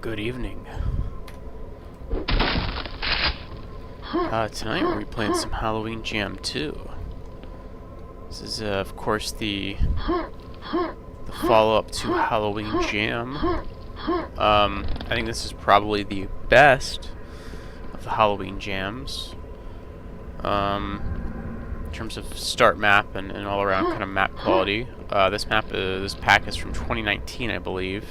Good evening. Tonight we'll be playing some Halloween Jam 2. This is, of course, the follow-up to Halloween Jam. I think this is probably the best of the Halloween Jams. In terms of start map and all-around kind of map quality. This pack is from 2019, I believe.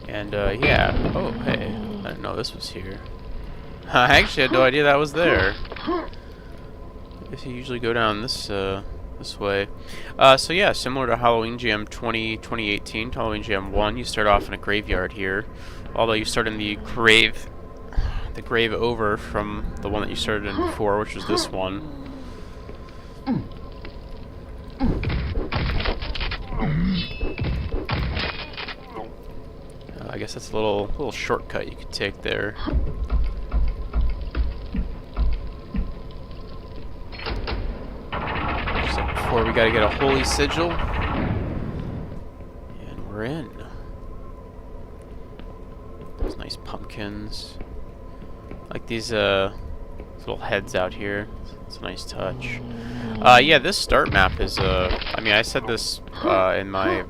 And, yeah. Oh, hey. I didn't know this was here. I actually had no idea that was there. I guess you usually go down this way. So yeah, similar to Halloween Jam 2018, Halloween Jam 1, you start off in a graveyard here. Although you start in the grave over from the one that you started in before, which was this one. I guess that's a little shortcut you could take there. Just like before, we gotta get a holy sigil, and we're in. Those nice pumpkins. I like these little heads out here. It's a nice touch. Yeah, this start map is I mean, I said this in my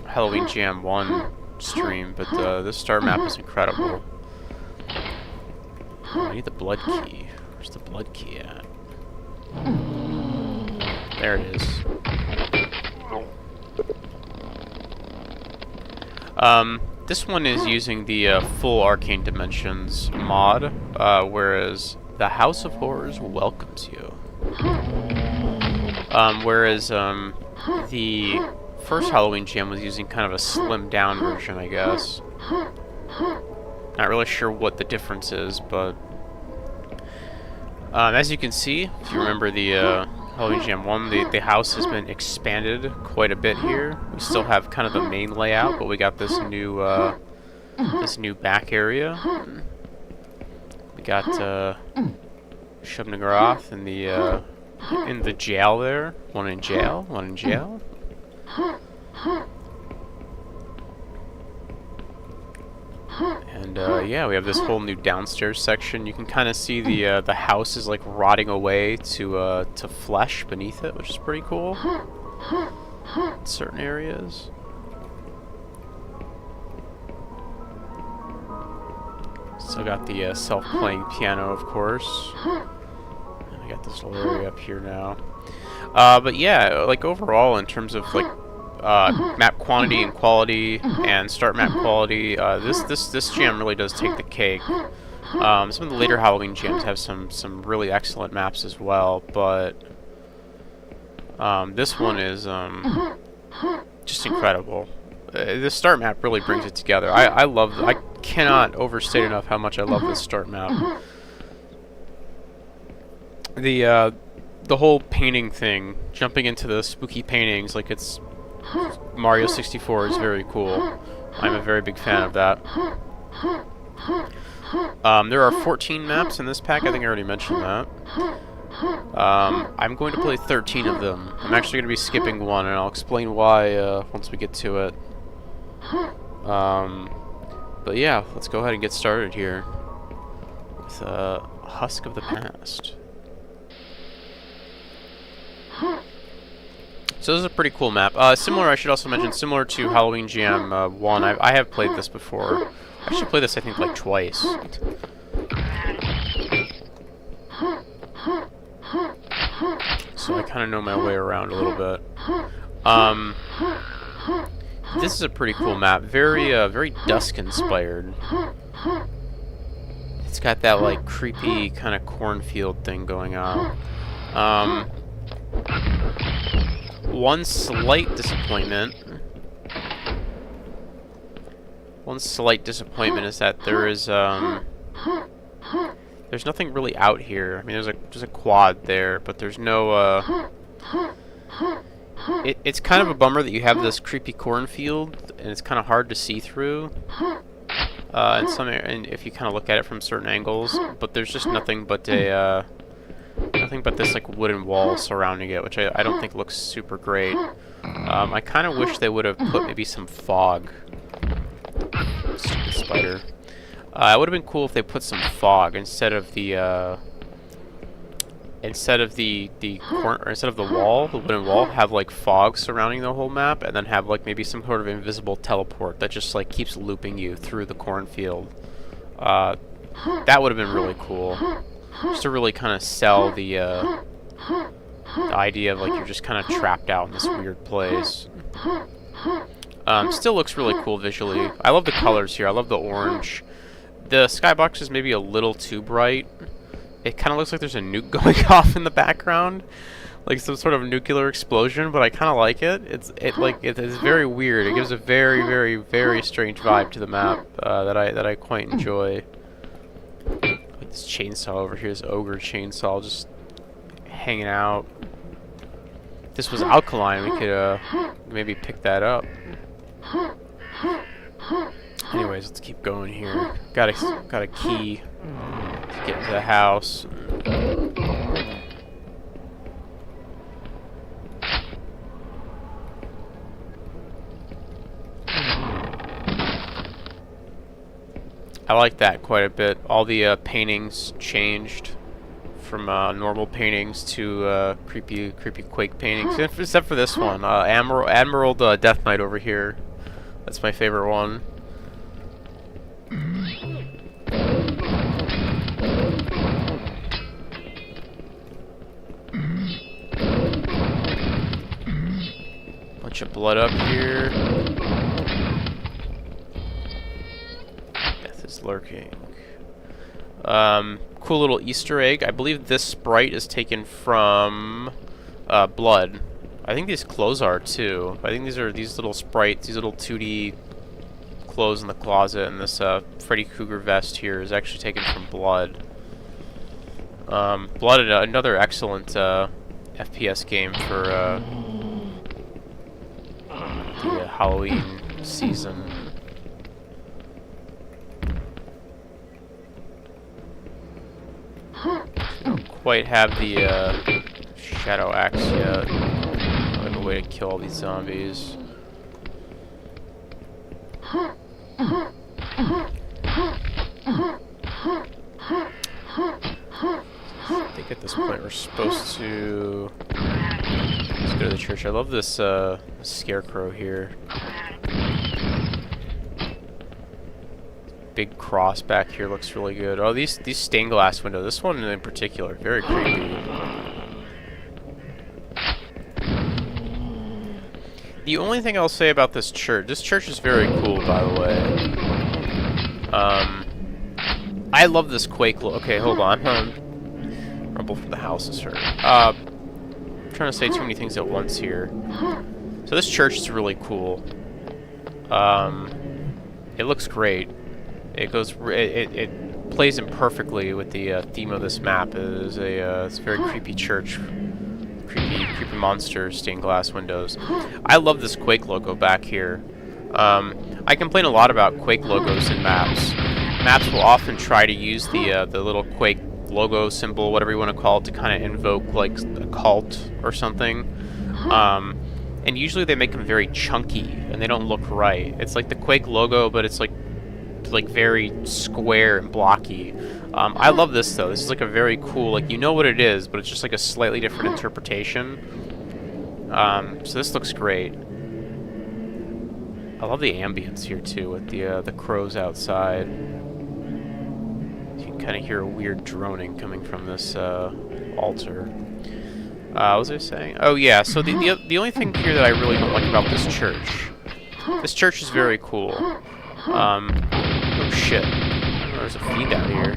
Halloween Jam 1 stream, but this star map is incredible. Oh, I need the blood key. Where's the blood key at? There it is. This one is using the full Arcane Dimensions mod, whereas the House of Horrors welcomes you. Whereas the first Halloween Jam was using kind of a slimmed down version, I guess. Not really sure what the difference is, but as you can see, if you remember the Halloween Jam 1, the house has been expanded quite a bit here. We still have kind of the main layout, but we got this new back area. We got Shub-Niggurath in the jail there. One in jail. And yeah, we have this whole new downstairs section. You can kind of see the house is like rotting away to flesh beneath it, which is pretty cool in certain areas. Still got the self-playing piano, of course. And I got this little area up here now. But yeah, like overall, in terms of like map quantity and quality and start map quality, this jam really does take the cake. Some of the later Halloween jams have some really excellent maps as well, but this one is just incredible. This start map really brings it together. I cannot overstate enough how much I love this start map. The whole painting thing, jumping into the spooky paintings like it's Mario 64 is very cool. I'm a very big fan of that. There are 14 maps in this pack. I think I already mentioned that. I'm going to play 13 of them. I'm actually going to be skipping one, and I'll explain why once we get to it. But yeah, let's go ahead and get started here with Husk of the Past. So this is a pretty cool map. Similar, I should also mention, similar to Halloween Jam 1, I have played this before. I actually played this, I think, like twice. So I kind of know my way around a little bit. This is a pretty cool map. Very dusk-inspired. It's got that, like, creepy kind of cornfield thing going on. One slight disappointment is that there's nothing really out here. I mean, there's a quad there, but there's no it's kind of a bummer that you have this creepy cornfield and it's kind of hard to see through and if you kind of look at it from certain angles, but there's just nothing but this like wooden wall surrounding it, which I don't think looks super great. I kind of wish they would have put maybe some fog. Stupid spider. It would have been cool if they put some fog instead of the wall, the wooden wall, have like fog surrounding the whole map, and then have like maybe some sort of invisible teleport that just like keeps looping you through the cornfield. That would have been really cool, just to really kind of sell the idea of like you're just kind of trapped out in this weird place. Still looks really cool visually. I love the colors here. I love the orange. The skybox is maybe a little too bright. It kind of looks like there's a nuke going off in the background, like some sort of nuclear explosion. But I kind of like it. It's very weird. It gives a very, very, very strange vibe to the map that I quite enjoy. Like this chainsaw over here, this ogre chainsaw, just hanging out. If this was alkaline, we could maybe pick that up. Anyways, let's keep going here. Got a key to get into the house. I like that quite a bit. All the paintings changed from normal paintings to creepy Quake paintings, except for this one, Admiral Death Knight over here. That's my favorite one. Bunch of blood up here. Death is lurking. Cool little Easter egg. I believe this sprite is taken from Blood. I think these clothes are too. I think these little sprites, these little 2D clothes in the closet, and this Freddy Krueger vest here is actually taken from Blood. Blood, another excellent FPS game for the Halloween season. Don't quite have the Shadow Axe yet. I have a way to kill all these zombies. I think at this point we're supposed to... Let's go to the church. I love this scarecrow here. Big cross back here looks really good. Oh, these stained glass windows. This one in particular, very creepy. The only thing I'll say about this church is very cool, by the way. I love this Quake look. Okay, hold on. Rumble from the house is heard. I'm trying to say too many things at once here. So this church is really cool. It looks great. It plays in perfectly with the theme of this map. It's a very creepy church. Creepy monsters, stained glass windows. I love this Quake logo back here. I complain a lot about Quake logos in maps. Maps will often try to use the little Quake logo symbol, whatever you want to call it, to kind of invoke like a cult or something. And usually they make them very chunky and they don't look right. It's like the Quake logo, but it's like very square and blocky. I love this though. This is like a very cool, like you know what it is, but it's just like a slightly different interpretation. So this looks great. I love the ambience here too with the crows outside. You can kind of hear a weird droning coming from this altar. What was I saying? Oh yeah. So the only thing here that I really don't like about this church is very cool. Oh shit. There's a fiend out here.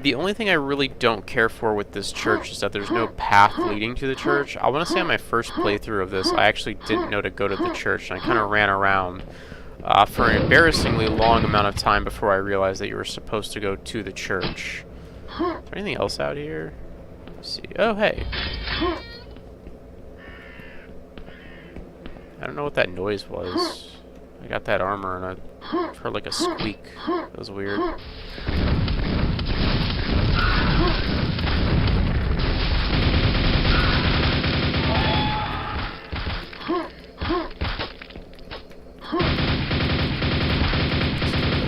The only thing I really don't care for with this church is that there's no path leading to the church. I want to say on my first playthrough of this, I actually didn't know to go to the church, and I kind of ran around for an embarrassingly long amount of time before I realized that you were supposed to go to the church. Is there anything else out here? Let's see. Oh, hey. I don't know what that noise was. I got that armor and I heard like a squeak. That was weird.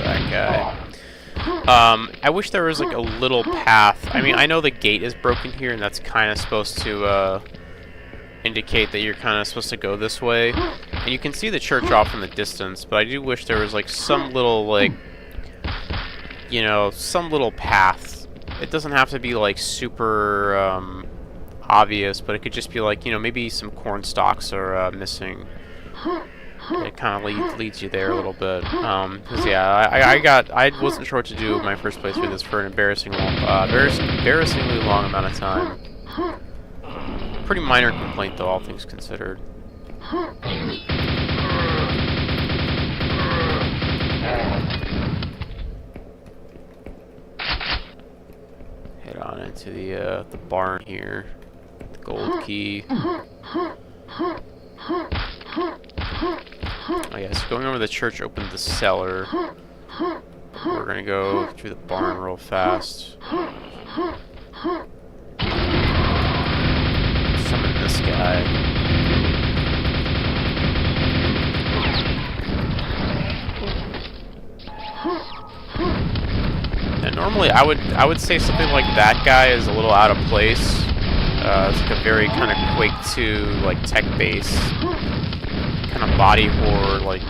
That guy. I wish there was like a little path. I mean, I know the gate is broken here, and that's kind of supposed to indicate that you're kind of supposed to go this way. And you can see the church off in the distance, but I do wish there was like some little like, you know, some little path. It doesn't have to be like super obvious, but it could just be like, you know, maybe some corn stalks are missing. It kind of leads you there a little bit. Cause yeah, I wasn't sure what to do with my first playthrough this for an embarrassingly long amount of time. Pretty minor complaint though, all things considered. Head on into the barn here. The gold key. Oh yeah, so going over the church opened the cellar. We're gonna go through the barn real fast. Summon this guy. And normally I would say something like that guy is a little out of place. It's like a very kind of Quake 2 like tech base. Kind of body horror like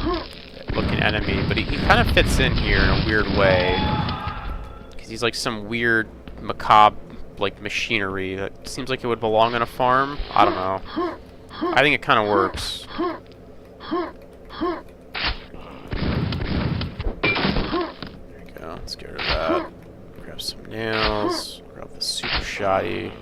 looking enemy, but he kind of fits in here in a weird way because he's like some weird macabre like machinery that seems like it would belong on a farm. I don't know. I think it kind of works. There we go. Let's get rid of that. Grab some nails. Grab the super shoddy.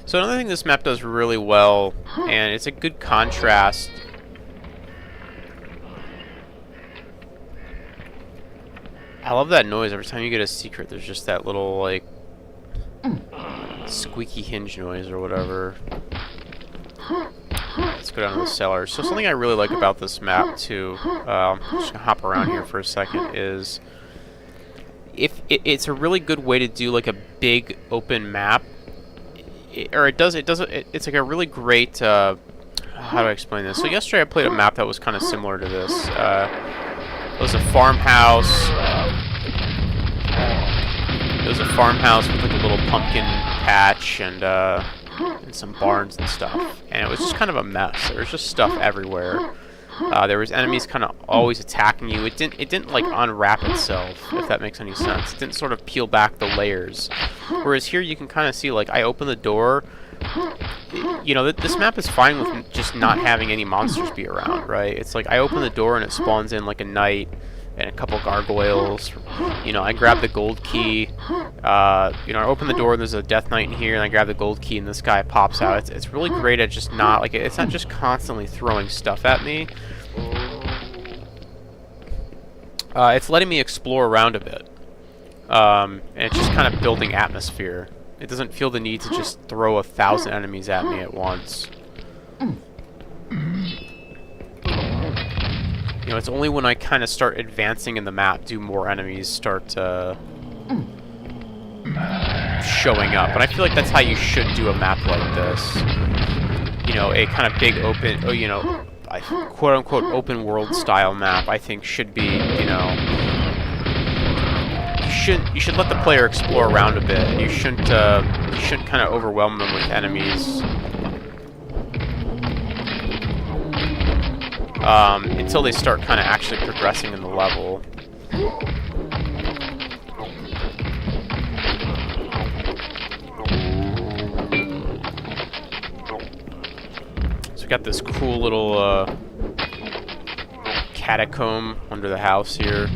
So another thing this map does really well, and it's a good contrast. I love that noise every time you get a secret. There's just that little like squeaky hinge noise or whatever. Let's go down to the cellar. So something I really like about this map too, just gonna hop around here for a second, is it's a really good way to do like a big open map. It's like a really great, how do I explain this? So yesterday I played a map that was kind of similar to this. It was a farmhouse. It was a farmhouse with like a little pumpkin patch and some barns and stuff. And it was just kind of a mess. There was just stuff everywhere. There was enemies kind of always attacking you. It didn't like unwrap itself, if that makes any sense. It didn't sort of peel back the layers. Whereas here you can kind of see, like, I open the door. You know, this map is fine with just not having any monsters be around, right? It's like I open the door and it spawns in like a knight and a couple gargoyles. You know, I grab the gold key. You know, I open the door and there's a death knight in here, and I grab the gold key and this guy pops out. It's really great at just not, like, it's not just constantly throwing stuff at me. It's letting me explore around a bit. And it's just kind of building atmosphere. It doesn't feel the need to just throw 1,000 enemies at me at once. You know, it's only when I kind of start advancing in the map do more enemies start showing up. And I feel like that's how you should do a map like this. You know, a kind of big open, you know, quote-unquote open world style map, I think should be, you know, you should let the player explore around a bit. You shouldn't kind of overwhelm them with enemies. Until they start kind of actually progressing in the level. So we got this cool little catacomb under the house here.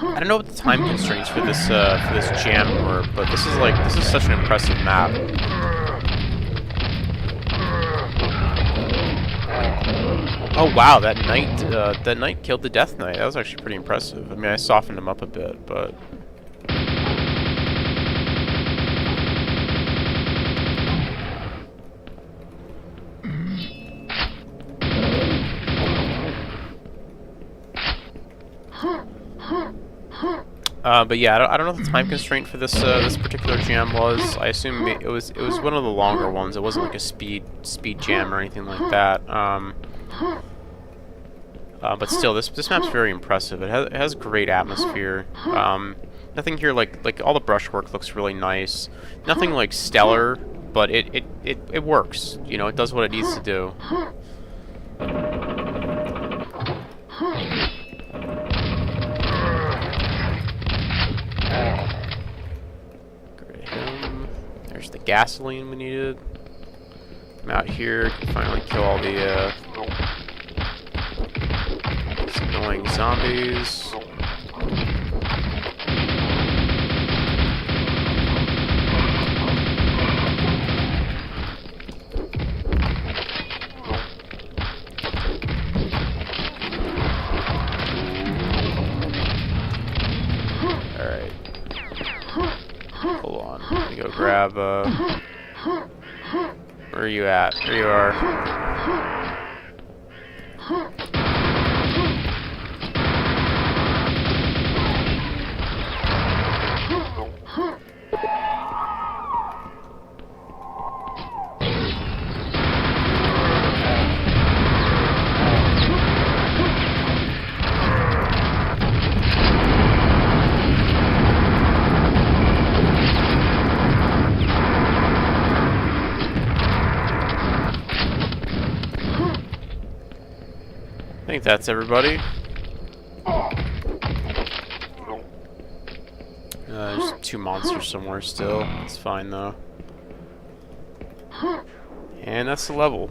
I don't know what the time constraints for this jam were, but this is such an impressive map. Oh wow, that knight killed the Death Knight. That was actually pretty impressive. I mean, I softened him up a bit, but... but yeah, I don't know what the time constraint for this particular jam was. I assume it was one of the longer ones. It wasn't like a speed jam or anything like that. But still, this map's very impressive. It has great atmosphere. Nothing here like all the brushwork looks really nice. Nothing like stellar, but it works. You know, it does what it needs to do. There's the gasoline we needed. I'm out here, can finally kill all the annoying zombies. Alright. Hold on. Let me go grab, where are you at? There you are. I think that's everybody. There's 2 monsters somewhere still. It's fine though. And that's the level.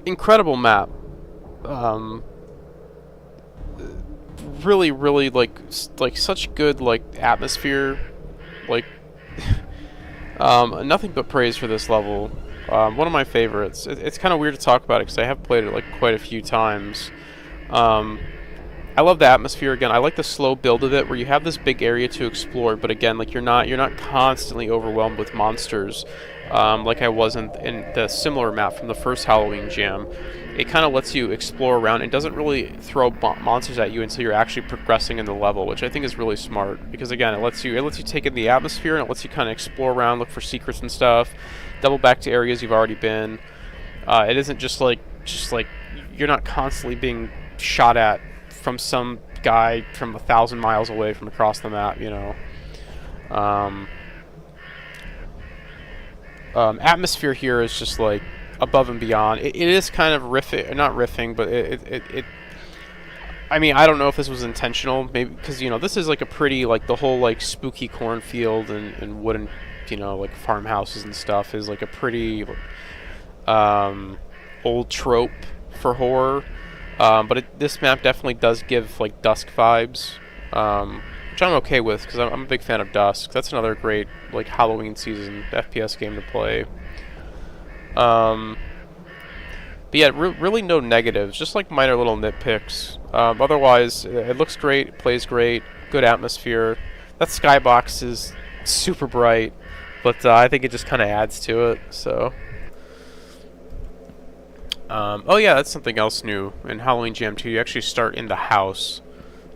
Incredible map. Really, really like such good like atmosphere. Like nothing but praise for this level. One of my favorites. It's kind of weird to talk about it because I have played it like quite a few times. I love the atmosphere again. I like the slow build of it, where you have this big area to explore, but again, like you're not constantly overwhelmed with monsters, like I was in the similar map from the first Halloween jam. It kind of lets you explore around. It doesn't really throw monsters at you until you're actually progressing in the level, which I think is really smart because again, it lets you take in the atmosphere and it lets you kind of explore around, look for secrets and stuff. Double back to areas you've already been. It isn't just like you're not constantly being shot at from some guy from 1,000 miles away from across the map, you know. Atmosphere here is just like above and beyond. It is kind of not riffing, but it I mean, I don't know if this was intentional, maybe because you know this is like a pretty like the whole like spooky cornfield and wooden, you know, like farmhouses and stuff is like a pretty old trope for horror. But this map definitely does give like Dusk vibes, which I'm okay with because I'm a big fan of Dusk. That's another great like Halloween season FPS game to play. But yeah, really no negatives, just like minor little nitpicks. Otherwise, it looks great, it plays great, good atmosphere. That skybox is super bright, but I think it just kind of adds to it. So, oh yeah, that's something else new in Halloween Jam 2. You actually start in the house,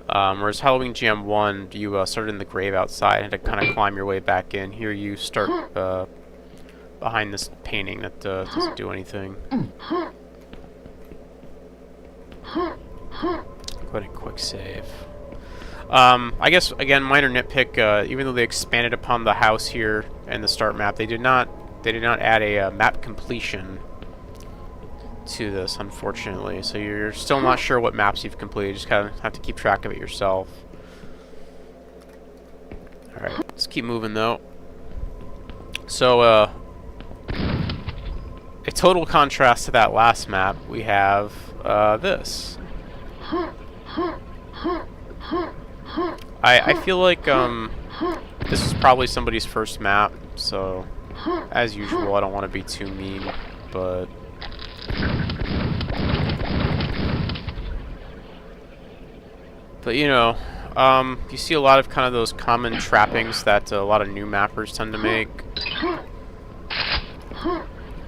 whereas Halloween Jam 1, you started in the grave outside and had to kind of climb your way back in. Here, you start behind this painting that doesn't do anything. Go ahead and quick save. I guess again, minor nitpick. Even though they expanded upon the house here and the start map, they did not add a map completion to this, unfortunately. So you're still not sure what maps you've completed. You just kind of have to keep track of it yourself. All right, let's keep moving though. So a total contrast to that last map, we have this. I feel like this is probably somebody's first map, so as usual, I don't want to be too mean, but But you know, you see a lot of kind of those common trappings that a lot of new mappers tend to make,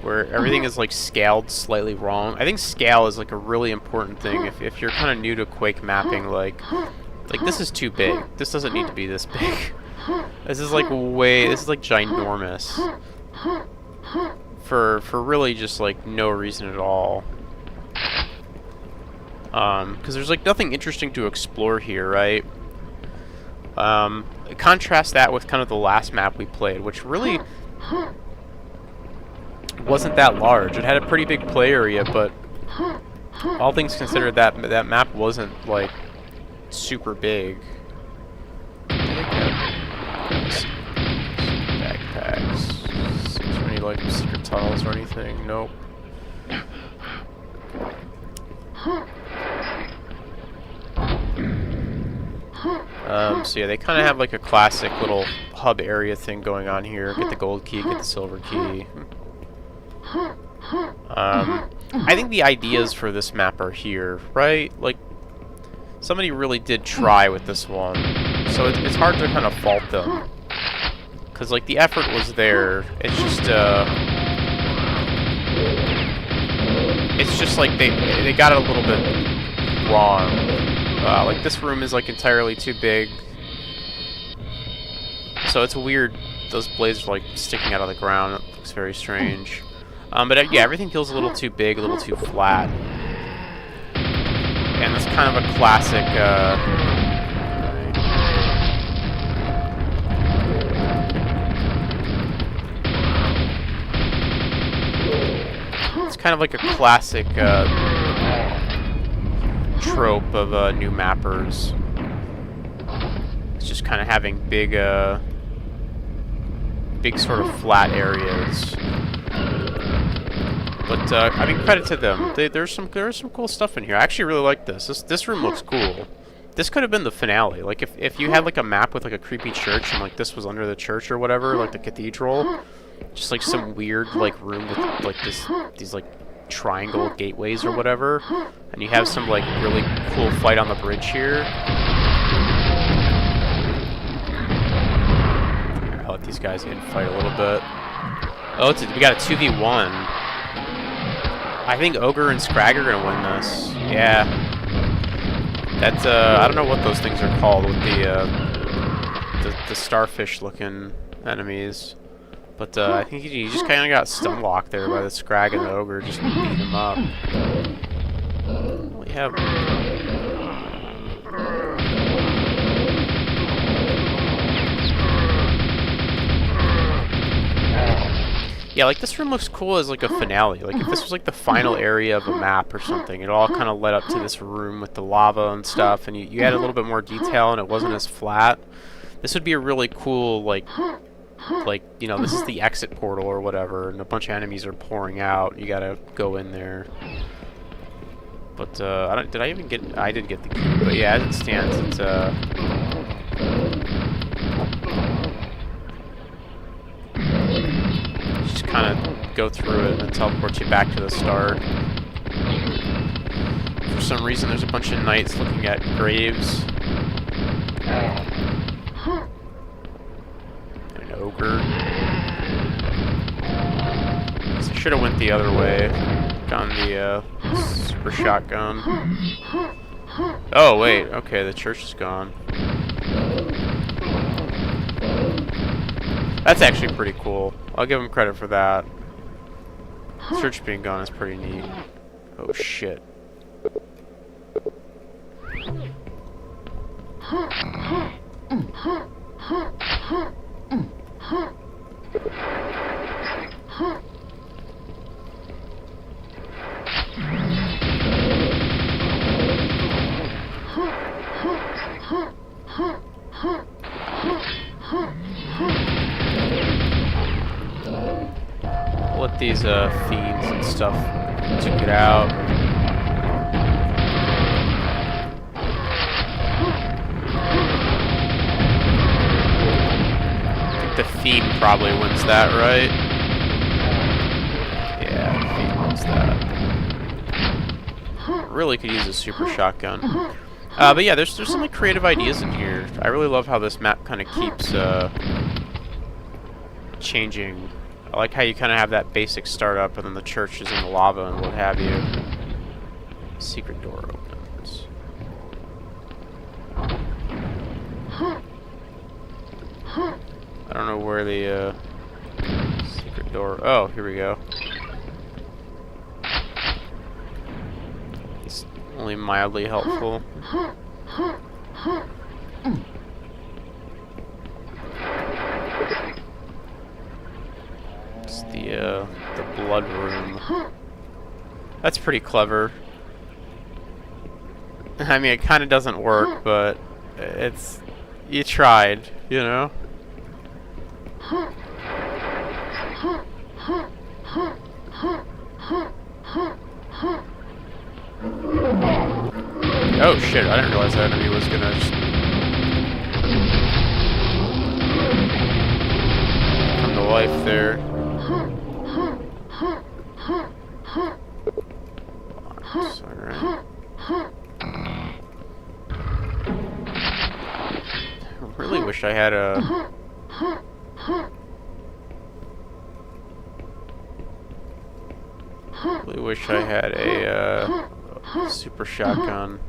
where everything is like scaled slightly wrong. I think scale is like a really important thing. If you're kind of new to Quake mapping, like this is too big. This doesn't need to be this big. This is like this is like ginormous. For really just like no reason at all. Because there's like nothing interesting to explore here, right? Contrast that with kind of the last map we played, which really wasn't that large. It had a pretty big play area, but all things considered, that map wasn't like super big. Backpacks. Is there any like secret tunnels or anything? Nope. So yeah, they kind of have like a classic little hub area thing going on here. Get the gold key, get the silver key. I think the ideas for this map are here, right? Like, somebody really did try with this one, so it's hard to kind of fault them. Because, like, the effort was there, it's just like they got it a little bit wrong. Like, this room is, like, entirely too big. So it's weird. Those blades are, like, sticking out of the ground. It looks very strange. But, yeah, everything feels a little too big, a little too flat. And it's kind of a classic, it's kind of like a classic, trope of new mappers. It's just kind of having big sort of flat areas. But I mean, credit to them. There's some cool stuff in here. I actually really like this. This room looks cool. This could have been the finale. Like if you had like a map with like a creepy church and like this was under the church or whatever, like the cathedral, just like some weird like room with like these like triangle gateways or whatever, and you have some like really cool fight on the bridge here. I'll let these guys infight a little bit. Oh, we got a 2v1. I think Ogre and Scrag are gonna win this. Yeah. That's I don't know what those things are called with the starfish looking enemies. But I think he just kinda got stun locked there by the Scrag and the Ogre, just beat him up. We have yeah, like this room looks cool as like a finale. Like if this was like the final area of a map or something, it all kind of led up to this room with the lava and stuff, and you had a little bit more detail and it wasn't as flat. This would be a really cool like you know, this is the exit portal or whatever, and a bunch of enemies are pouring out. You gotta go in there. But I did get the key, but yeah, as it stands, it's just kind of go through it and then teleport you back to the start. For some reason, there's a bunch of knights looking at graves. An ogre. So I should have went the other way. Gotten the super shotgun. Oh wait, okay, the church is gone. That's actually pretty cool. I'll give him credit for that. Church being gone is pretty neat. Oh shit. Let these feeds and stuff to get out. I think the feed probably wins that, right? Yeah, the feed wins that. Really could use a super shotgun. But yeah, there's some like creative ideas in here. I really love how this map kind of keeps changing. I like how you kind of have that basic startup, and then the church is in the lava and what have you. Secret door opens. I don't know where the secret door. Oh, here we go. It's only mildly helpful. It's the blood room. That's pretty clever. I mean, it kind of doesn't work, but it's... You tried, you know? Oh shit, I didn't realize that enemy was gonna just come to life there. Alright. I really wish I had a... really wish I had a super shotgun.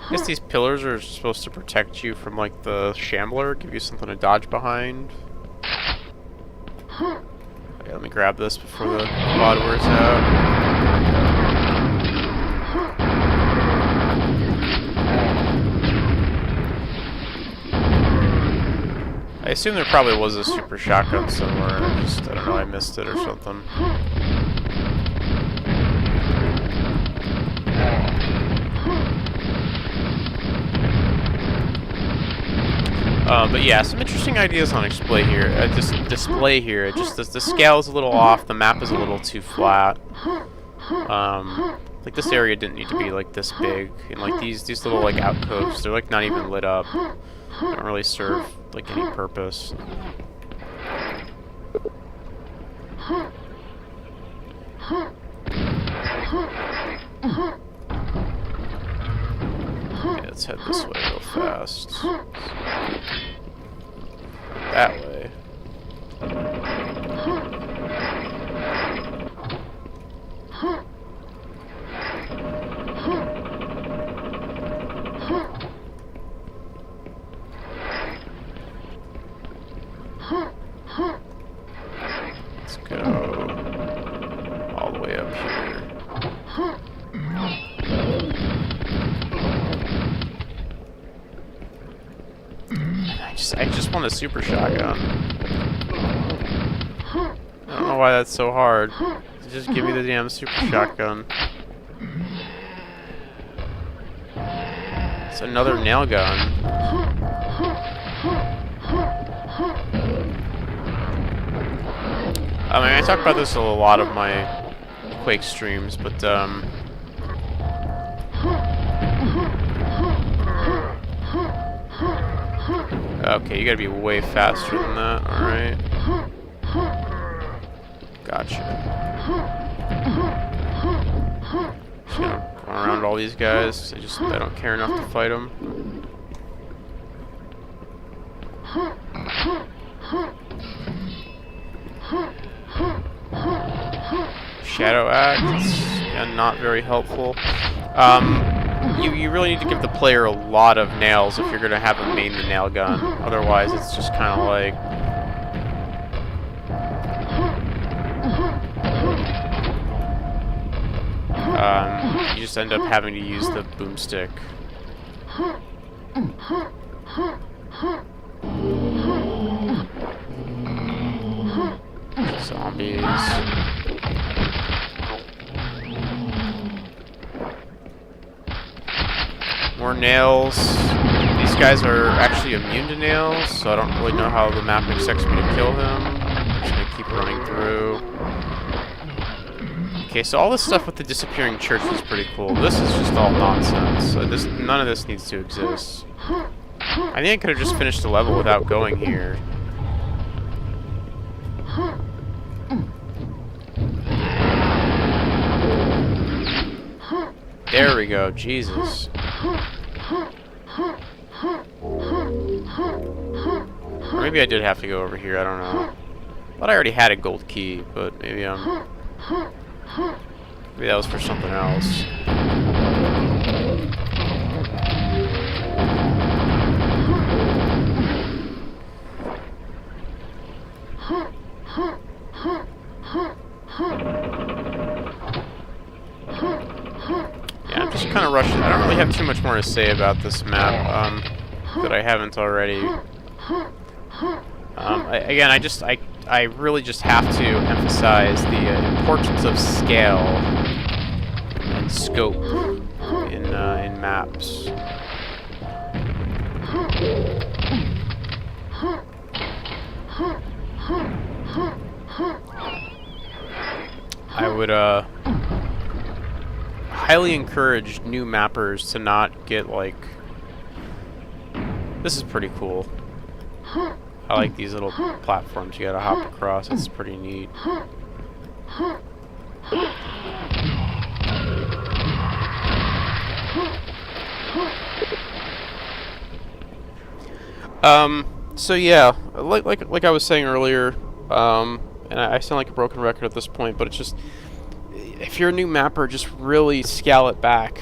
I guess these pillars are supposed to protect you from, like, the shambler, give you something to dodge behind. Okay, let me grab this before the quad wears out. I assume there probably was a super shotgun somewhere, and I don't know, I missed it or something. But yeah, some interesting ideas on display here. The scale is a little off. The map is a little too flat. Like this area didn't need to be like this big, and like these little like outposts, they're like not even lit up. They don't really serve like any purpose. Okay, let's head this way real fast. That way. Let's go all the way up here. I just want a super shotgun. I don't know why that's so hard. Just give me the damn super shotgun. It's another nail gun. I mean, I talk about this in a lot of my Quake streams, but okay, you gotta be way faster than that, alright. Gotcha. Just gonna run around all these guys, I don't care enough to fight them. Shadow Axe, and not very helpful. You really need to give the player a lot of nails if you're going to have him main the nail gun. Otherwise, it's just kind of like... you just end up having to use the boomstick. Zombies. More nails. These guys are actually immune to nails, so I don't really know how the map expects me to kill him. I'm just gonna keep running through. Okay, so all this stuff with the disappearing church is pretty cool. This is just all nonsense. None of this needs to exist. I think I could have just finished the level without going here. There we go, Jesus. Or maybe I did have to go over here, I don't know. Thought I already had a gold key, but maybe maybe that was for something else. Yeah, I'm just kind of rushing. I don't really have too much more to say about this map that I haven't already. Again, I really just have to emphasize the importance of scale and scope in maps. I would highly encourage new mappers to not get like. This is pretty cool. I like these little platforms you gotta hop across. It's pretty neat. So yeah, like I was saying earlier, and I sound like a broken record at this point, but it's just, if you're a new mapper, just really scale it back.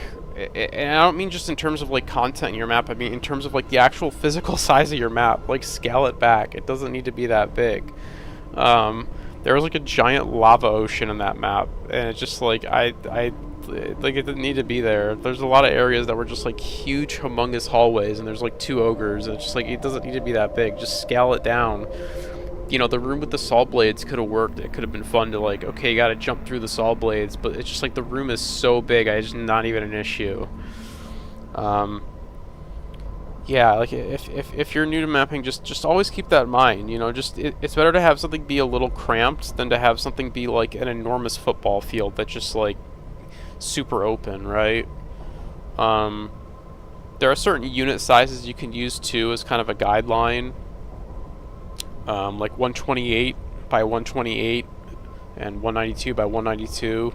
And I don't mean just in terms of like content in your map, I mean in terms of like the actual physical size of your map. Like, scale it back. It doesn't need to be that big. There was like a giant lava ocean in that map, and it's just like like it didn't need to be there. There's a lot of areas that were just like huge, humongous hallways, and there's like 2 ogres, and it's just like, it doesn't need to be that big. Just scale it down. You know, the room with the saw blades could have worked. It could have been fun to like, okay, you gotta jump through the saw blades, but it's just like the room is so big, it's not even an issue. Yeah, like if you're new to mapping, just always keep that in mind. You know, it's better to have something be a little cramped than to have something be like an enormous football field that's just like super open, right? There are certain unit sizes you can use too as kind of a guideline. Like 128 by 128 and 192 by 192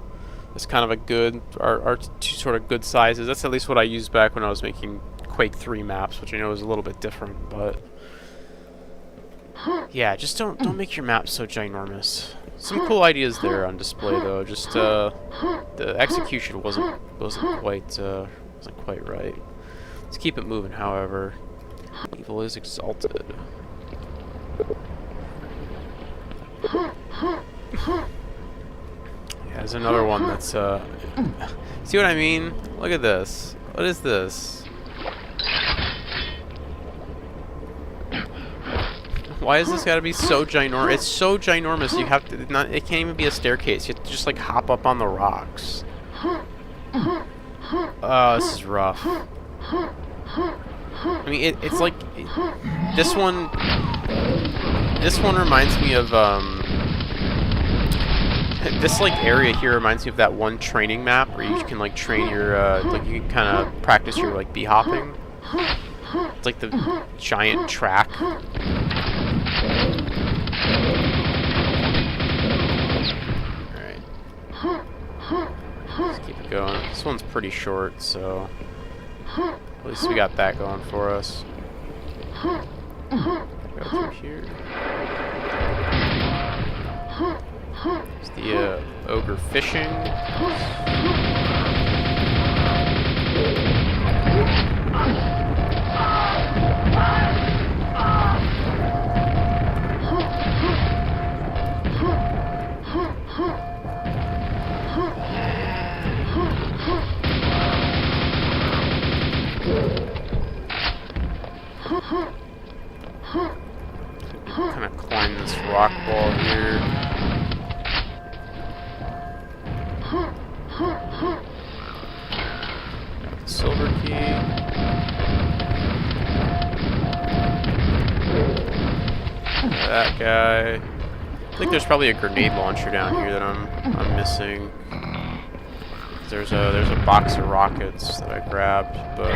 is kind of a good, are 2 sort of good sizes. That's at least what I used back when I was making Quake 3 maps, which I know is a little bit different, but yeah, just don't make your maps so ginormous. Some cool ideas there on display though, just the execution wasn't quite right. Let's keep it moving, however. Evil is exalted. Yeah, there's another one that's see what I mean? Look at this. What is this? Why is this gotta be so ginormous? It's so ginormous you have to it can't even be a staircase. You have to just like hop up on the rocks. Oh, this is rough. I mean, it's like this one. This one reminds me of this like area here reminds me of that one training map where you can like train your like you can kind of practice your like bee hopping. It's like the giant track. Alright. Let's keep it going. This one's pretty short, so at least we got that going for us. Go through here. It's the ogre fishing. Kind of climb this rock wall here. Got the silver key. That guy. I think there's probably a grenade launcher down here that I'm missing. there's a box of rockets that I grabbed, but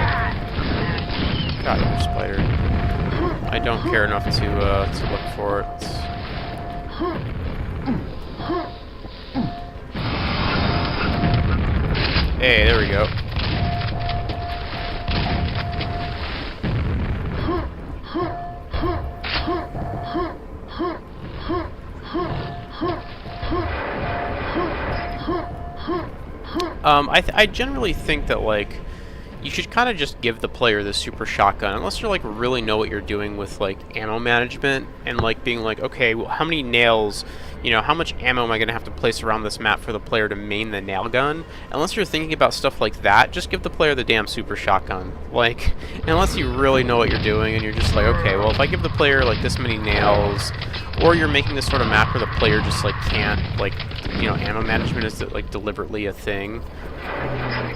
God, you're a spider. I don't care enough to look for it. Hey, there we go. I generally think that, like, you should kind of just give the player the super shotgun, unless you, like, really know what you're doing with, like, ammo management, and, like, being like, okay, well, how many nails, you know, how much ammo am I going to have to place around this map for the player to main the nail gun? Unless you're thinking about stuff like that, just give the player the damn super shotgun. Like, unless you really know what you're doing, and you're just like, okay, well, if I give the player, like, this many nails, or you're making this sort of map where the player just, like, can't, like, you know, ammo management is, like, deliberately a thing,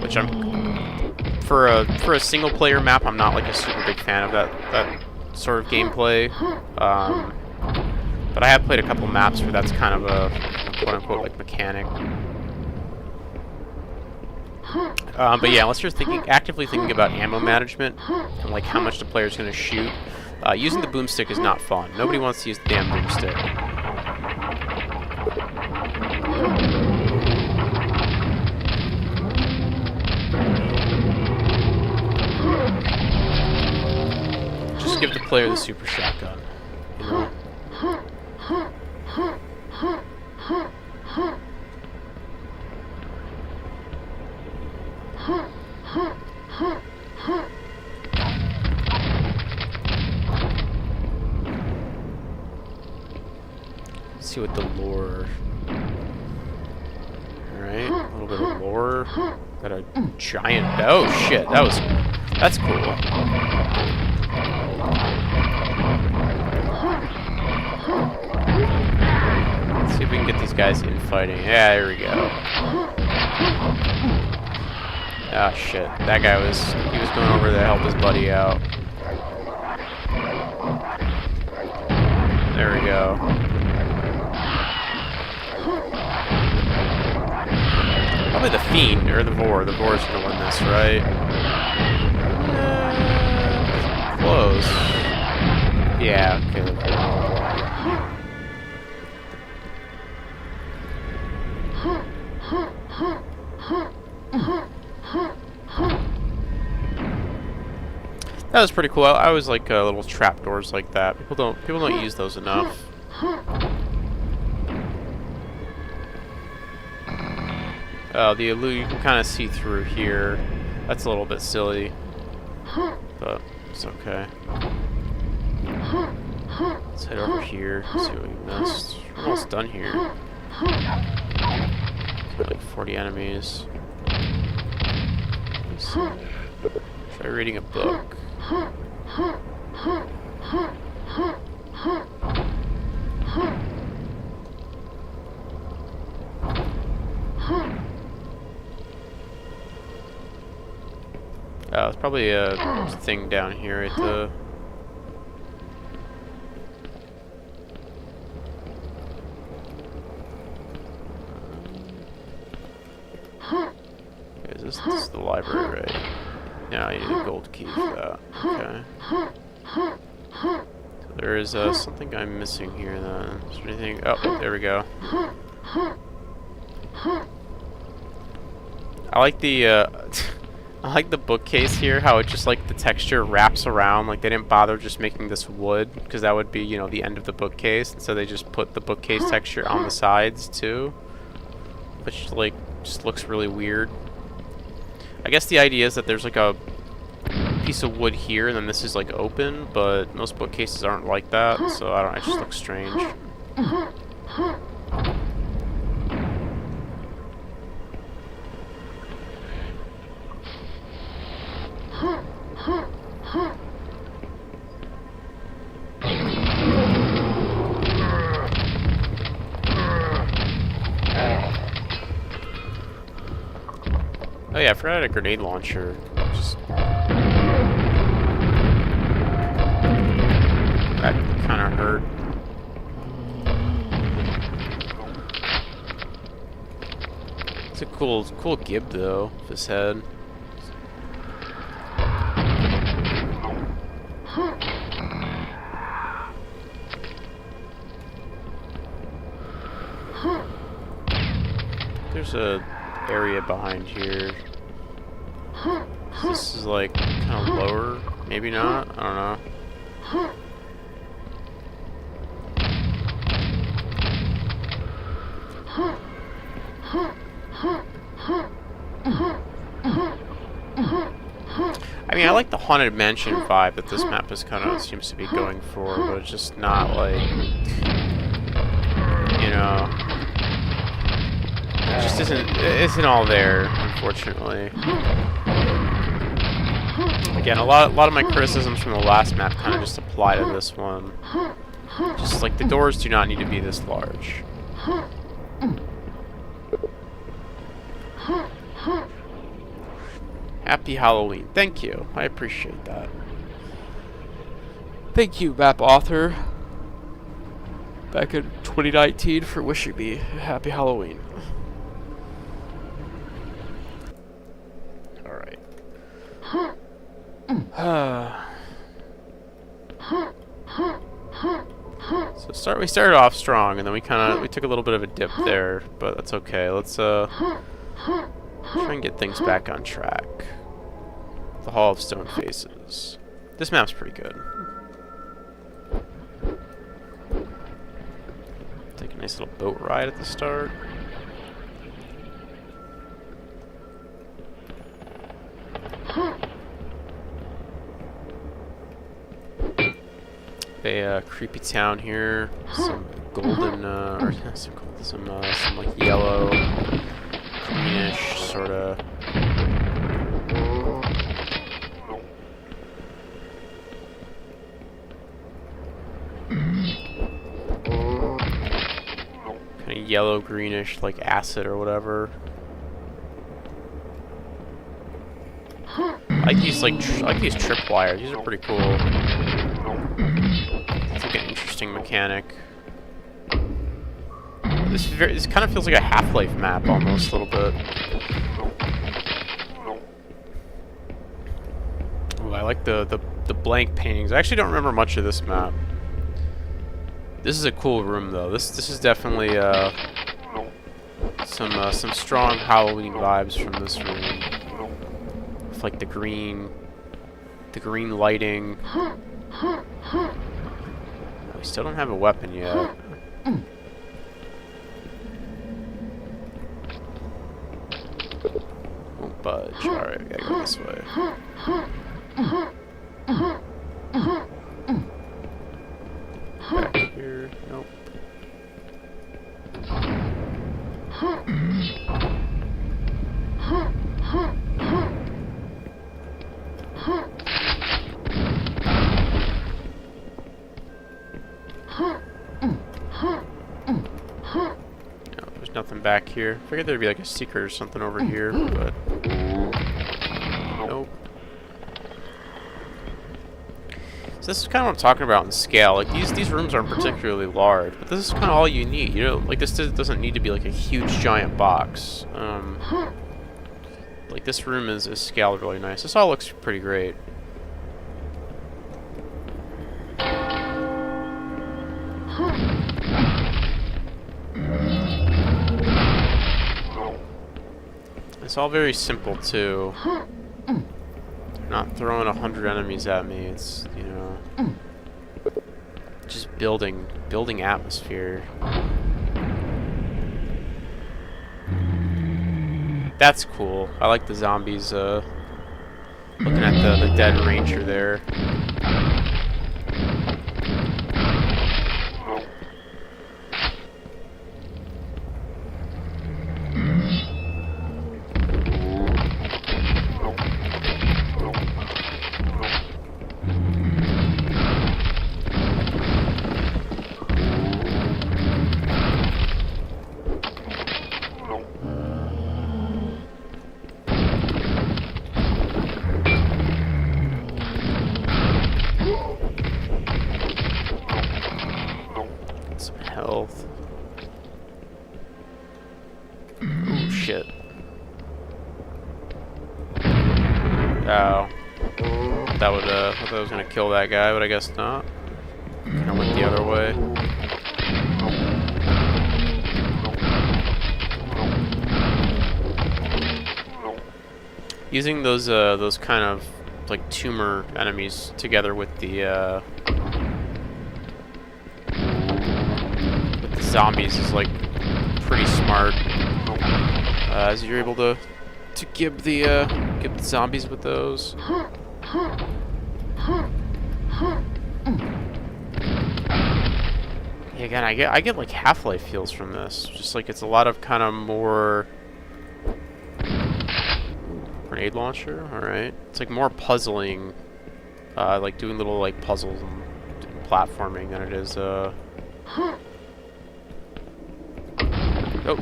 which for a single player map, I'm not like a super big fan of that sort of gameplay. But I have played a couple maps where that's kind of a quote unquote like mechanic. But yeah, unless you're actively thinking about ammo management and like how much the player's going to shoot, using the boomstick is not fun. Nobody wants to use the damn boomstick. Just give the player the super shotgun, you know? Let's see what the lore... Alright, a little bit of lore. Got a giant... Oh shit, that's cool. Let's see if we can get these guys infighting. Yeah, there we go. Ah, shit. That guy was going over to help his buddy out. There we go. Probably the Fiend, or the Vor. The Vor's gonna win this, right? Close. Yeah, okay. That was pretty cool. I always like little trapdoors like that. People don't use those enough. Oh, the you can kind of see through here. That's a little bit silly, but it's okay. Let's head over here. See what we missed. We're almost done here. Got like 40 enemies. Try reading a book. Oh, it's probably a thing down here at the... This is the library, right? Yeah, I need a gold key for that. Okay. So there is something I'm missing here then. Is there anything? Oh, there we go. I like the I like the bookcase here, how it just like the texture wraps around, like they didn't bother just making this wood, because that would be, you know, the end of the bookcase, and so they just put the bookcase texture on the sides too, which like just looks really weird. I guess the idea is that there's like a piece of wood here, and then this is like open, but most bookcases aren't like that, so I don't know, it just looks strange. Oh yeah, I forgot I had a grenade launcher. Just... That kind of hurt. It's a cool gib though. His head. There's a area behind here. This is like kind of lower. Maybe not. I don't know. I mean, I like the Haunted Mansion vibe that this map is kind of seems to be going for, but it's just not like, you know, it just isn't all there, unfortunately. Again, a lot of my criticisms from the last map kind of just apply to this one. Just like the doors do not need to be this large. Happy Halloween. Thank you. I appreciate that. Thank you, map author. Back in 2019 for wishing me a happy Halloween. Alright. So we started off strong, and then we took a little bit of a dip there, but that's okay. Let's try and get things back on track. The Hall of Stone Faces. This map's pretty good. Take a nice little boat ride at the start. A creepy town here. Some golden, or some like yellow, greenish sort of. Kind of yellow greenish, like acid or whatever. I like these tripwires. These are pretty cool. It's like an interesting mechanic. This kind of feels like a Half-Life map almost a little bit. Ooh, I like the blank paintings. I actually don't remember much of this map. This is a cool room though. This is definitely some strong Halloween vibes from this room. With like the green lighting. We still don't have a weapon yet. Won't budge. Alright, we gotta go this way. Back here. Nope. There's nothing back here. I figured there'd be like a secret or something over here, but nope. So this is kind of what I'm talking about in scale. Like these rooms aren't particularly large, but this is kind of all you need. You know, like this doesn't need to be like a huge giant box. Like this room is scaled really nice. This all looks pretty great. It's all very simple too. They're not throwing 100 enemies at me. It's, you know, just building atmosphere. That's cool. I like the zombies. Looking at the dead ranger there. That would, I thought I was gonna kill that guy, but I guess not. Kinda went the other way. Using those kind of like tumor enemies together with the zombies is like pretty smart, as you're able to give the zombies with those. Yeah, again, I get like Half-Life feels from this. Just like it's a lot of kind of more grenade launcher. All right, it's like more puzzling, like doing little like puzzles and platforming than it is. Oh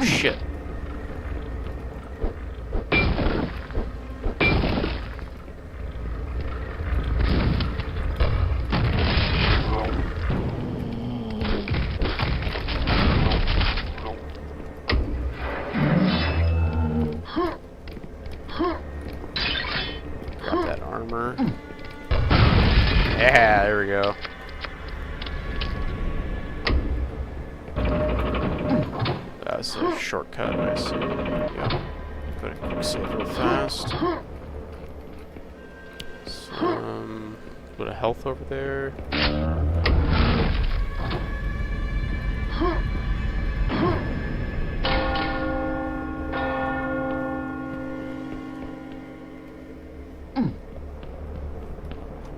shit. Got that armor. Yeah, there we go. That's a shortcut, I see. Yeah. Put a quick save real fast. Some bit of health over there.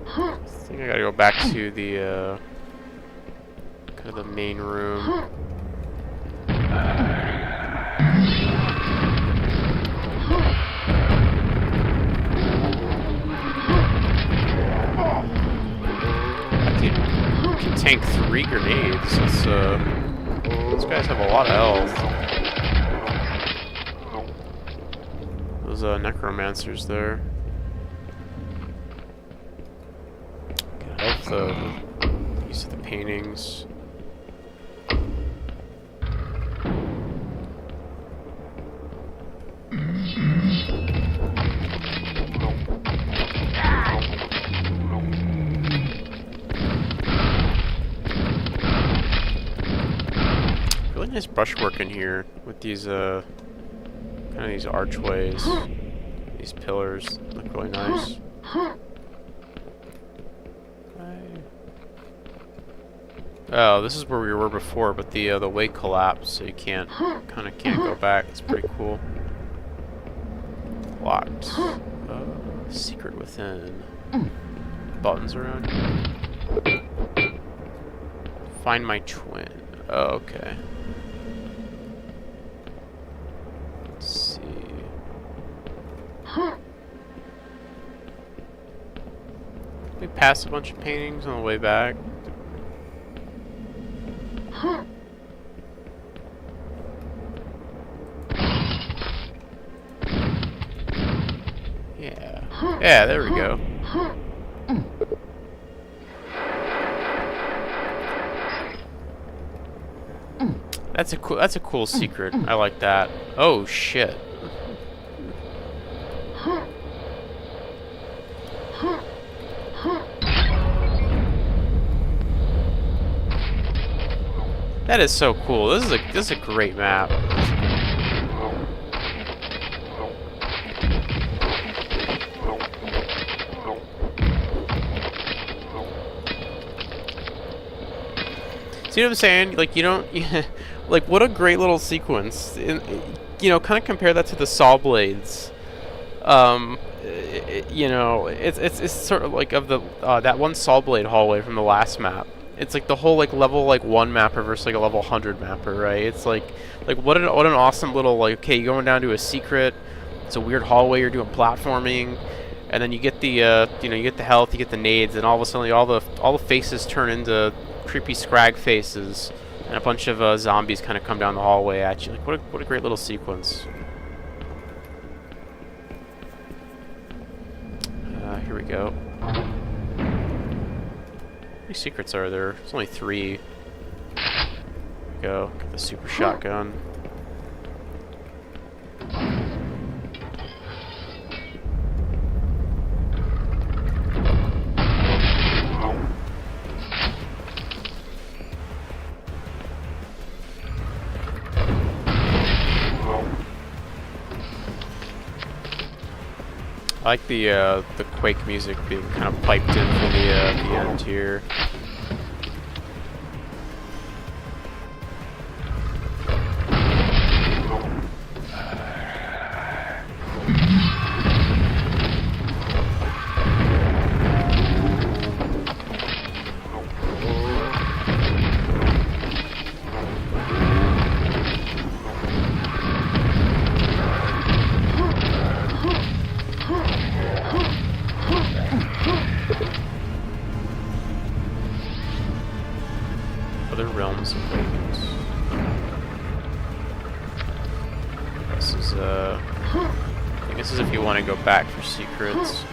I think I gotta go back to the kind of the main room. I can tank 3 grenades. It's, those guys have a lot of health. Those necromancers there. Get health, use of the paintings. Really nice brushwork in here with these kind of these archways. These pillars look really nice. Oh, this is where we were before, but the way collapsed, so you can't go back. It's pretty cool. Locked. Secret within. Buttons around here. Find my twin. Oh, okay. Let's see. We passed a bunch of paintings on the way back. Yeah. Yeah, there we go. That's a cool secret. I like that. Oh shit. That is so cool. This is a great map. See what I'm saying? Like, you don't... like, what a great little sequence. You know, kind of compare that to the Saw Blades. You know, it's sort of like of the... that one Saw Blade hallway from the last map. It's like the whole, like, level, like, 1 mapper versus, like, a level 100 mapper, right? It's like what an awesome little, like, okay, you're going down to a secret. It's a weird hallway. You're doing platforming. And then you get the, you know, you get the health, you get the nades, and all of a sudden all the faces turn into creepy scrag faces, and a bunch of zombies kind of come down the hallway at you. Like, what a great little sequence. Here we go. How many secrets are there? There's only 3. Here we go. Got the super shotgun. I like the Quake music being kind of piped in for the end here. Other realms awakens. This is I think this is if you want to go back for secrets.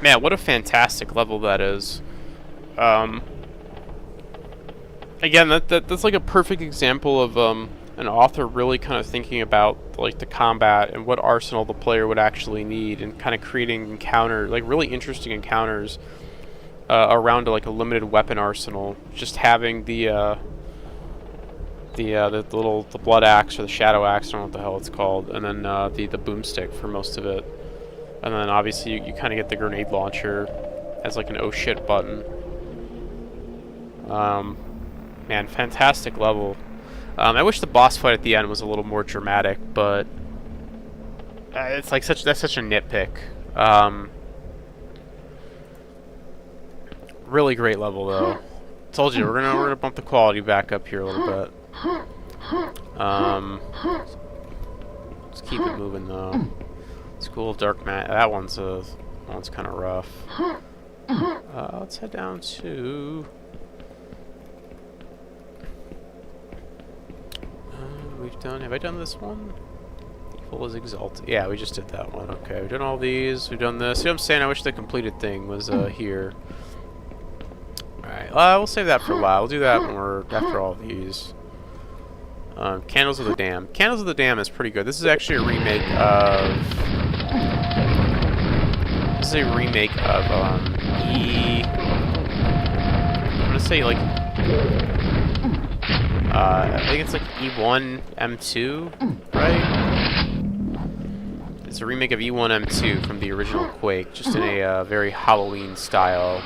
Man, what a fantastic level that is. Again, that's like a perfect example of an author really kind of thinking about like the combat and what arsenal the player would actually need, and kind of creating like really interesting encounters around like a limited weapon arsenal. Just having the blood axe or the shadow axe, I don't know what the hell it's called, and then the boomstick for most of it, and then obviously you kind of get the grenade launcher as like an oh shit button. Man, fantastic level. I wish the boss fight at the end was a little more dramatic, but it's like that's such a nitpick. Really great level though. Told you we're gonna bump the quality back up here a little bit. Let's keep it moving though. School of Dark Mat. That one's kind of rough. Let's head down to. Have I done this one? Evil is exalted. Yeah, we just did that one. Okay, we've done all these. We've done this. See what I'm saying? I wish the completed thing was here. Alright, we'll save that for a while. We'll do that when we're after all these. Candles of the Dam. Candles of the Dam is pretty good. This is actually a remake of... This is a remake of, I'm gonna say, like... I think it's like E1 M2, right? It's a remake of E1 M2 from the original Quake, just in a very Halloween style.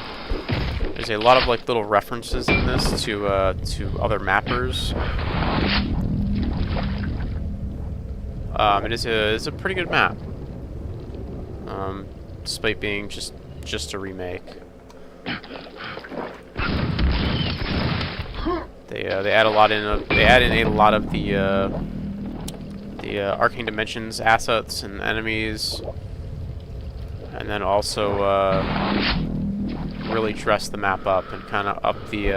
There's a lot of like little references in this to other mappers. It's a pretty good map, despite being just a remake. They add a lot in. They add in a lot of the Arcane Dimensions assets and enemies, and then also really dress the map up and kind of up the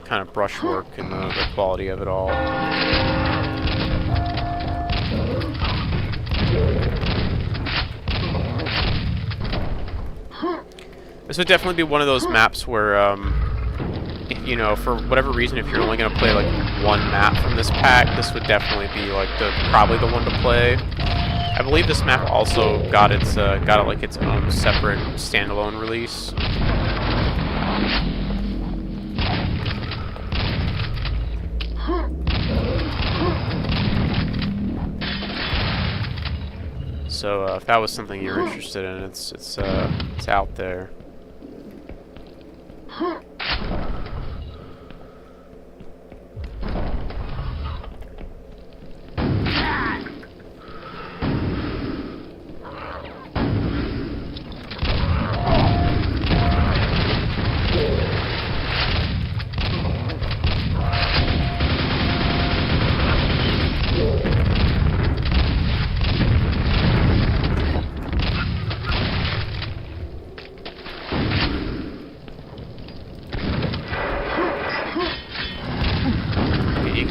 kind of brushwork and the quality of it all. This would definitely be one of those maps where, you know, for whatever reason, if you're only going to play like one map from this pack, this would definitely be like probably the one to play. I believe this map also got its own separate standalone release. So if that was something you're interested in, it's out there.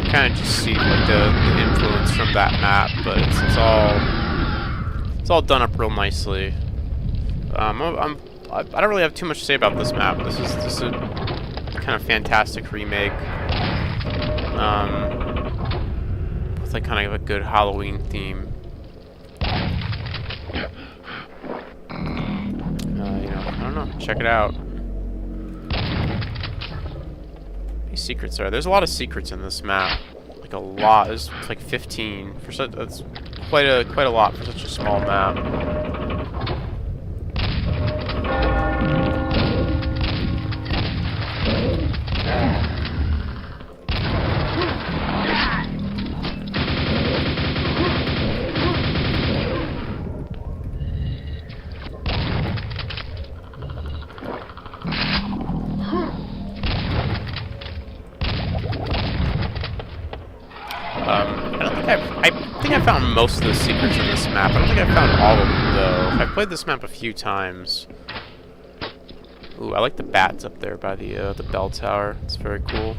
Kind of just see like the influence from that map, but it's all done up real nicely. I don't really have too much to say about this map. This is a kind of fantastic remake. With like kind of a good Halloween theme. You know, I don't know. Check it out. Secrets are. There's a lot of secrets in this map. like a lot. There's like 15 for such. That's quite a lot for such a small map. I think I found most of the secrets in this map. I don't think I found all of them, though. I've played this map a few times. Ooh, I like the bats up there by the bell tower. It's very cool.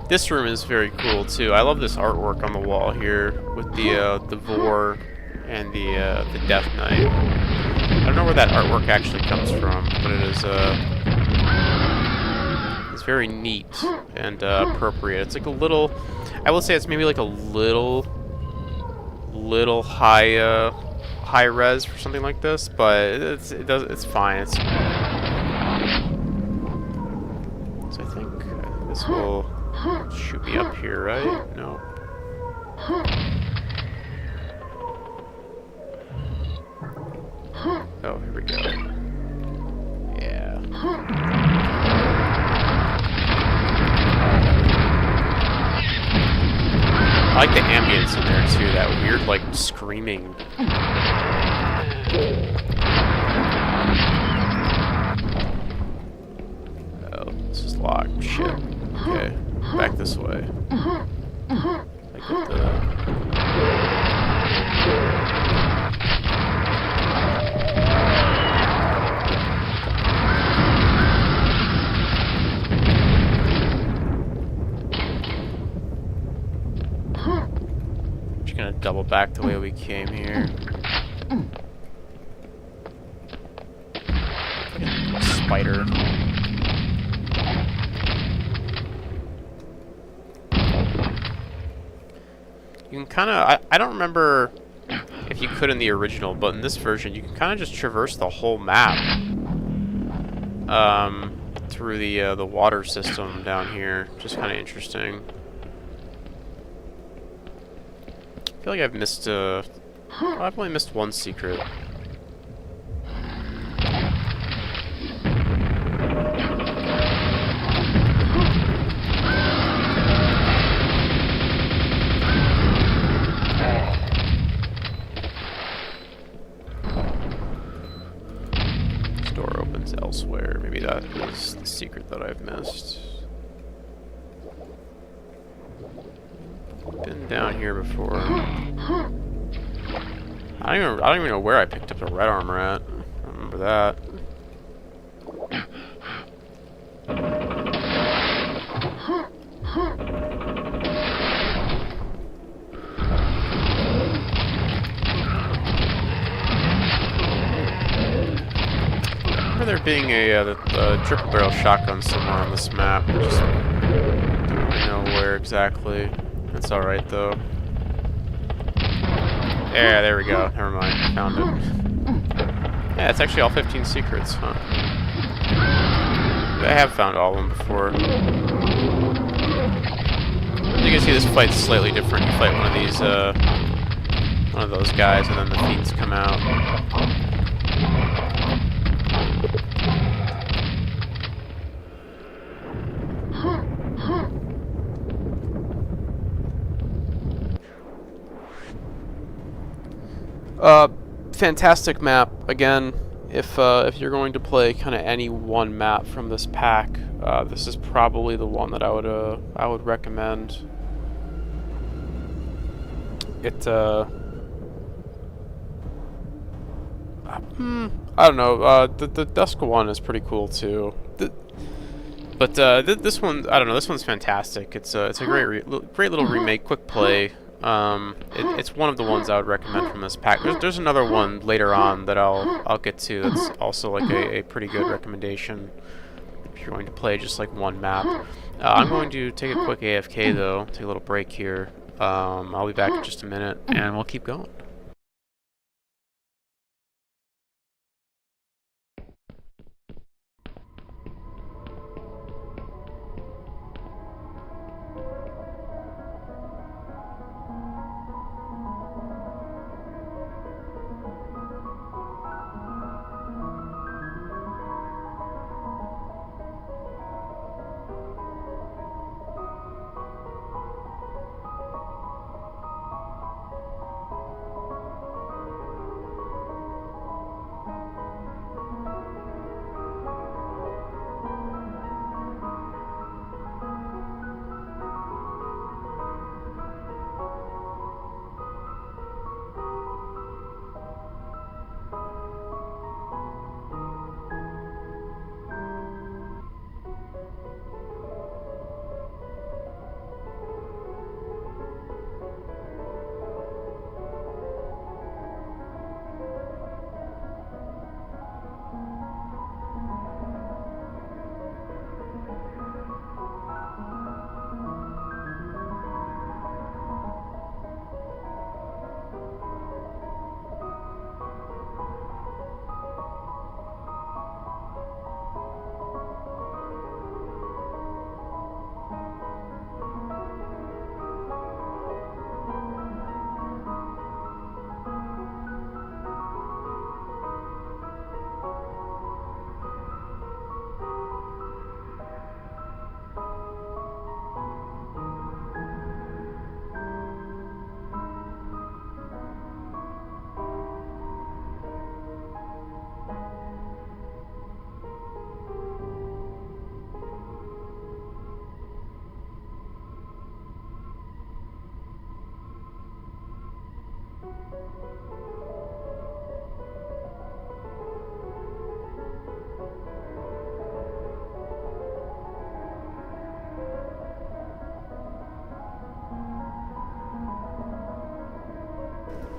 This room is very cool too. I love this artwork on the wall here with the Vor and the Death Knight. I don't know where that artwork actually comes from, but it is it's very neat and appropriate. It's like a little, I will say it's maybe like a little high res for something like this, but it's fine. So I think this will shoot me up here, right? No. Oh, here we go. Yeah. I like the ambience in there too, that weird like screaming. Oh, this is locked. Shit. Okay. Back this way. I get the... Just gonna double back the way we came here. Fucking spider. You can kind of, I don't remember if you could in the original, but in this version you can kind of just traverse the whole map through the water system down here. Just kind of interesting. I feel like I've missed I've only missed one secret. Elsewhere. Maybe that is the secret that I've missed. Been down here before. I don't even know where I picked up the red armor at. I don't remember that. There being a triple barrel shotgun somewhere on this map. I just don't really know where exactly. That's alright though. Yeah, there we go. Never mind. Found it. Yeah, it's actually all 15 secrets, huh? I have found all of them before. You can see this fight's slightly different. You fight one of those guys, and then the fiends come out. Fantastic map. Again, if you're going to play kind of any one map from this pack, this is probably the one that I would recommend. It I don't know. The Dusk one is pretty cool too. But this one, I don't know. This one's fantastic. It's a great little remake, quick play. It's one of the ones I would recommend from this pack. There's another one later on that I'll get to. That's also like a pretty good recommendation if you're going to play just like one map. I'm going to take a quick AFK though, take a little break here. I'll be back in just a minute, and we'll keep going.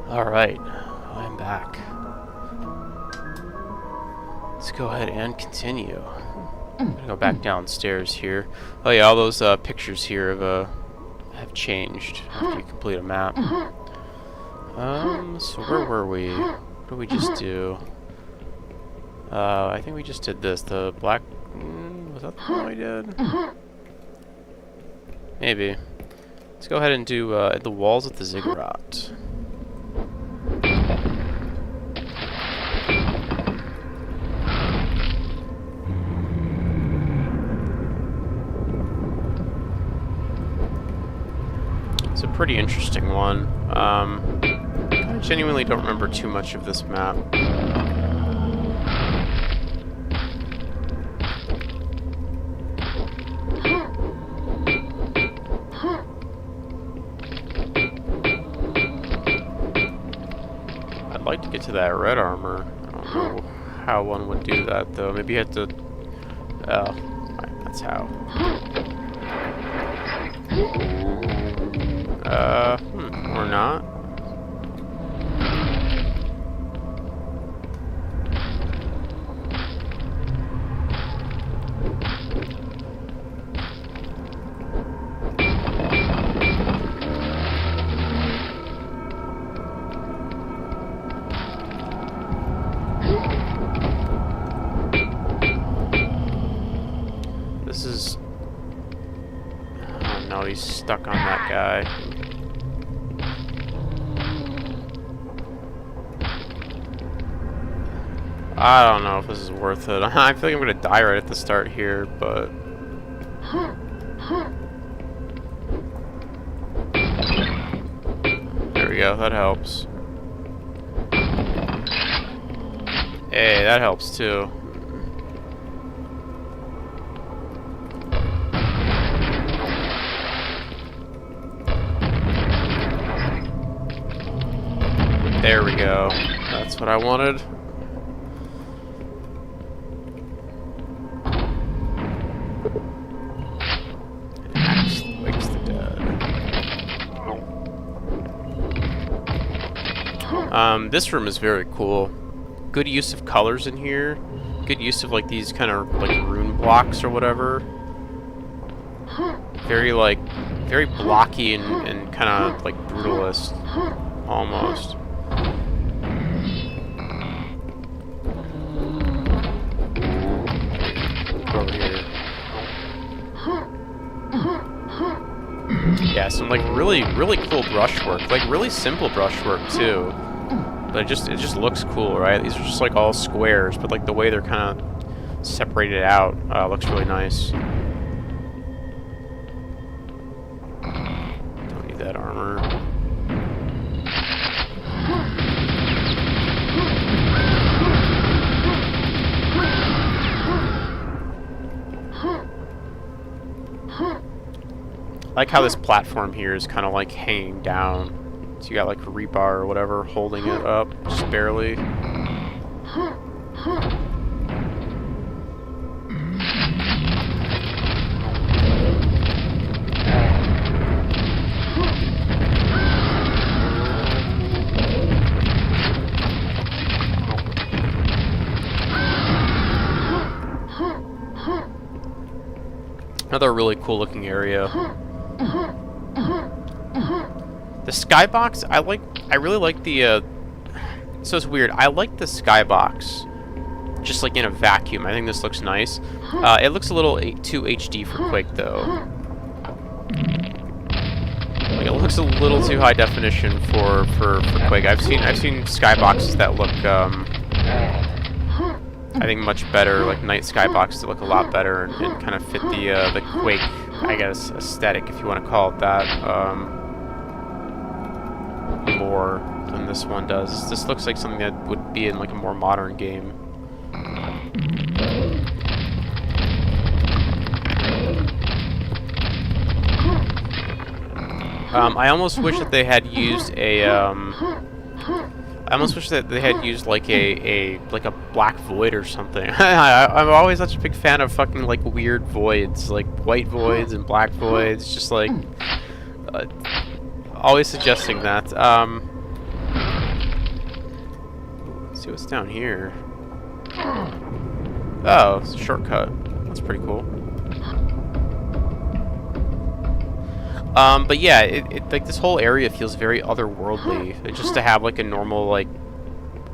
Alright, I'm back. Let's go ahead and continue. I'm gonna go back downstairs here. Oh yeah, all those pictures here have changed after you complete a map. So where were we? What did we just do? I think we just did this. The black... was that the one we did? Maybe. Let's go ahead and do the walls of the ziggurat. It's a pretty interesting one. I genuinely don't remember too much of this map. I'd like to get to that red armor. I don't know how one would do that though. Maybe you have to... oh, right, that's how. Or not. This is... oh no, he's stuck on that guy. I don't know if this is worth it. I feel like I'm gonna die right at the start here, but... there we go, that helps. Hey, that helps too. There we go. That's what I wanted. Wakes the dead. This room is very cool. Good use of colors in here. Good use of like these kind of like rune blocks or whatever. Very very blocky and kind of like brutalist, almost. Over here. Yeah, some like really cool brushwork, like really simple brushwork too. But it just looks cool, right? These are just like all squares, but like the way they're kind of separated out looks really nice. Don't need that armor. I like how this platform here is kind of like hanging down. So you got like a rebar or whatever holding it up, just barely. Another really cool looking area. The skybox, I really like the, so it's weird, I like the skybox, just like in a vacuum. I think this looks nice. It looks a little too HD for Quake, though. Like, it looks a little too high definition for Quake. I've seen skyboxes that look, I think much better, like night skyboxes that look a lot better and kind of fit the Quake, I guess, aesthetic, if you want to call it that, more than this one does. This looks like something that would be in like a more modern game. I almost wish that they had used a I almost wish that they had used like a black void or something. I'm always such a big fan of fucking like weird voids, like white voids and black voids, just like always suggesting that. Let's see what's down here. Oh, it's a shortcut. That's pretty cool. But yeah, it like this whole area feels very otherworldly. Just to have like a normal like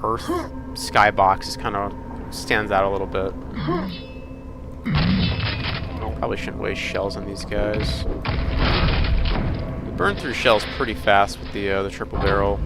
Earth skybox is kind of stands out a little bit. Probably shouldn't waste shells on these guys. We burn through shells pretty fast with the triple barrel.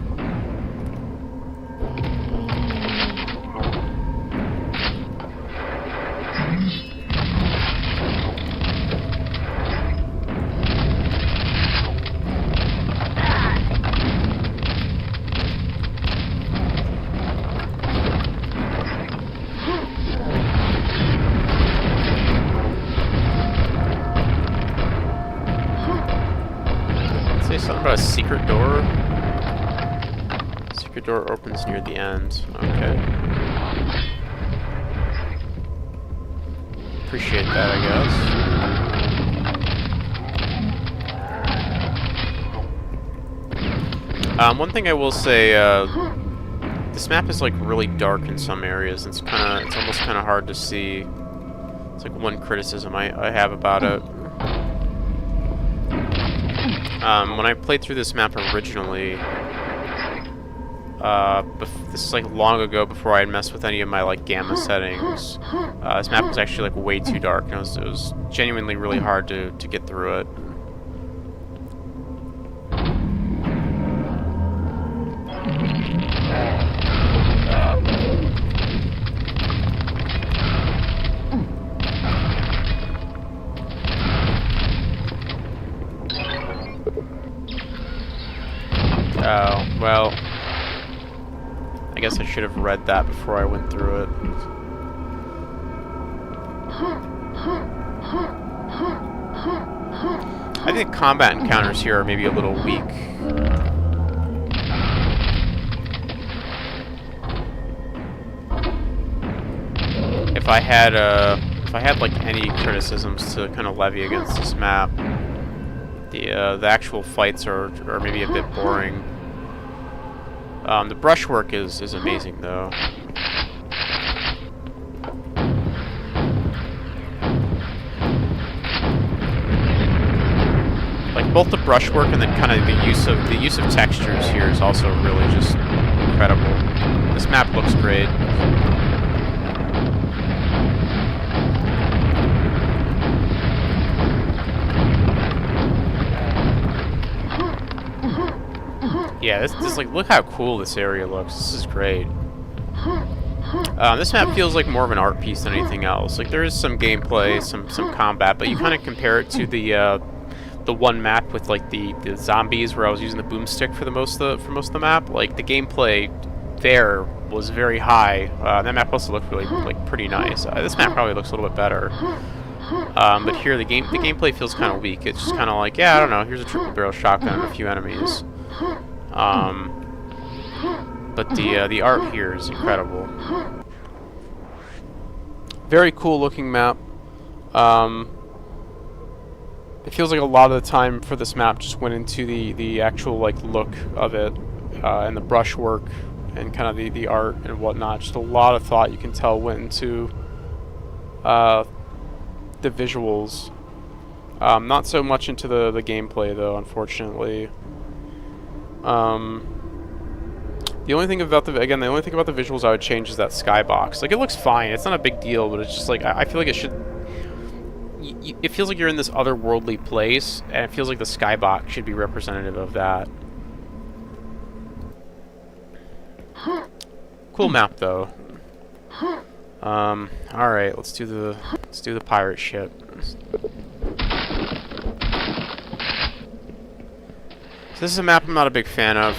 Something about a secret door. Secret door opens near the end. Okay. Appreciate that, I guess. One thing I will say, this map is like really dark in some areas. It's almost kind of hard to see. It's like one criticism I have about it. When I played through this map originally, this is like long ago before I had messed with any of my like gamma settings, this map was actually like way too dark, and it was genuinely really hard to get through it. Oh, well, I guess I should have read that before I went through it. I think combat encounters here are maybe a little weak. If I had like any criticisms to kind of levy against this map, the actual fights are maybe a bit boring. The brushwork is amazing, though. Like both the brushwork and then kind of the use of textures here is also really just incredible. This map looks great. Yeah, this like, look how cool this area looks. This is great. This map feels like more of an art piece than anything else. Like there is some gameplay, some combat, but you kind of compare it to the one map with like the zombies where I was using the boomstick for most of the map. Like the gameplay there was very high. That map also looked really like pretty nice. This map probably looks a little bit better. But here the gameplay feels kind of weak. It's just kind of like, yeah, I don't know. Here's a triple barrel shotgun and a few enemies. But the art here is incredible. Very cool looking map. It feels like a lot of the time for this map just went into the actual like look of it, and the brushwork and kind of the art and whatnot. Just a lot of thought you can tell went into the visuals. Not so much into the gameplay though, unfortunately. The only thing about the visuals I would change is that skybox. Like it looks fine. It's not a big deal, but it's just like I feel like it should. It feels like you're in this otherworldly place, and it feels like the skybox should be representative of that. Cool map though. All right, let's do the pirate ship. So this is a map I'm not a big fan of.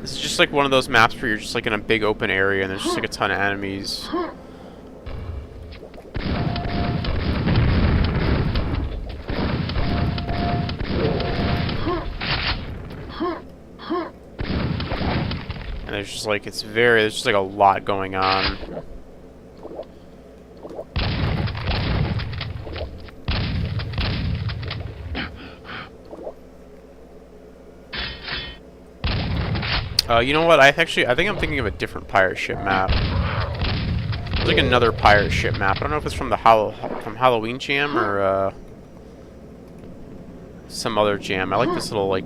This is just like one of those maps where you're just like in a big open area and there's just like a ton of enemies. And there's just like, there's just like a lot going on. You know what? I think I'm thinking of a different pirate ship map. There's like another pirate ship map. I don't know if it's from the Halloween Jam or some other jam. I like this little like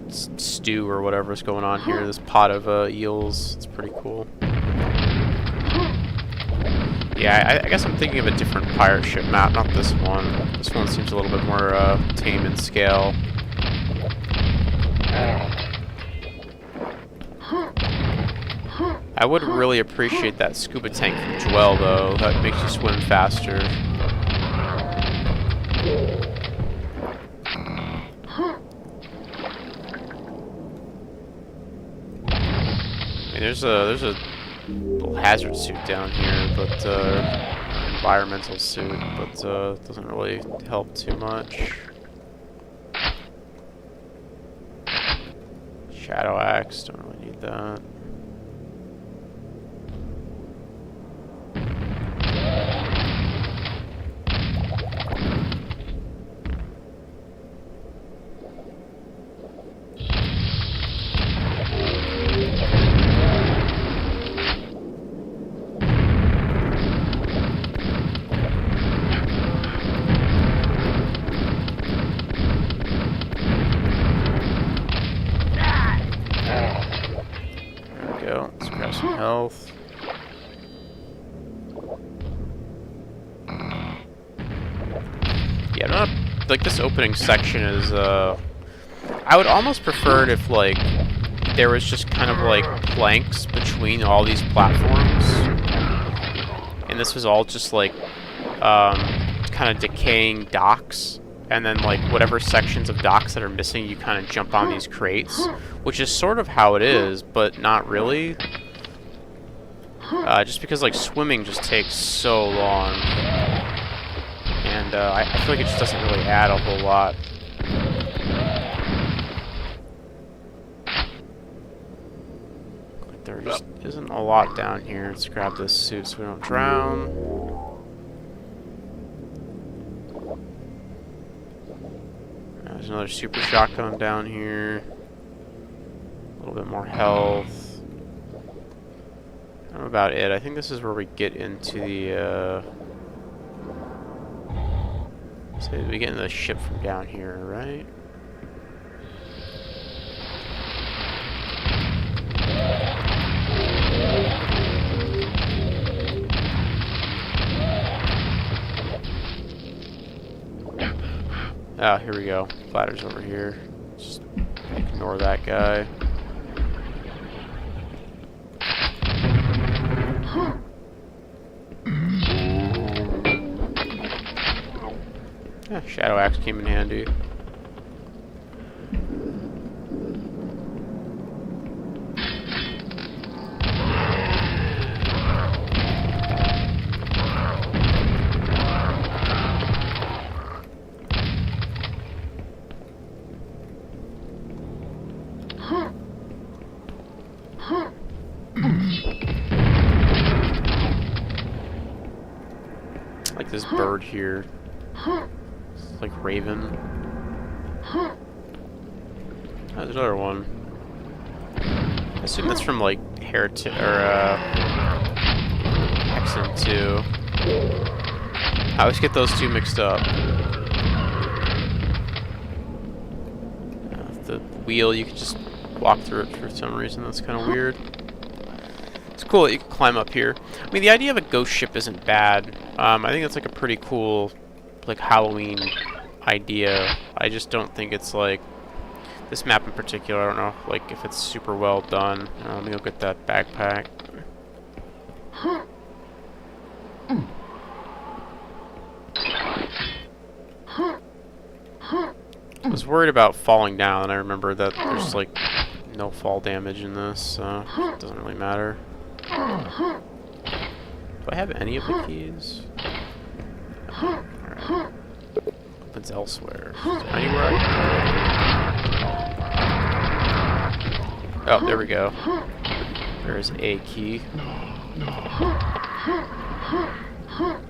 stew or whatever's going on here. This pot of eels. It's pretty cool. Yeah, I guess I'm thinking of a different pirate ship map, not this one. This one seems a little bit more tame in scale. I would really appreciate that scuba tank from Dwell, though. That makes you swim faster. I mean, there's a little hazard suit down here, but environmental suit, but doesn't really help too much. Shadow axe, don't really need that. Let's grab some health. Yeah, not like this opening section is I would almost prefer it if like there was just kind of like planks between all these platforms. And this was all just like kind of decaying docks. And then like whatever sections of docks that are missing, you kind of jump on these crates, which is sort of how it is, but not really. Just because like swimming just takes so long, and I feel like it just doesn't really add a whole lot. Like there just isn't a lot down here. Let's grab this suit so we don't drown. There's another super shotgun down here. little bit more health. That's about it. I think this is where we get into the, so we get into the ship from down here, right? Oh, here we go. Ladder's over here. Just ignore that guy. Yeah, Shadow Axe came in handy. Like this bird here. It's like Raven. Oh, there's another one. I assume that's from like Heritage or Hexen 2. I always get those two mixed up. The wheel, you can just walk through it for some reason. That's kind of weird. It's cool that you can climb up here. I mean, the idea of a ghost ship isn't bad. I think it's like a pretty cool, like, Halloween idea. I just don't think it's like this map in particular. I don't know, like, if it's super well done. Let me go get that backpack. I was worried about falling down, and I remember that there's like no fall damage in this, so it doesn't really matter. Do I have any of the keys? No. Alright. Opens elsewhere. Anywhere I can... Oh, there we go. There's a key.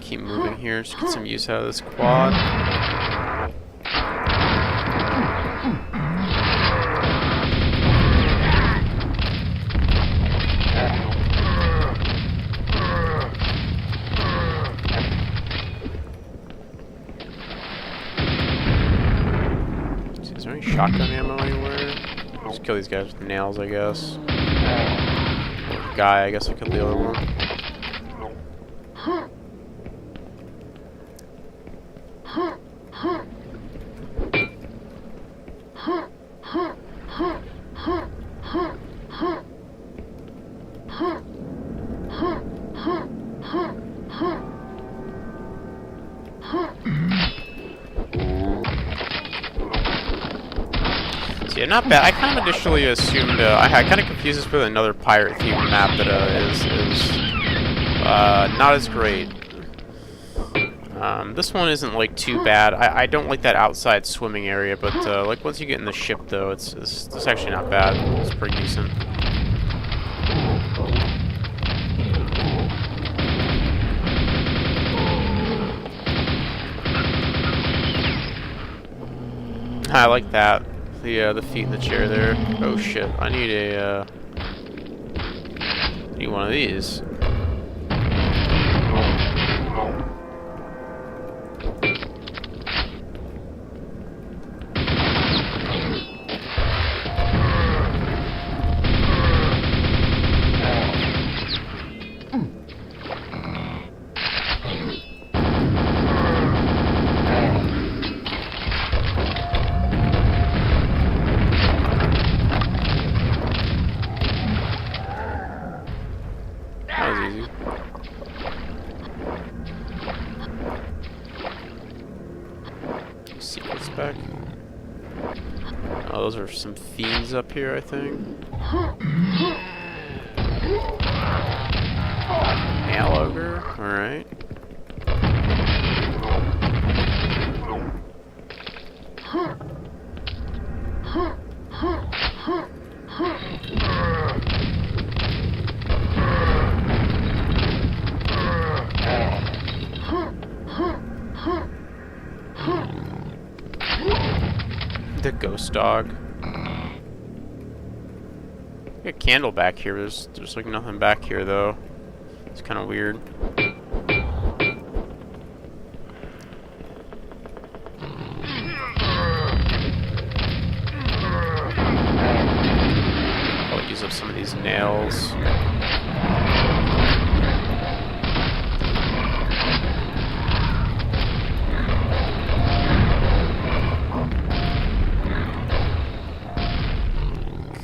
Keep moving here, just get some use out of this quad. Is there any shotgun ammo anywhere? Just kill these guys with nails, I guess. Guy, I guess I killed the other one. Yeah, not bad. I kind of initially assumed, I kind of confused this with another pirate-themed map that is not as great. This one isn't like too bad. I don't like that outside swimming area, but like once you get in the ship, though, it's actually not bad. It's pretty decent. I like that. The feet in the chair there. Oh shit! I need a need one of these. Secrets back. Oh, those are some fiends up here, I think. Nail ogre, alright. The ghost dog. Got a candle back here. There's like nothing back here though. It's kind of weird. I'll use up some of these nails.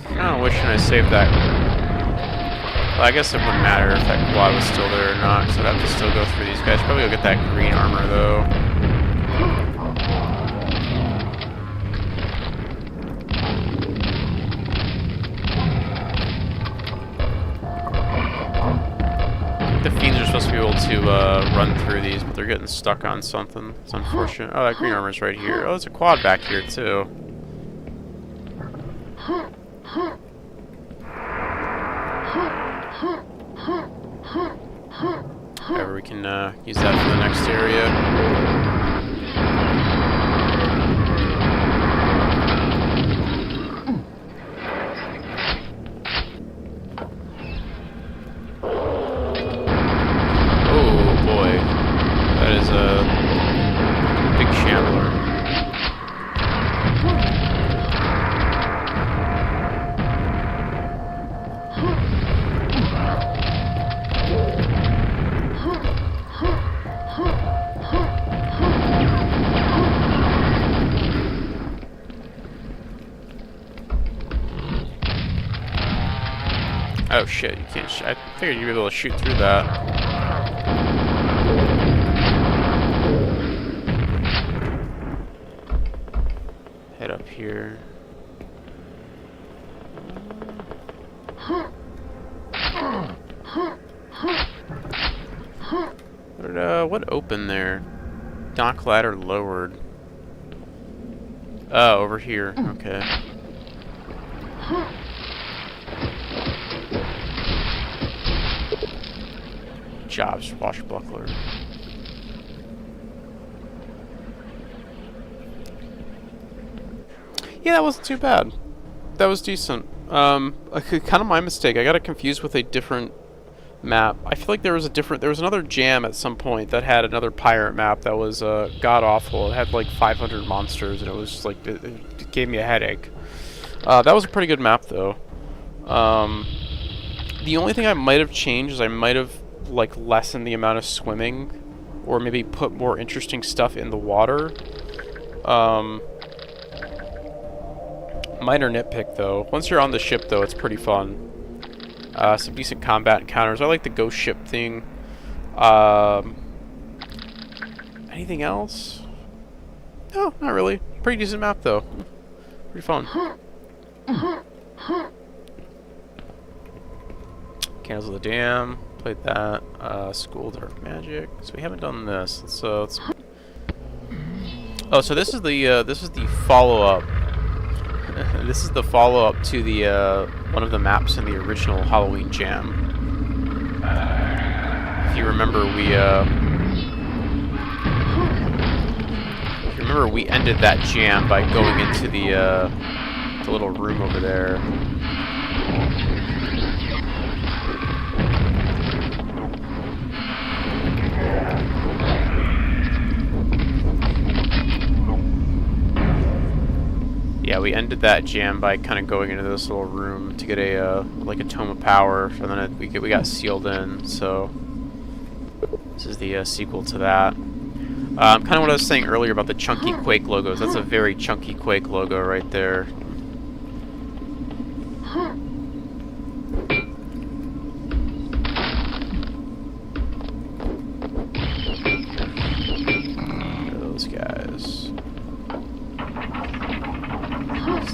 Kinda wishing I saved that. Well, I guess it wouldn't matter if that quad was still there or not, because I'd have to still go through these guys. Probably go get that green armor though. The fiends are supposed to be able to run through these, but they're getting stuck on something. It's unfortunate. Oh, that green armor's right here. Oh, there's a quad back here too. However, we can use that for the next area. Oh boy, that is a big shambler. Oh shit, you can't I figured you'd be able to shoot through that. Head up here. What opened there? Dock ladder lowered. Oh, over here. Okay. Job swashbuckler. Yeah, that wasn't too bad. That was decent. Kind of my mistake. I got it confused with a different map. I feel like there was another jam at some point that had another pirate map that was god awful. It had like 500 monsters, and it was just like it gave me a headache. That was a pretty good map though. The only thing I might have changed is I might have like lessen the amount of swimming, or maybe put more interesting stuff in the water. Minor nitpick though. Once you're on the ship though, it's pretty fun. Some decent combat encounters. I like the ghost ship thing. Anything else? No, not really. Pretty decent map though. Pretty fun. Candles of the Dam. Played that. School Dark Magic. So we haven't done this. Let's oh, so this is the follow-up. This is the follow-up to the one of the maps in the original Halloween Jam. If you remember, we ended that jam by going into the little room over there. Yeah, we ended that jam by kind of going into this little room to get a like a tome of power, and then we got sealed in. So this is the sequel to that. Kind of what I was saying earlier about the chunky Quake logos. That's a very chunky Quake logo right there. Those guys.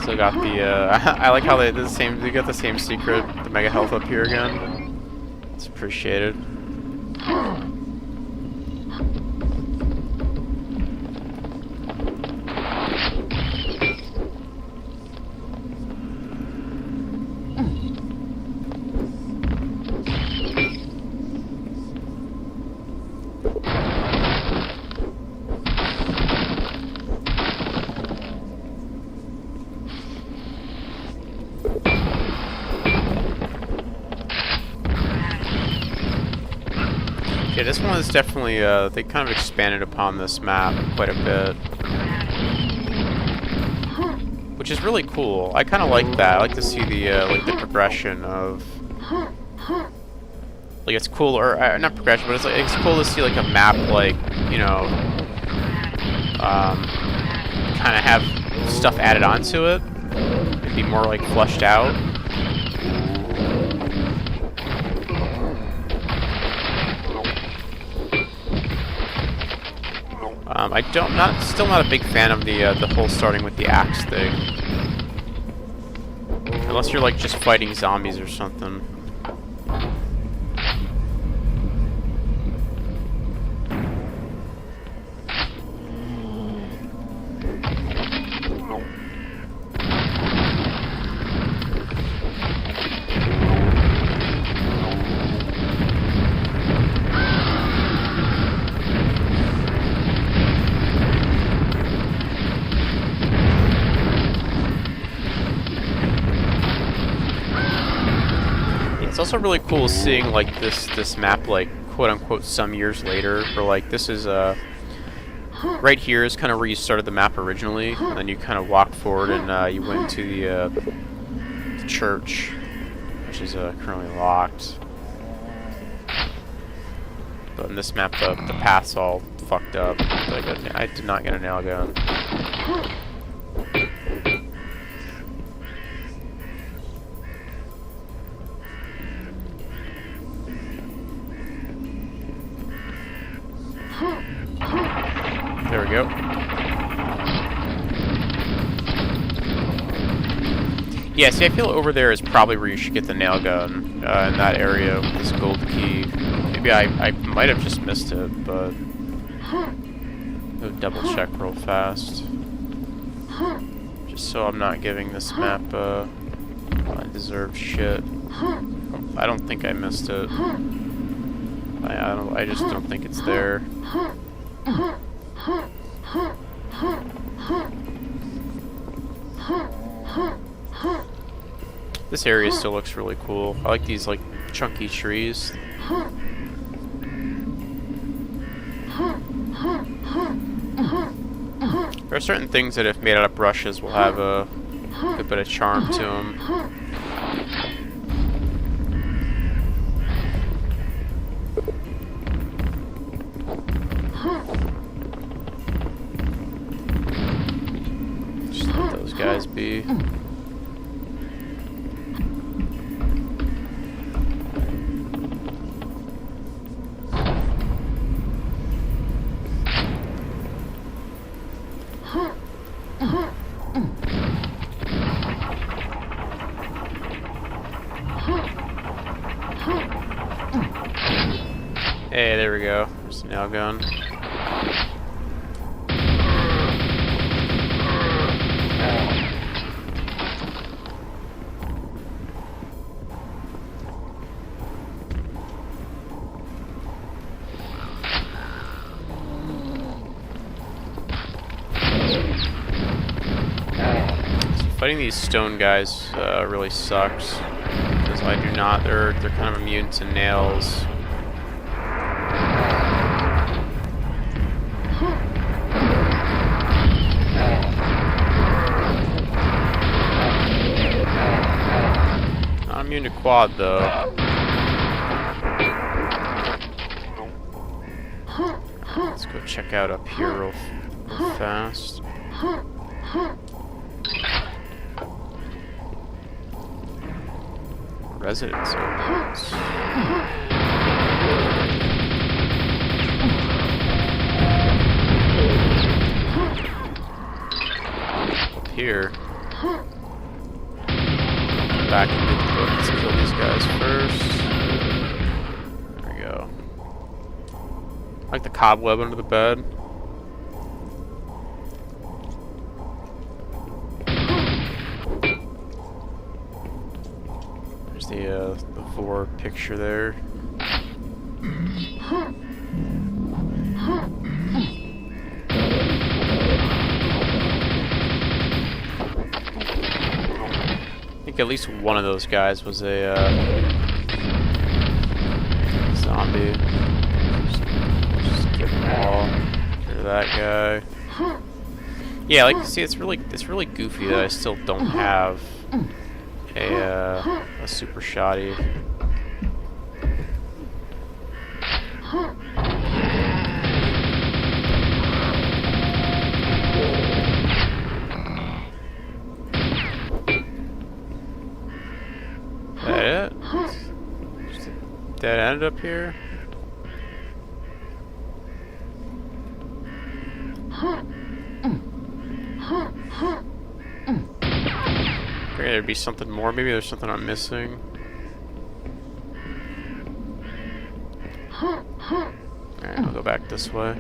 Still got the, I like how they got the same secret, the mega health up here again. It's appreciated. Yeah, this one is definitely, they kind of expanded upon this map quite a bit. Which is really cool. I kind of like that. I like to see the, like, the progression of... Like, it's cool, or, not progression, but it's cool to see, like, a map, like, you know... kind of have stuff added onto it. It'd be more, like, fleshed out. Still not a big fan of the whole starting with the axe thing. Unless you're like just fighting zombies or something. It's also really cool seeing like this map like quote unquote some years later, where like this is right here is kind of where you started the map originally, and then you kind of walked forward and you went to the church, which is currently locked. But in this map the path's all fucked up. I did not get a nail gun. There we go. Yeah, see, I feel over there is probably where you should get the nail gun, in that area with this gold key. Maybe I might have just missed it, but... Go double check real fast. Just so I'm not giving this map, undeserved shit. I don't think I missed it. I just don't think it's there. This area still looks really cool. I like these like chunky trees. There are certain things that if made out of brushes will have a good bit of charm to them. Just let those guys be. Hey, there we go. There's the nail gun. Fighting these stone guys really sucks, because I do not. They're kind of immune to nails. Not immune to quad though. Let's go check out up here real fast. Residence opens. Up here. Back into the book. Let's kill these guys first. There we go. I like the cobweb under the bed. The Vor picture there. I think at least one of those guys was a zombie. wall. Get rid of that guy. Yeah, like, see, it's really goofy that I still don't have a super shoddy. Is that it? Just a dead end up here? Figured there'd be something more. Maybe there's something I'm missing. Alright, I'll go back this way.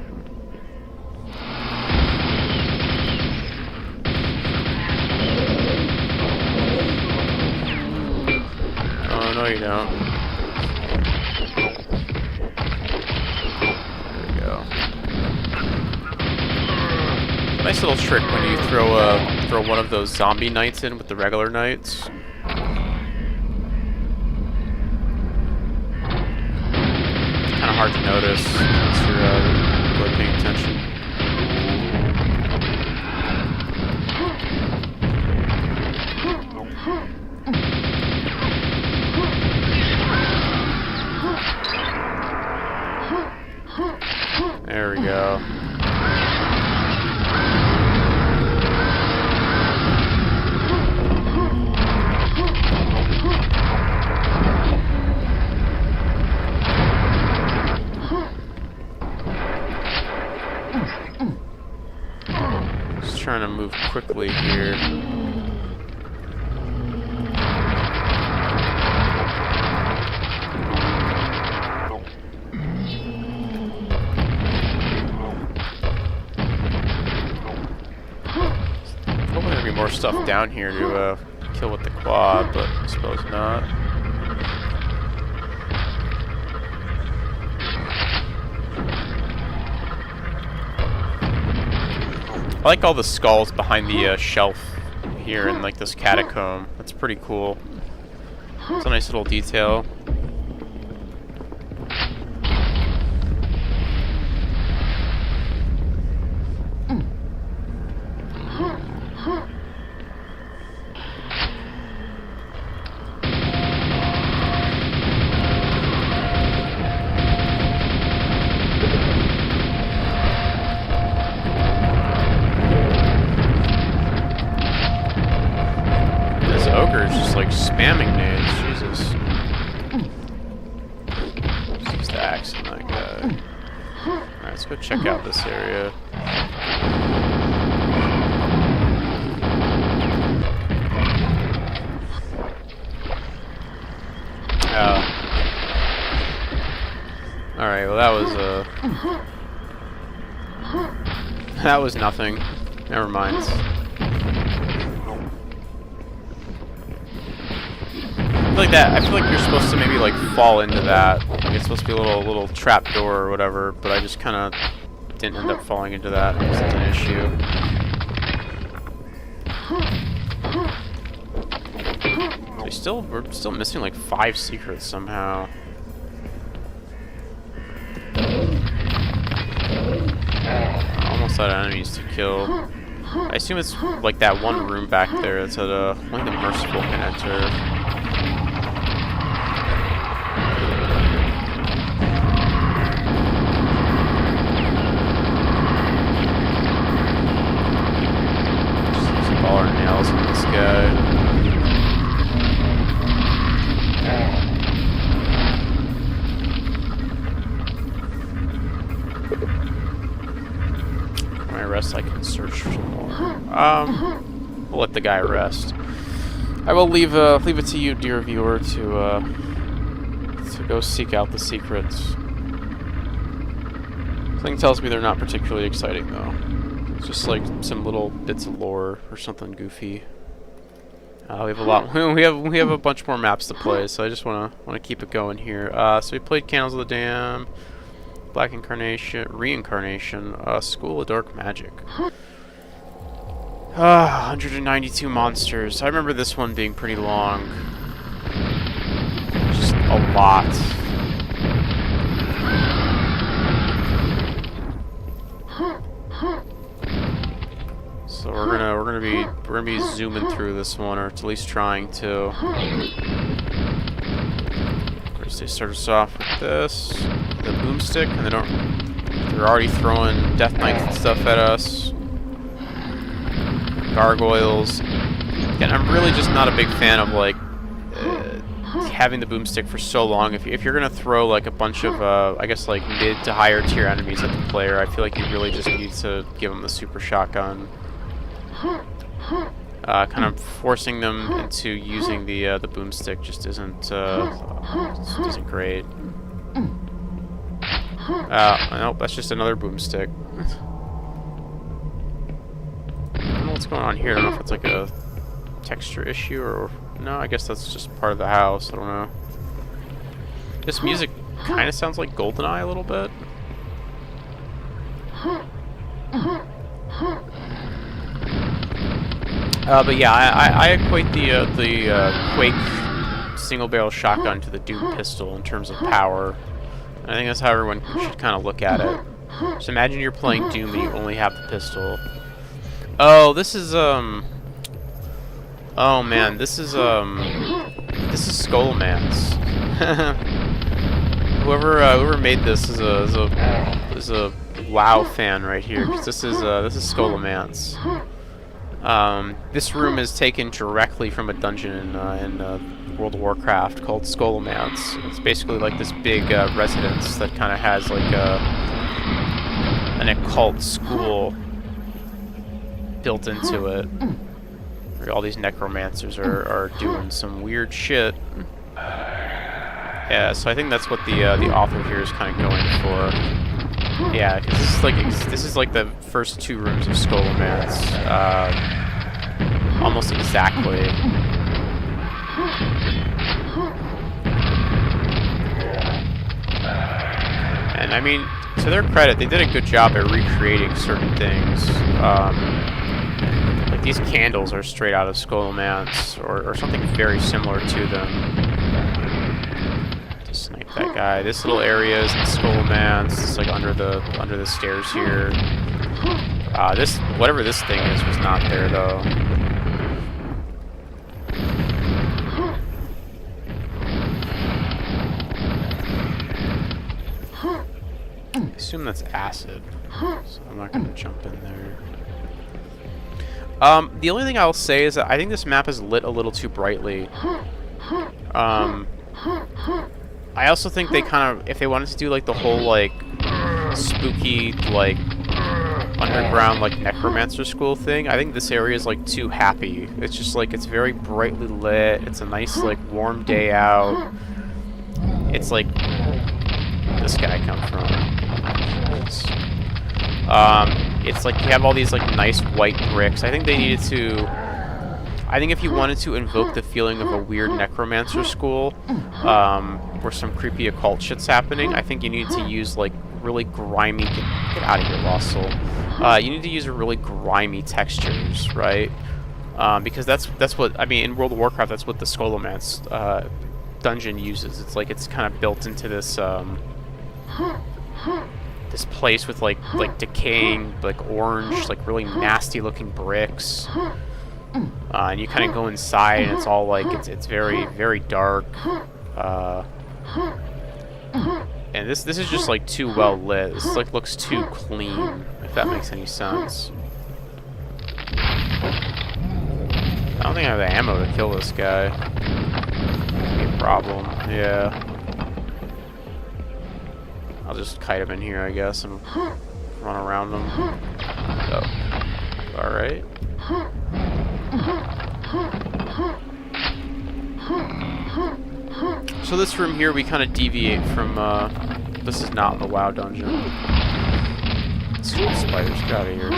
Oh, no you don't. There we go. Nice little trick when you throw one of those zombie knights in with the regular knights. Kind of hard to notice once you're really paying attention. There we go. Just trying to move quickly here. Hopefully there'll be more stuff down here to kill with the quad, but I suppose not. I like all the skulls behind the shelf here in like this catacomb. That's pretty cool. It's a nice little detail. Ogre's just like spamming nades, Jesus. Just use the axe on that guy. Alright, let's go check out this area. Alright, well that was nothing. Never mind. I feel like you're supposed to maybe like fall into that. Like it's supposed to be a little trap door or whatever, but I just kind of didn't end up falling into that. It wasn't an issue. We're still missing like 5 secrets somehow. Almost out of enemies to kill. I assume it's like that one room back there that's at only the merciful can enter. Baller nails on this guy. When I rest, I can search for more. We'll let the guy rest. I will leave it to you, dear viewer, to go seek out the secrets. Something tells me they're not particularly exciting, though. Just like some little bits of lore or something goofy. We have a lot. We have a bunch more maps to play, so I just wanna keep it going here. So we played Candles of the Dam, Black Incarnation, Reincarnation, School of Dark Magic. 192 monsters. I remember this one being pretty long. Just a lot. we're gonna be zooming through this one, or at least trying to. First, they start us off with this, the boomstick, and they're already throwing death knights and stuff at us. Gargoyles. And I'm really just not a big fan of like having the boomstick for so long. If you're gonna throw like a bunch of I guess like mid to higher tier enemies at the player, I feel like you really just need to give them the super shotgun. Kind of forcing them into using the boomstick just isn't great. Nope, that's just another boomstick. I don't know what's going on here. I don't know if it's like a texture issue or no. I guess that's just part of the house. I don't know. This music kind of sounds like GoldenEye a little bit. But yeah, I equate the Quake single barrel shotgun to the Doom pistol in terms of power. I think that's how everyone should kind of look at it. So imagine you're playing Doom and you only have the pistol. Oh, this is oh man, this is Skullman's. Whoever made this is a WoW fan right here, because this is Skullman's. This room is taken directly from a dungeon in World of Warcraft called Skullman's. It's basically like this big residence that kind of has like an occult school built into it, where all these necromancers are doing some weird shit. Yeah, so I think that's what the author here is kind of going for. Yeah, because this is like the first two rooms of Skullman's, almost exactly. And I mean, to their credit, they did a good job at recreating certain things. Like these candles are straight out of Skullman's, or something very similar to them. To snipe that guy. This little area is in Skullman's. It's like under the stairs here. This whatever this thing is was not there though. I assume that's acid, so I'm not going to jump in there. The only thing I'll say is that I think this map is lit a little too brightly. I also think they kind of, if they wanted to do like the whole like spooky like underground like necromancer school thing, I think this area is like too happy. It's just like it's very brightly lit. It's a nice like warm day out. It's like this guy come from. It's like you have all these like nice white bricks. I think they needed to. I think if you wanted to invoke the feeling of a weird necromancer school, where some creepy occult shit's happening, I think you need to use like really grimy. Get out of here, Lost Soul. You need to use really grimy textures, right? Because that's what I mean in World of Warcraft. That's what the Skullman's dungeon uses. It's like it's kind of built into this this place with like decaying like orange, like really nasty looking bricks. And you kind of go inside, and it's all like it's very very dark. And this is just like too well lit. This like looks too clean, if that makes any sense. I don't think I have the ammo to kill this guy. That'd be a problem. Yeah. I'll just kite him in here, I guess, and run around him. Oh. Alright. So this room here, we kind of deviate from, this is not the WoW dungeon. Stupid spiders, get out of here.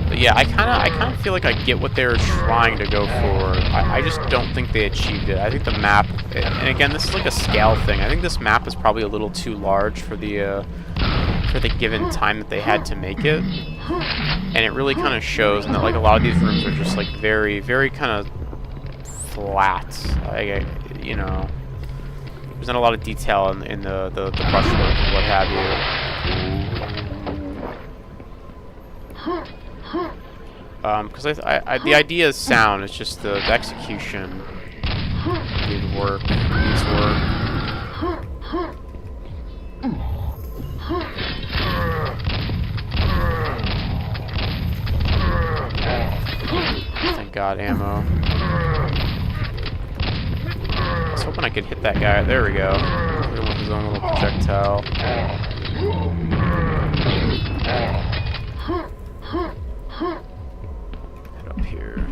But yeah, I kind of feel like I get what they were trying to go for. I just don't think they achieved it. I think the map, and again, this is like a scale thing. I think this map is probably a little too large for the given time that they had to make it, and it really kind of shows. And that like a lot of these rooms are just like very, very kind of flat. Like, you know, there's not a lot of detail in the brushwork and what have you. Because the idea is sound. It's just the execution needs work. Thank God, ammo. I was hoping I could hit that guy. There we go. Hit him with his own little projectile. Head up here.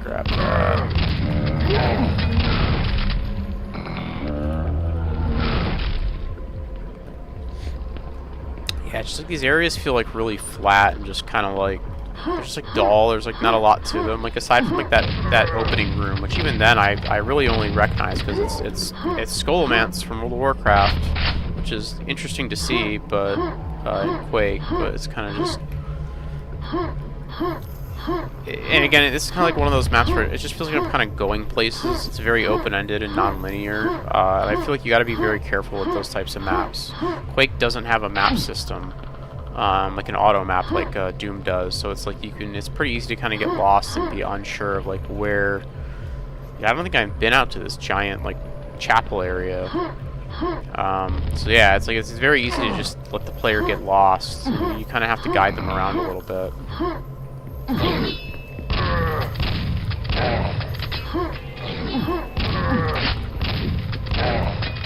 Grab that. Yeah, just like these areas feel like really flat and just kind of like they're just like dull. There's like not a lot to them. Like aside from like that opening room, which even then I really only recognize because it's Skullomance from World of Warcraft, which is interesting to see, but in Quake, but it's kind of just. And again, this is kind of like one of those maps where it just feels like I'm kind of going places. It's very open-ended and non-linear. And I feel like you got to be very careful with those types of maps. Quake doesn't have a map system, like an auto map like Doom does. So it's like it's pretty easy to kind of get lost and be unsure of like where. Yeah, I don't think I've been out to this giant like chapel area. So yeah, it's like it's very easy to just let the player get lost. You kind of have to guide them around a little bit.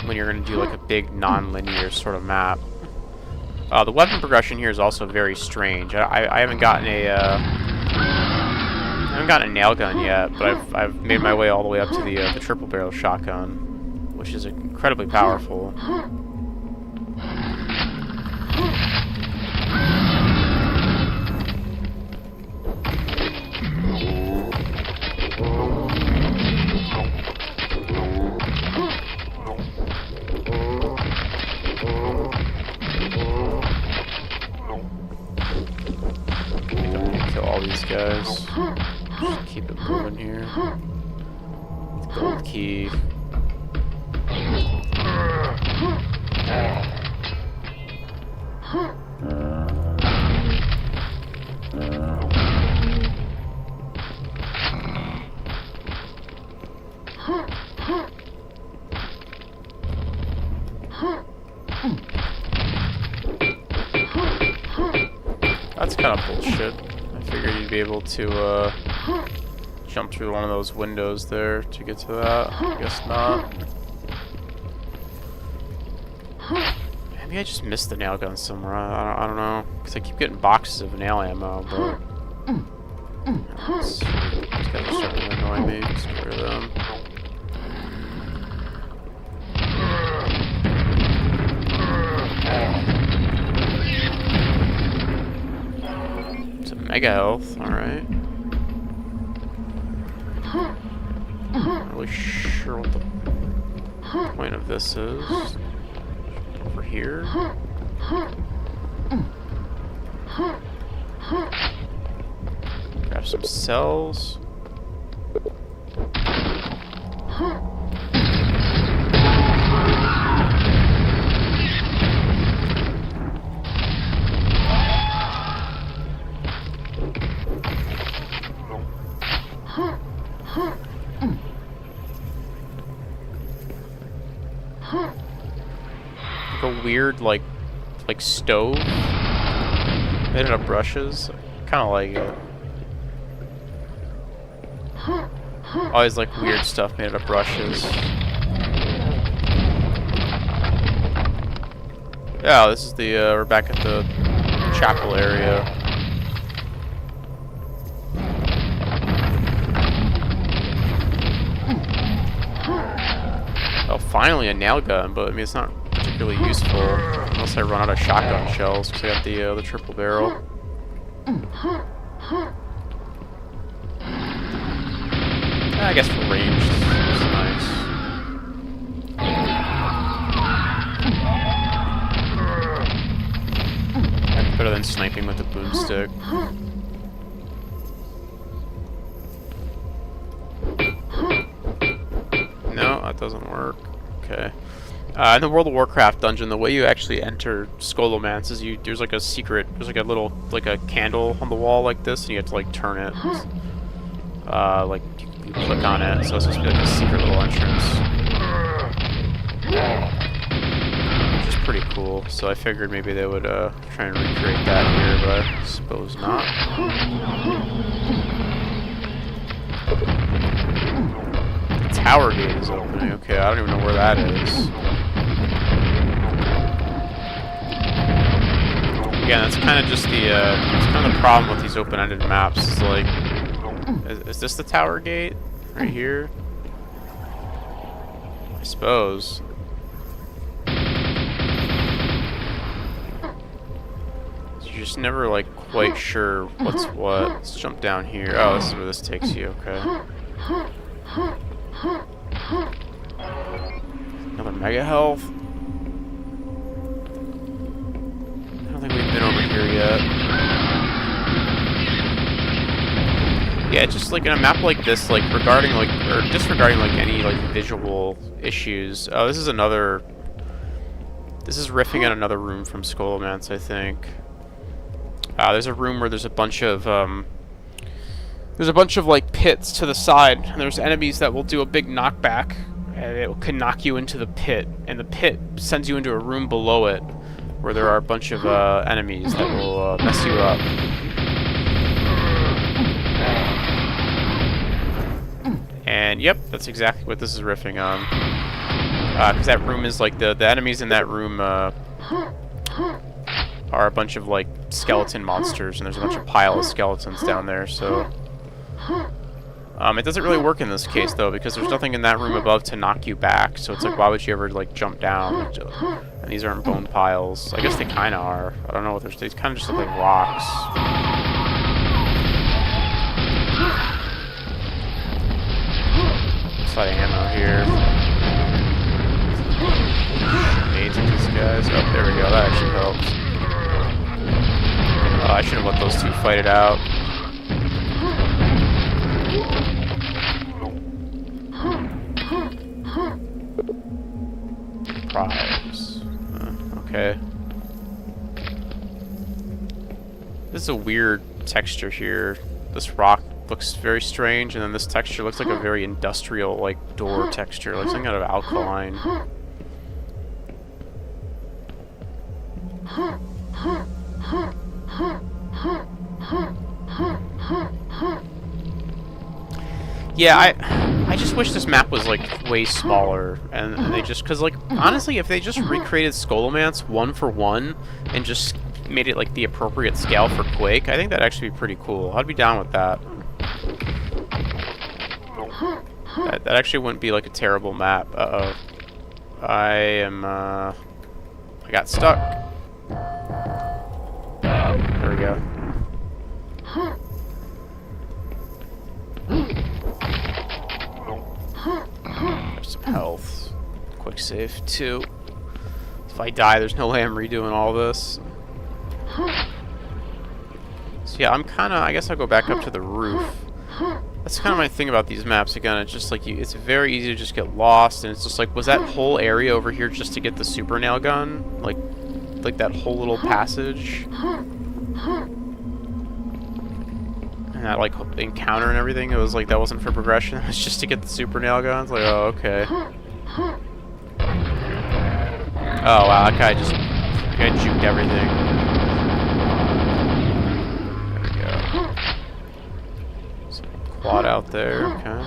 When you're going to do like a big non-linear sort of map. The weapon progression here is also very strange. I haven't gotten a nail gun yet, but I've made my way all the way up to the triple barrel shotgun, which is incredibly powerful. Kill all these guys. Just keep it moving here. Gold key. That's kind of bullshit. I figured you'd be able to jump through one of those windows there to get to that. I guess not. Maybe I just missed the nail gun somewhere. I don't know. Because I keep getting boxes of nail ammo, but... These guys are starting to annoy me. Just get rid of them. It's a mega health, alright. Not really sure what the point of this is. Over here. Grab some cells. Like a weird, like stove made out of brushes. Kind of like it. Always like weird stuff made out of brushes. Yeah, this is the we're back at the chapel area. Oh, finally a nail gun, but I mean it's not particularly useful unless I run out of shotgun shells because I got the triple barrel. I guess for range, it's nice. I better better than sniping with a boomstick. No, that doesn't work. Okay. In the World of Warcraft dungeon, the way you actually enter Scholomance is there's like a secret, there's like a little, like a candle on the wall like this, and you have to like turn it. Like you click on it, so it's supposed to be like a secret little entrance. Which is pretty cool, so I figured maybe they would try and recreate that here, but I suppose not. The tower gate is opening, okay, I don't even know where that is. Again, that's kind of just the, it's kind of the problem with these open-ended maps. It's like, is this the tower gate? Right here? I suppose. So you're just never, like, quite sure what's what. Let's jump down here. Oh, this is where this takes you, okay. Another mega health. I don't think we've been over here yet. Yeah, just like in a map like this, like regarding like, or disregarding like any like visual issues. Oh, this is another. This is riffing on another room from Scholomance, I think. There's a room where there's a bunch of like pits to the side, and there's enemies that will do a big knockback, and it can knock you into the pit, and the pit sends you into a room below it, where there are a bunch of enemies that will mess you up. And yep, that's exactly what this is riffing on. Because that room is like, the enemies in that room are a bunch of like skeleton monsters, and there's a bunch of pile of skeletons down there, so... it doesn't really work in this case though, because there's nothing in that room above to knock you back, so it's like, why would you ever like jump down? And these aren't bone piles. I guess they kinda are. I don't know what they're, they kinda just look like rocks. Looks like ammo here. Grenades at these guys. Oh, there we go, that actually helps. I should have let those two fight it out. Prize. Okay. This is a weird texture here. This rock looks very strange, and then this texture looks like a very industrial, like, door texture, like something out of alkaline. Yeah, I just wish this map was, like, way smaller, and they just, because, like, honestly, if they just recreated Scholomance one for one, and just made it, like, the appropriate scale for Quake, I think that'd actually be pretty cool. I'd be down with that. That actually wouldn't be, like, a terrible map. Uh-oh. I got stuck. There we go. There's some health. Quick save, too. If I die, there's no way I'm redoing all this. So yeah, I guess I'll go back up to the roof. That's kind of my thing about these maps. Again, it's just like, it's very easy to just get lost, and it's just like, was that whole area over here just to get the super nail gun? Like that whole little passage? And that, like, encounter and everything, it was like, that wasn't for progression, it was just to get the super nail guns? Like, oh, okay. Oh, wow, that guy juked everything. There we go. Some quad out there, okay.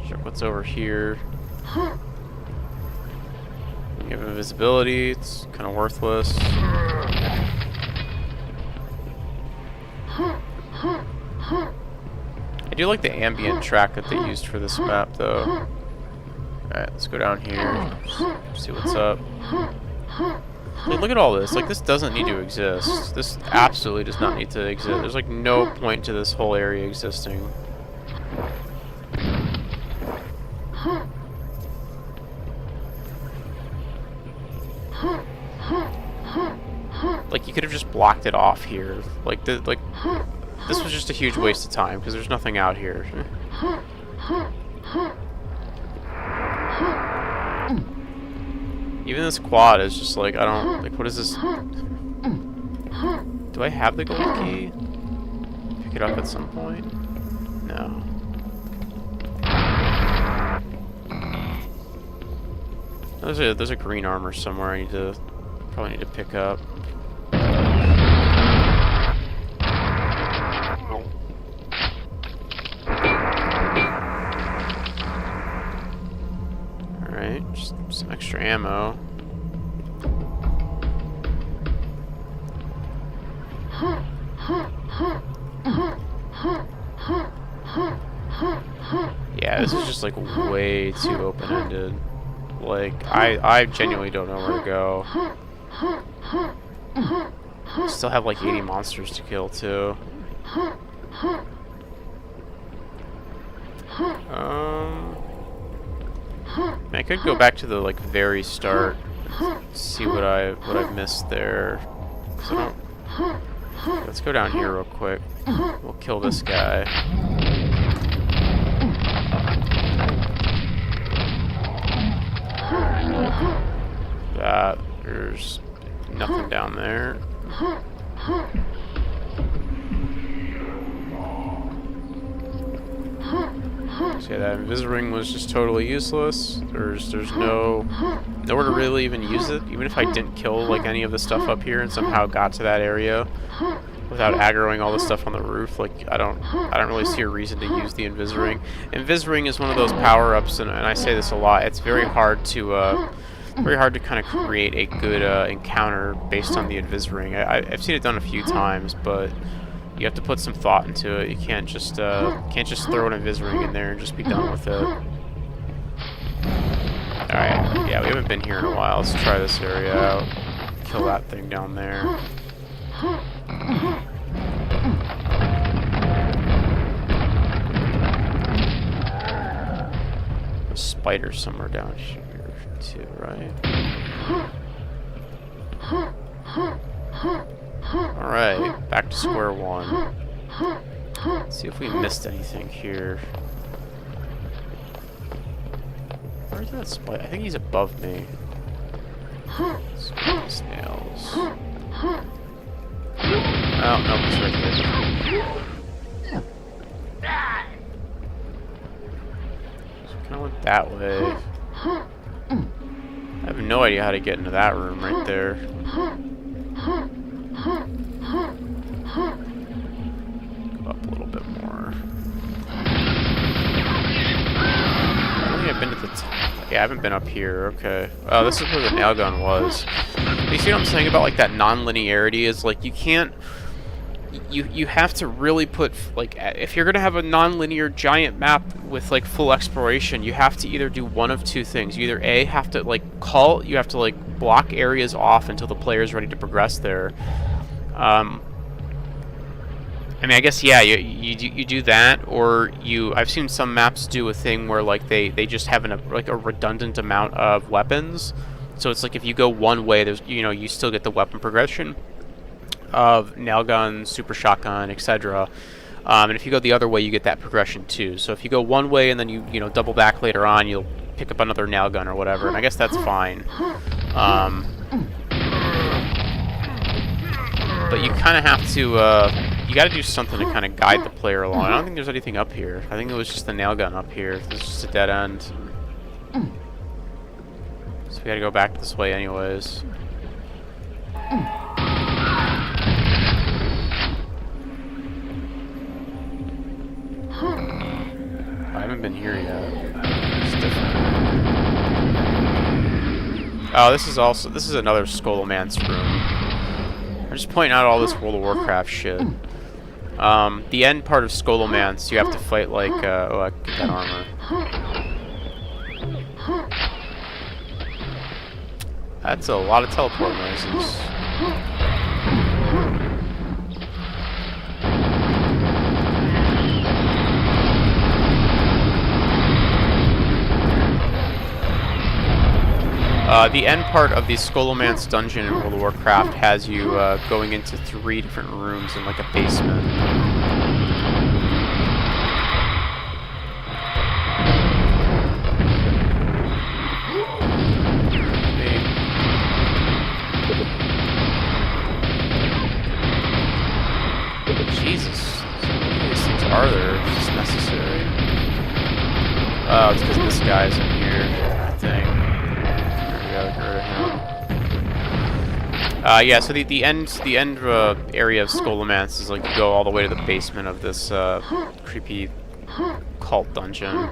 Check what's over here. You have invisibility, it's kind of worthless. I do like the ambient track that they used for this map, though. Alright, let's go down here, see what's up. Like, look at all this. Like, this doesn't need to exist. This absolutely does not need to exist. There's, like, no point to this whole area existing. Like, you could have just blocked it off here. Like, this was just a huge waste of time, because there's nothing out here. Even this quad is just like, I don't, like, what is this? Do I have the gold key? Pick it up at some point? No. There's a green armor somewhere I probably need to pick up. Alright, just some extra ammo. Yeah, this is just like way too open-ended. Like, I genuinely don't know where to go. Still have like 80 monsters to kill too. I could go back to the like very start and see what I've missed there. Let's go down here real quick. We'll kill this guy. There's nothing down there. So yeah, that Invis-ring was just totally useless. There's nowhere to really even use it. Even if I didn't kill like any of the stuff up here and somehow got to that area without aggroing all the stuff on the roof, like I don't really see a reason to use the Invis-ring. Invis-ring is one of those power-ups, and I say this a lot. It's very hard to kind of create a good encounter based on the Invis-ring. I've seen it done a few times, but you have to put some thought into it. You can't just throw an Invis-ring in there and just be done with it. Alright, yeah, we haven't been here in a while. Let's try this area out. Kill that thing down there. A spider somewhere down here too, right? Alright, back to square one. Let's see if we missed anything here. Where's that spider? I think he's above me. Snails. Oh, no, he's right there. So kind of went that way. I have no idea how to get into that room right there. Go up a little bit more. I don't think I've been to the top. Yeah, I haven't been up here. Okay. Oh, this is where the nail gun was. But you see what I'm saying about like that non-linearity? Is like you can't. You have to really put, like, if you're gonna have a non-linear giant map with like full exploration, you have to either do one of two things. You either A, have to like you have to like block areas off until the player's ready to progress there. I mean, I guess, yeah, you do that, or I've seen some maps do a thing where like they just have a redundant amount of weapons. So it's like if you go one way, there's you still get the weapon progression of nail gun, super shotgun, etc. And if you go the other way, you get that progression too. So if you go one way and then you double back later on, you'll pick up another nail gun or whatever, and I guess that's fine. But you kind of have to, you got to do something to kind of guide the player along. I don't think there's anything up here. I think it was just the nail gun up here. This is just a dead end. So we got to go back this way anyways. I haven't been here yet. It's different. Oh, this is another Skullman's room. I'm just pointing out all this World of Warcraft shit. The end part of Skullman's, you have to fight like, oh, I get that armor. That's a lot of teleport noises. The end part of the Scholomance dungeon in World of Warcraft has you going into 3 different rooms in like a basement. Jesus, how many of these things are there? Is this necessary? Oh, it's because this guy's in here, I think. Got rid of him. Yeah, so the end area of Scholomance is like you go all the way to the basement of this creepy cult dungeon,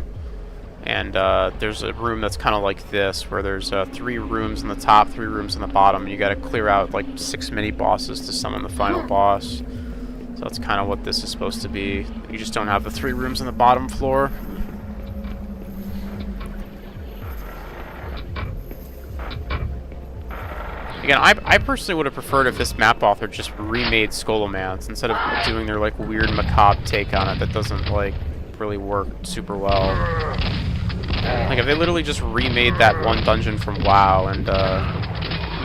and there's a room that's kind of like this, where there's 3 rooms in the top, 3 rooms in the bottom, and you got to clear out like 6 mini bosses to summon the final boss. So that's kind of what this is supposed to be. You just don't have the 3 rooms on the bottom floor. Again, I personally would have preferred if this map author just remade Scholomance instead of doing their like weird macabre take on it that doesn't like really work super well. Like if they literally just remade that one dungeon from WoW and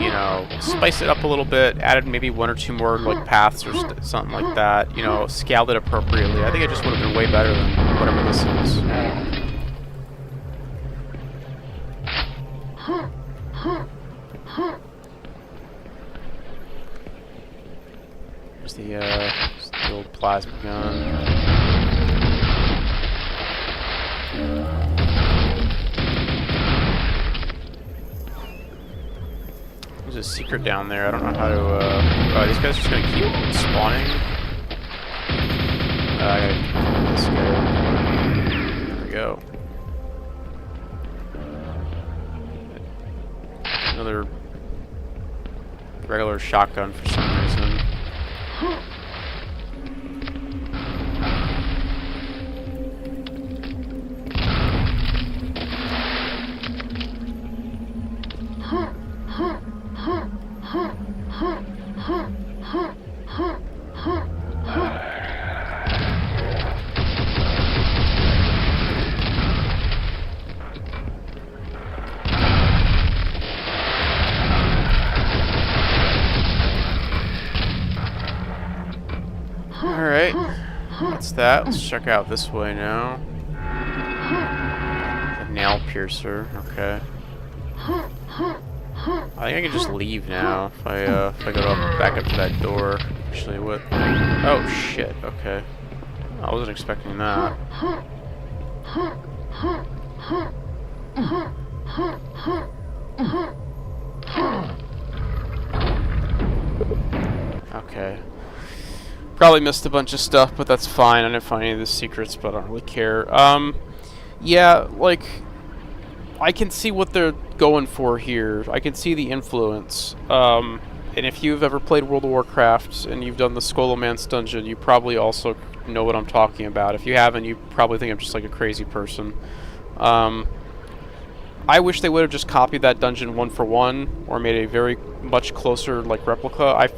you know, spice it up a little bit, added maybe 1 or 2 more like paths or something like that, you know, scaled it appropriately, I think it just would have been way better than whatever this is. There's the old plasma gun. There's a secret down there. I don't know how to. Oh, these guys are just gonna keep spawning. I gotta kill this guy. There we go. Another regular shotgun for some reason. Alright, that's that. Let's check out this way now. A nail piercer, okay. I think I can just leave now if I go back up to that door. Actually, what? Oh shit, okay. I wasn't expecting that. Okay. Probably missed a bunch of stuff, but that's fine. I didn't find any of the secrets, but I don't really care. Yeah, like, I can see what they're going for here. I can see the influence. And if you've ever played World of Warcraft and you've done the Scholomance dungeon, you probably also know what I'm talking about. If you haven't, you probably think I'm just like a crazy person. I wish they would have just copied that dungeon 1 for 1, or made a very much closer like replica.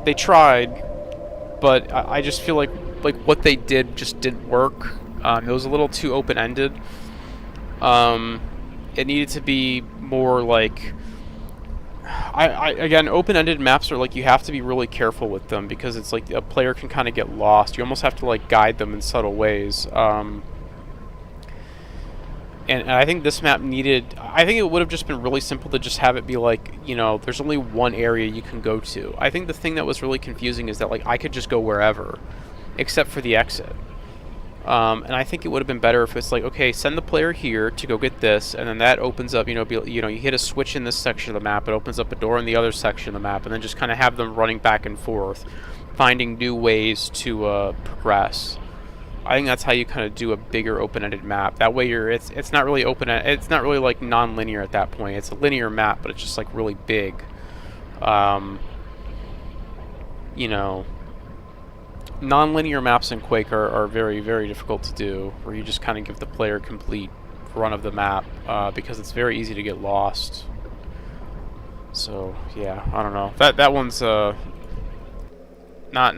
They tried, but I just feel like what they did just didn't work. It was a little too open-ended. It needed to be more like... again, open-ended maps are like, you have to be really careful with them, because it's like a player can kind of get lost. You almost have to like guide them in subtle ways. And I think this map needed... I think it would have just been really simple to just have it be like, you know, there's only one area you can go to. I think the thing that was really confusing is that, like, I could just go wherever, except for the exit. And I think it would have been better if it's like, okay, send the player here to go get this, and then that opens up, you hit a switch in this section of the map, it opens up a door in the other section of the map, and then just kind of have them running back and forth, finding new ways to progress. I think that's how you kind of do a bigger open-ended map. That way it's not really it's not really like non-linear at that point. It's a linear map, but it's just like really big. You know, non-linear maps in Quake are very, very difficult to do, where you just kind of give the player complete run of the map, because it's very easy to get lost. So yeah, I don't know. That one's not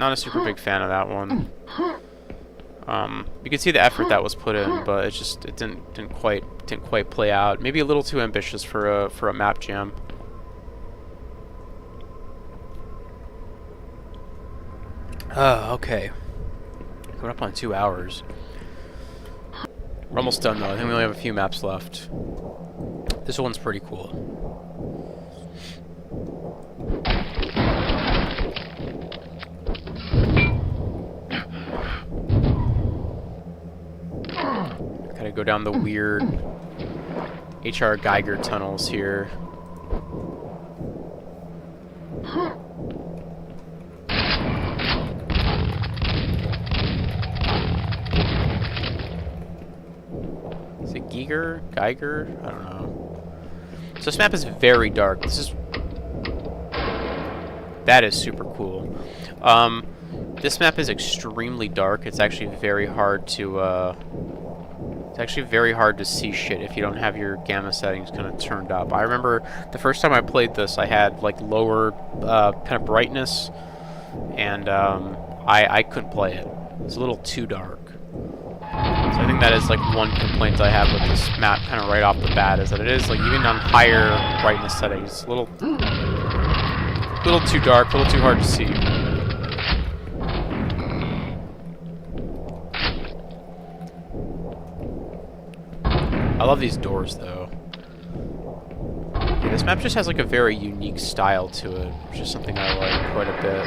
a super big fan of that one. You can see the effort that was put in, but it didn't quite play out. Maybe a little too ambitious for a map jam. Okay. Coming up on 2 hours. We're almost done though. I think we only have a few maps left. This one's pretty cool. Kind of go down the weird H.R. Geiger tunnels here. Is it Geiger? I don't know. So this map is very dark. That is super cool. This map is extremely dark. It's actually very hard to see shit if you don't have your gamma settings kind of turned up. I remember the first time I played this, I had like lower kind of brightness, and I couldn't play it. It's a little too dark. So I think that is like one complaint I have with this map kind of right off the bat, is that it is like even on higher brightness settings, a little too dark, a little too hard to see. I love these doors though. Yeah, this map just has like a very unique style to it, which is something I like quite a bit.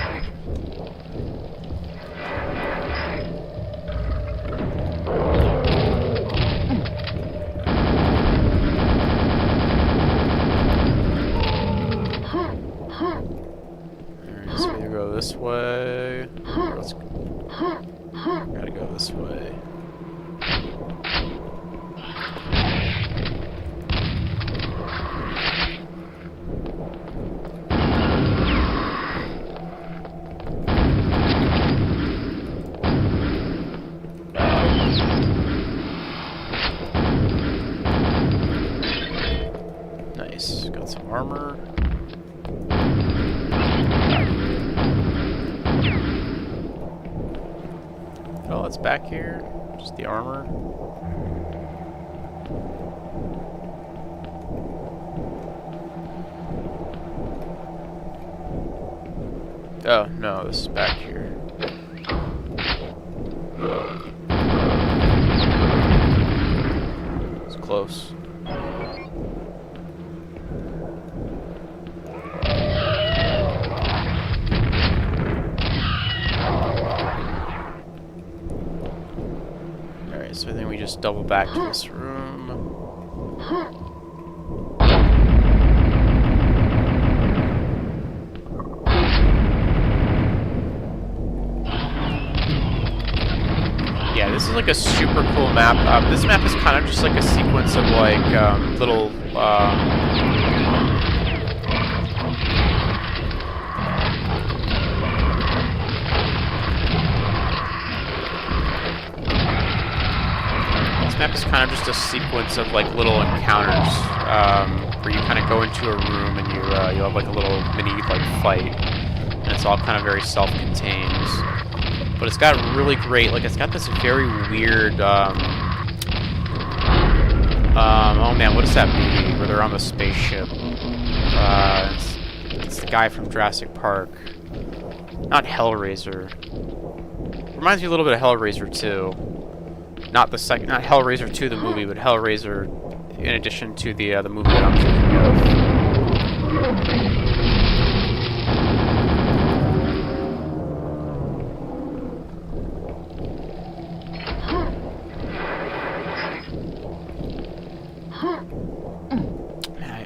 Alright, so either go this way. Gotta go this way. Nice, got some armor. Oh, it's back here. Just the armor. Oh, no, this is back here. It's close. Alright, so I think we just double back to this room. Yeah, this is like a super cool map. This map is kind of just like a sequence of like little this map is kind of just a sequence of like little encounters where you kind of go into a room and you have like a little mini like fight, and it's all kind of very self-contained. But it's got really great, like, it's got this very weird, oh man, what is that movie where they're on the spaceship? It's the guy from Jurassic Park. Not Hellraiser. Reminds me a little bit of Hellraiser 2. Not Hellraiser 2 the movie, but Hellraiser in addition to the movie that I'm thinking of.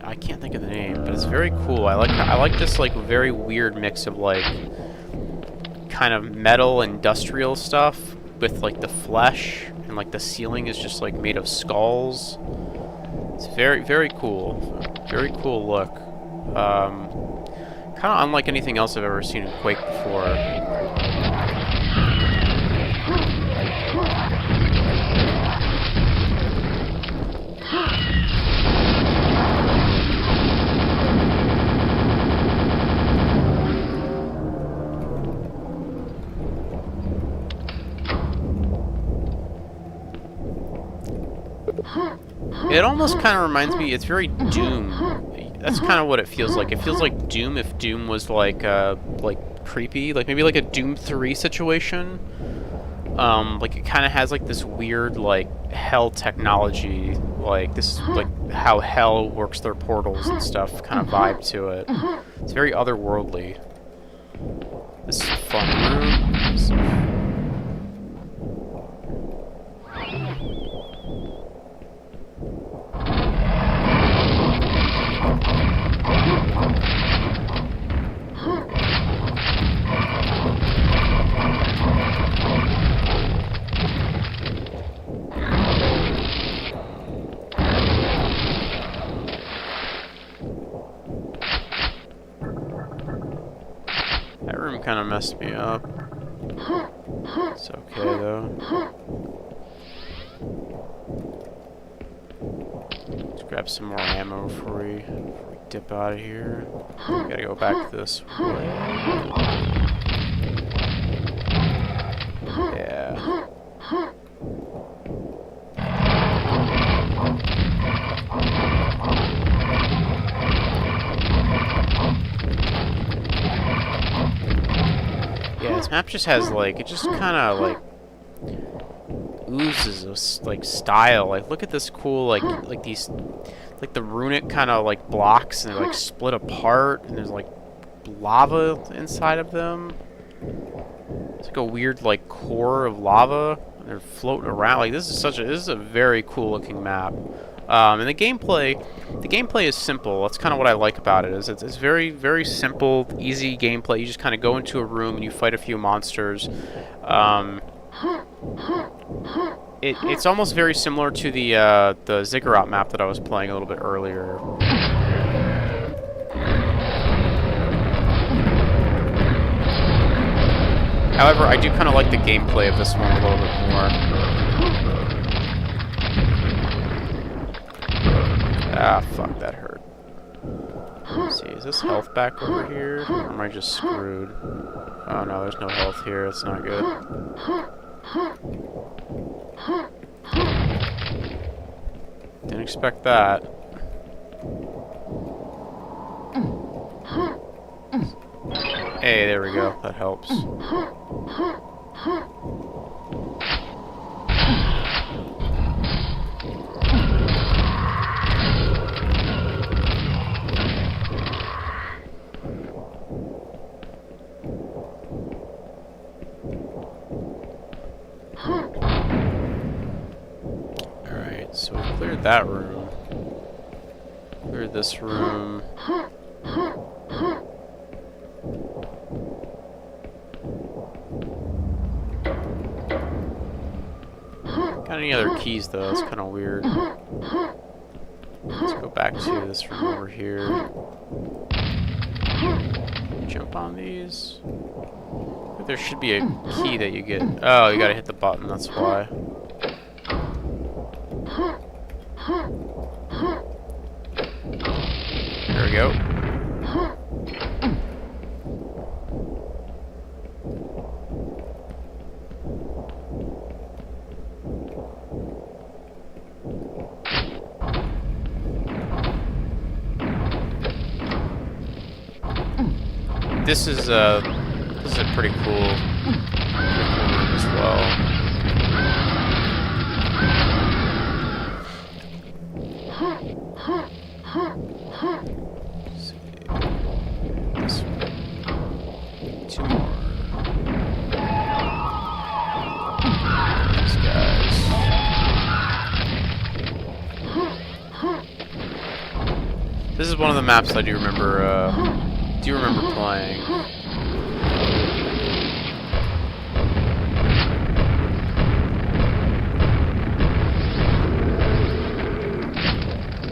I can't think of the name, but it's very cool. I like this like very weird mix of like kind of metal industrial stuff with like the flesh, and like the ceiling is just like made of skulls. It's very cool. Very cool look. Kind of unlike anything else I've ever seen in Quake before. It almost kind of reminds me, it's very Doom. That's kind of what it feels like. It feels like Doom if Doom was like creepy, like maybe like a Doom 3 situation. Like it kind of has like this weird like hell technology, like this is like how hell works their portals and stuff kind of vibe to it. It's very otherworldly. This is a fun room. That room kind of messed me up. It's okay though. Let's grab some more ammo before we dip out of here. We gotta go back this way. Yeah. Yeah, this map just has like, it just kind of like oozes of like style. Like, look at this cool like these, like the runic kind of like blocks, and they're like split apart, and there's like lava inside of them. It's like a weird like core of lava. And they're floating around. Like this is a very cool looking map. And the gameplay is simple. That's kind of what I like about it. Is it's very, very simple, easy gameplay. You just kind of go into a room and you fight a few monsters. It's almost very similar to the Ziggurat map that I was playing a little bit earlier. However, I do kind of like the gameplay of this one a little bit more. Ah, fuck, that hurt. Let's see, is this health back over here? Or am I just screwed? Oh no, there's no health here, that's not good. Didn't expect that. Hey, there we go, that helps. Alright, so we cleared that room. Cleared this room. Got any other keys though? That's kind of weird. Let's go back to this room over here. Jump on these. There should be a key that you get. Oh, you gotta hit the button, that's why. There we go. This is a pretty cool room as well. Let's see. This one. 2 more. These guys. This is one of the maps I do remember playing.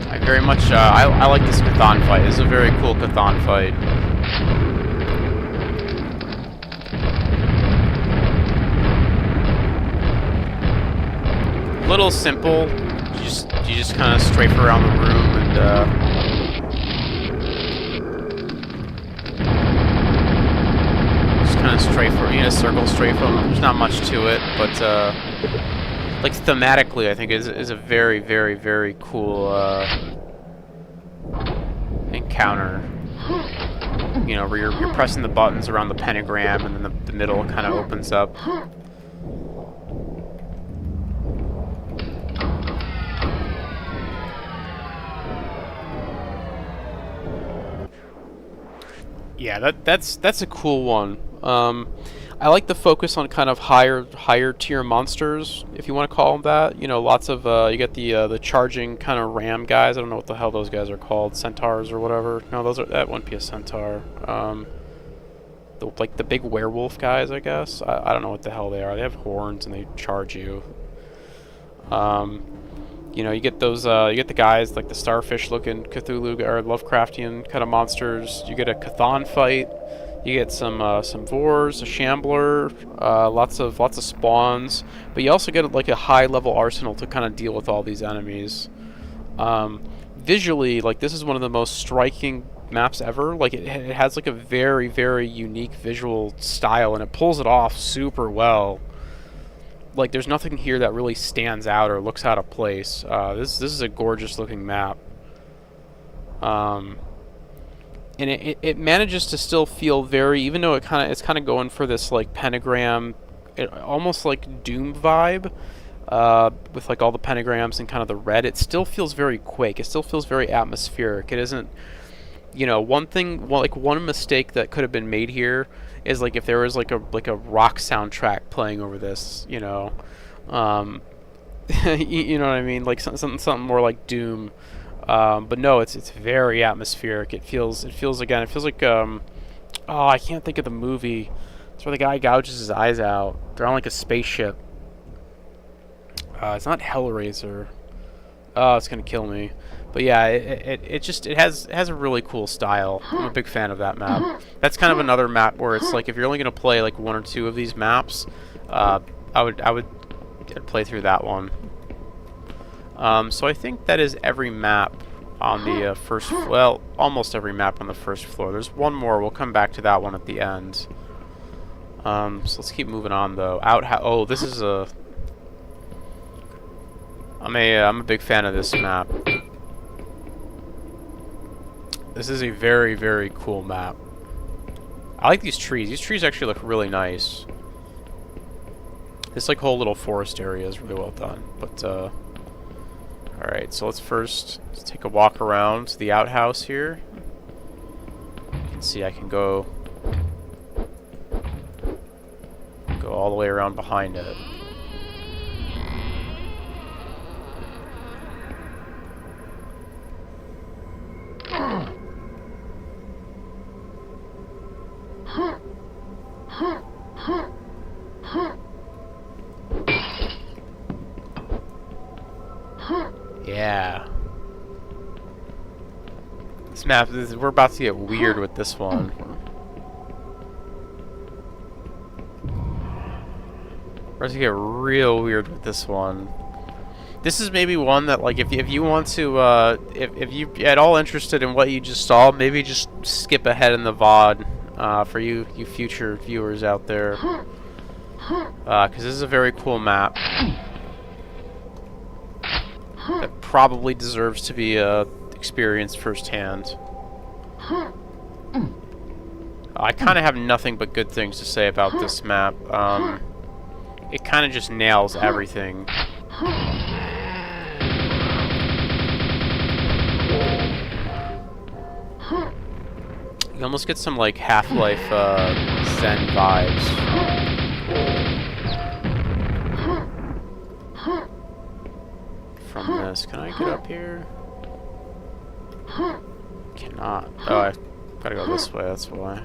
I very much, I like this Chthon fight. This is a very cool Chthon fight. Little simple. You just kind of strafe around the room and strafe, you know, circle strafe them. There's not much to it, but like thematically, I think is a very, very, very cool encounter. You know, where you're pressing the buttons around the pentagram, and then the middle kind of opens up. Yeah, that's a cool one. I like the focus on kind of higher tier monsters, if you want to call them that. You know, lots of you get the charging kind of ram guys. I don't know what the hell those guys are called, centaurs or whatever. No, that wouldn't be a centaur. Like the big werewolf guys, I guess. I don't know what the hell they are. They have horns and they charge you. You know, you get those, you get the guys like the starfish-looking Cthulhu or Lovecraftian kind of monsters. You get a Chthon fight. You get some Vors, a Shambler, lots of spawns. But you also get like a high-level arsenal to kind of deal with all these enemies. Visually, like this is one of the most striking maps ever. Like it has like a very, very unique visual style, and it pulls it off super well. Like there's nothing here that really stands out or looks out of place. This is a gorgeous looking map, and it manages to still feel very, even though it's kind of going for this like pentagram, almost like Doom vibe, with like all the pentagrams and kind of the red. It still feels very Quake. It still feels very atmospheric. It isn't, you know, one mistake that could have been made here is like if there was like a rock soundtrack playing over this, you know, you know what I mean, like something more like Doom, but no, it's very atmospheric. It feels like oh, I can't think of the movie. It's where the guy gouges his eyes out. They're on like a spaceship. It's not Hellraiser. Oh, it's gonna kill me. But yeah, it has a really cool style. I'm a big fan of that map. That's kind of another map where it's like if you're only gonna play like one or two of these maps, I would play through that one. So I think that is every map on the first. Well, almost every map on the first floor. There's one more. We'll come back to that one at the end. So let's keep moving on though. Oh, this is a. I'm a big fan of this map. This is a very, very cool map. I like these trees. These trees actually look really nice. This like whole little forest area is really well done. But alright, so let's take a walk around the outhouse here. You can see I can go all the way around behind it. Yeah. This map, we're about to get weird with this one. We're about to get real weird with this one. This is maybe one that, like, if you want to, if you at all interested in what you just saw, maybe just skip ahead in the VOD, for you future viewers out there. Because this is a very cool map that probably deserves to be experienced firsthand. I kind of have nothing but good things to say about this map. It kind of just nails everything. You almost get some like Half-Life Zen vibes. From this, can I get up here? Cannot. Oh, I gotta go this way, that's why.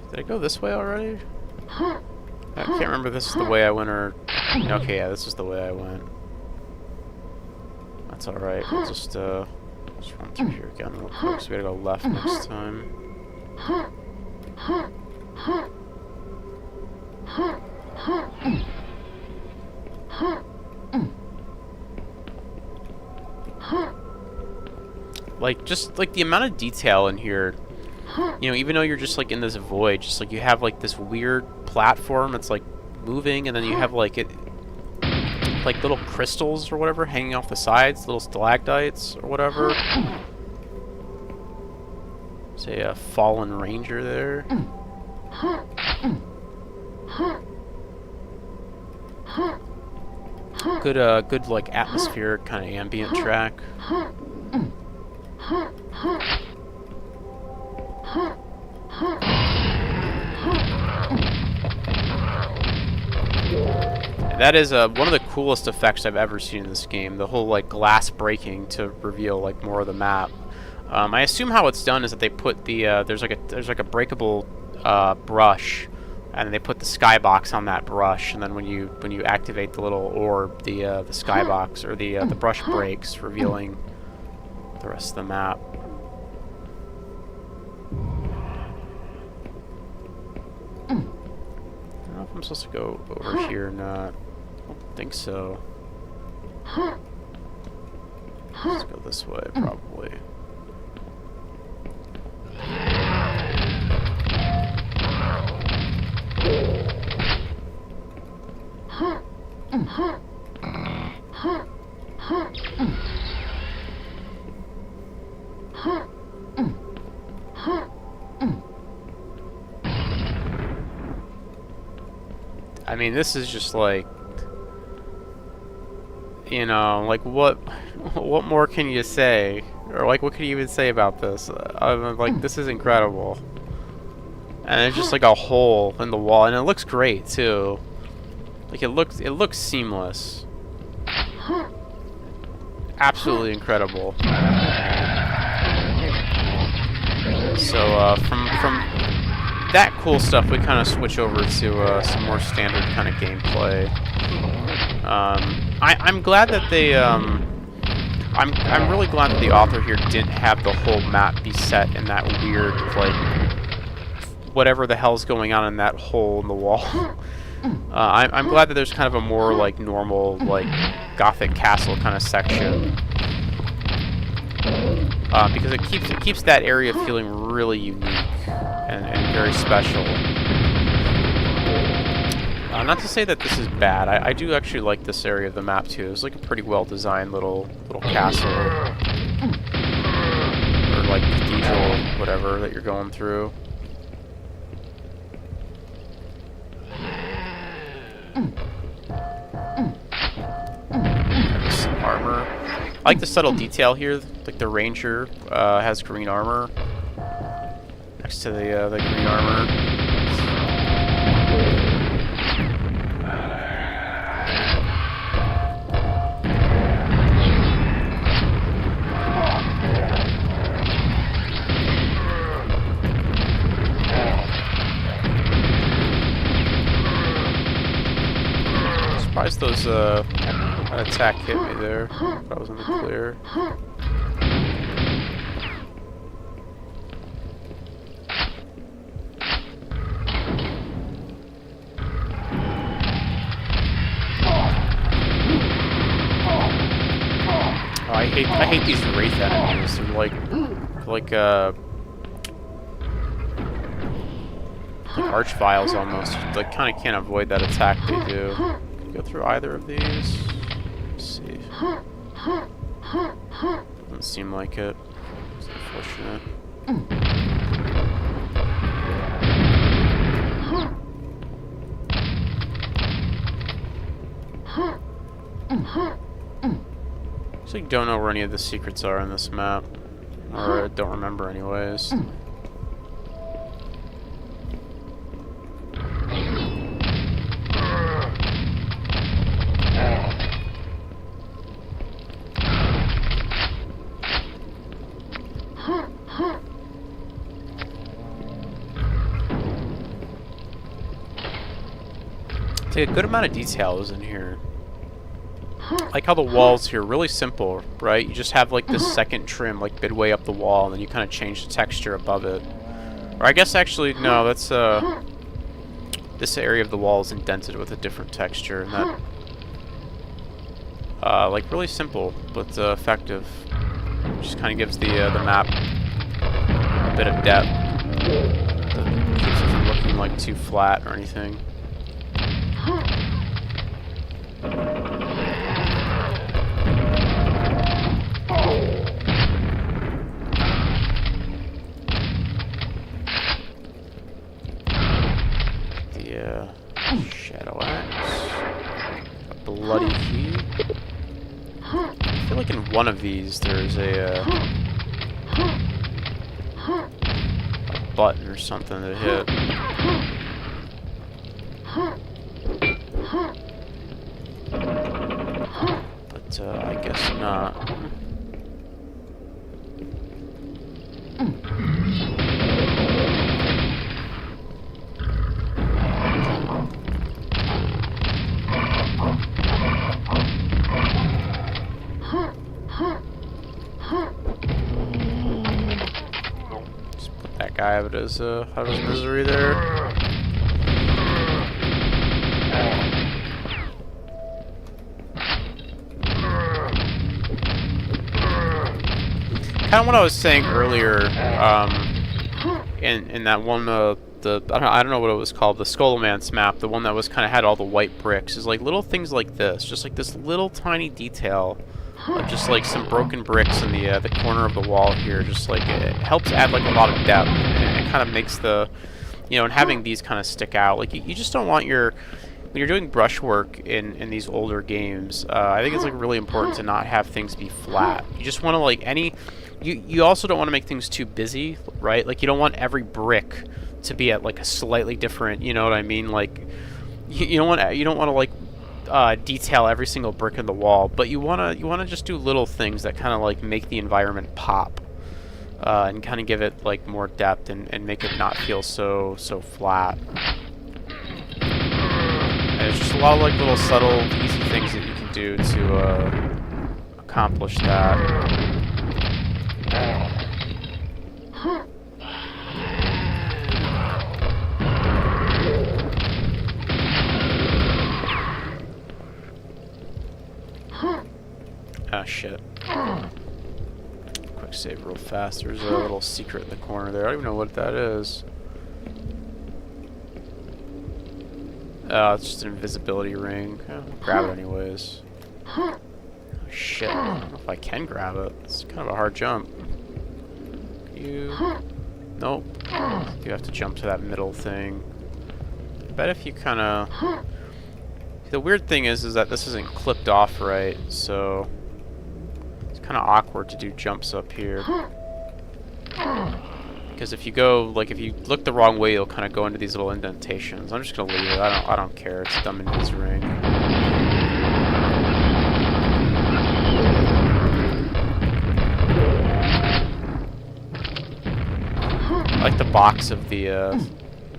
Did I go this way already? I can't remember if this is the way I went or... Okay, yeah, this is the way I went. That's alright. We'll just run through here again real quick, so we gotta go left next time. Like, just, like, the amount of detail in here, you know, even though you're just, like, in this void, just, like, you have, like, this weird platform that's, like, moving, and then you have, like, like, little crystals or whatever hanging off the sides, little stalactites or whatever. Say a fallen ranger there. Good, like, atmospheric kind of ambient track. That is one of the coolest effects I've ever seen in this game. The whole, like, glass breaking to reveal, like, more of the map. I assume how it's done is that they put the there's like a breakable brush, and they put the skybox on that brush, and then when you activate the little orb, the skybox or the brush breaks, revealing the rest of the map. I don't know if I'm supposed to go over here or not. I don't think so. Let's go this way, probably. I mean, this is just like, you know, like what more can you say? Or like, what can you even say about this? Like, this is incredible. And it's just like a hole in the wall, and it looks great too. Like, it looks seamless. Absolutely incredible. So from that cool stuff, we kind of switch over to some more standard kind of gameplay. I'm glad that they I'm really glad that the author here didn't have the whole map be set in that weird, like, whatever the hell's going on in that hole in the wall. I'm glad that there's kind of a more, like, normal, like, Gothic castle kind of section. Because it keeps that area feeling really unique and very special. Not to say that this is bad. I do actually like this area of the map too. It's like a pretty well designed little castle, or like cathedral, whatever that you're going through. Some armor. I like the subtle detail here. Like the ranger has green armor next to the green armor. Surprised those that attack hit me there. But I was in the clear. Oh, I hate these wraith enemies. They're like archviles almost. Like, kind of can't avoid that attack they do. Can you go through either of these? Let's see. Doesn't seem like it. It's unfortunate. So you don't know where any of the secrets are in this map, or don't remember anyways. A good amount of detail is in here. Like how the walls here, really simple, right? You just have like this second trim, like midway up the wall, and then you kind of change the texture above it. Or I guess actually, no, that's this area of the wall is indented with a different texture, and that like really simple but effective. Just kind of gives the map a bit of depth. Keeps it from looking like too flat or anything. The shadow axe, a bloody key. I feel like in one of these there's a button or something to hit. But I guess not. Guy out of his misery there. Kind of what I was saying earlier, in that one, I don't know what it was called, the Skullman's map, the one that was kind of had all the white bricks, is like little things like this, just like this little tiny detail. Just like some broken bricks in the corner of the wall here, just like it helps add like a lot of depth, and it kind of makes the, and having these kind of stick out. Like you just don't want when you're doing brushwork in these older games. I think it's like really important to not have things be flat. You just want to like you also don't want to make things too busy, right? Like you don't want every brick to be at like a slightly different, you know what I mean? Like you don't want to like detail every single brick in the wall, but you wanna just do little things that kind of like make the environment pop, and kind of give it like more depth and make it not feel so flat. And there's just a lot of like little subtle, easy things that you can do to accomplish that. Ah, shit. Quick save real fast. There's a little secret in the corner there. I don't even know what that is. Oh, it's just an invisibility ring. I'll grab it anyways. Oh, shit. I don't know if I can grab it. It's kind of a hard jump. Nope. You have to jump to that middle thing. I bet if you kind of... The weird thing is that this isn't clipped off right, so it's kind of awkward to do jumps up here. Because if you look the wrong way, you'll kind of go into these little indentations. I'm just gonna leave it. I don't care. It's dumb in his ring. I like the box of the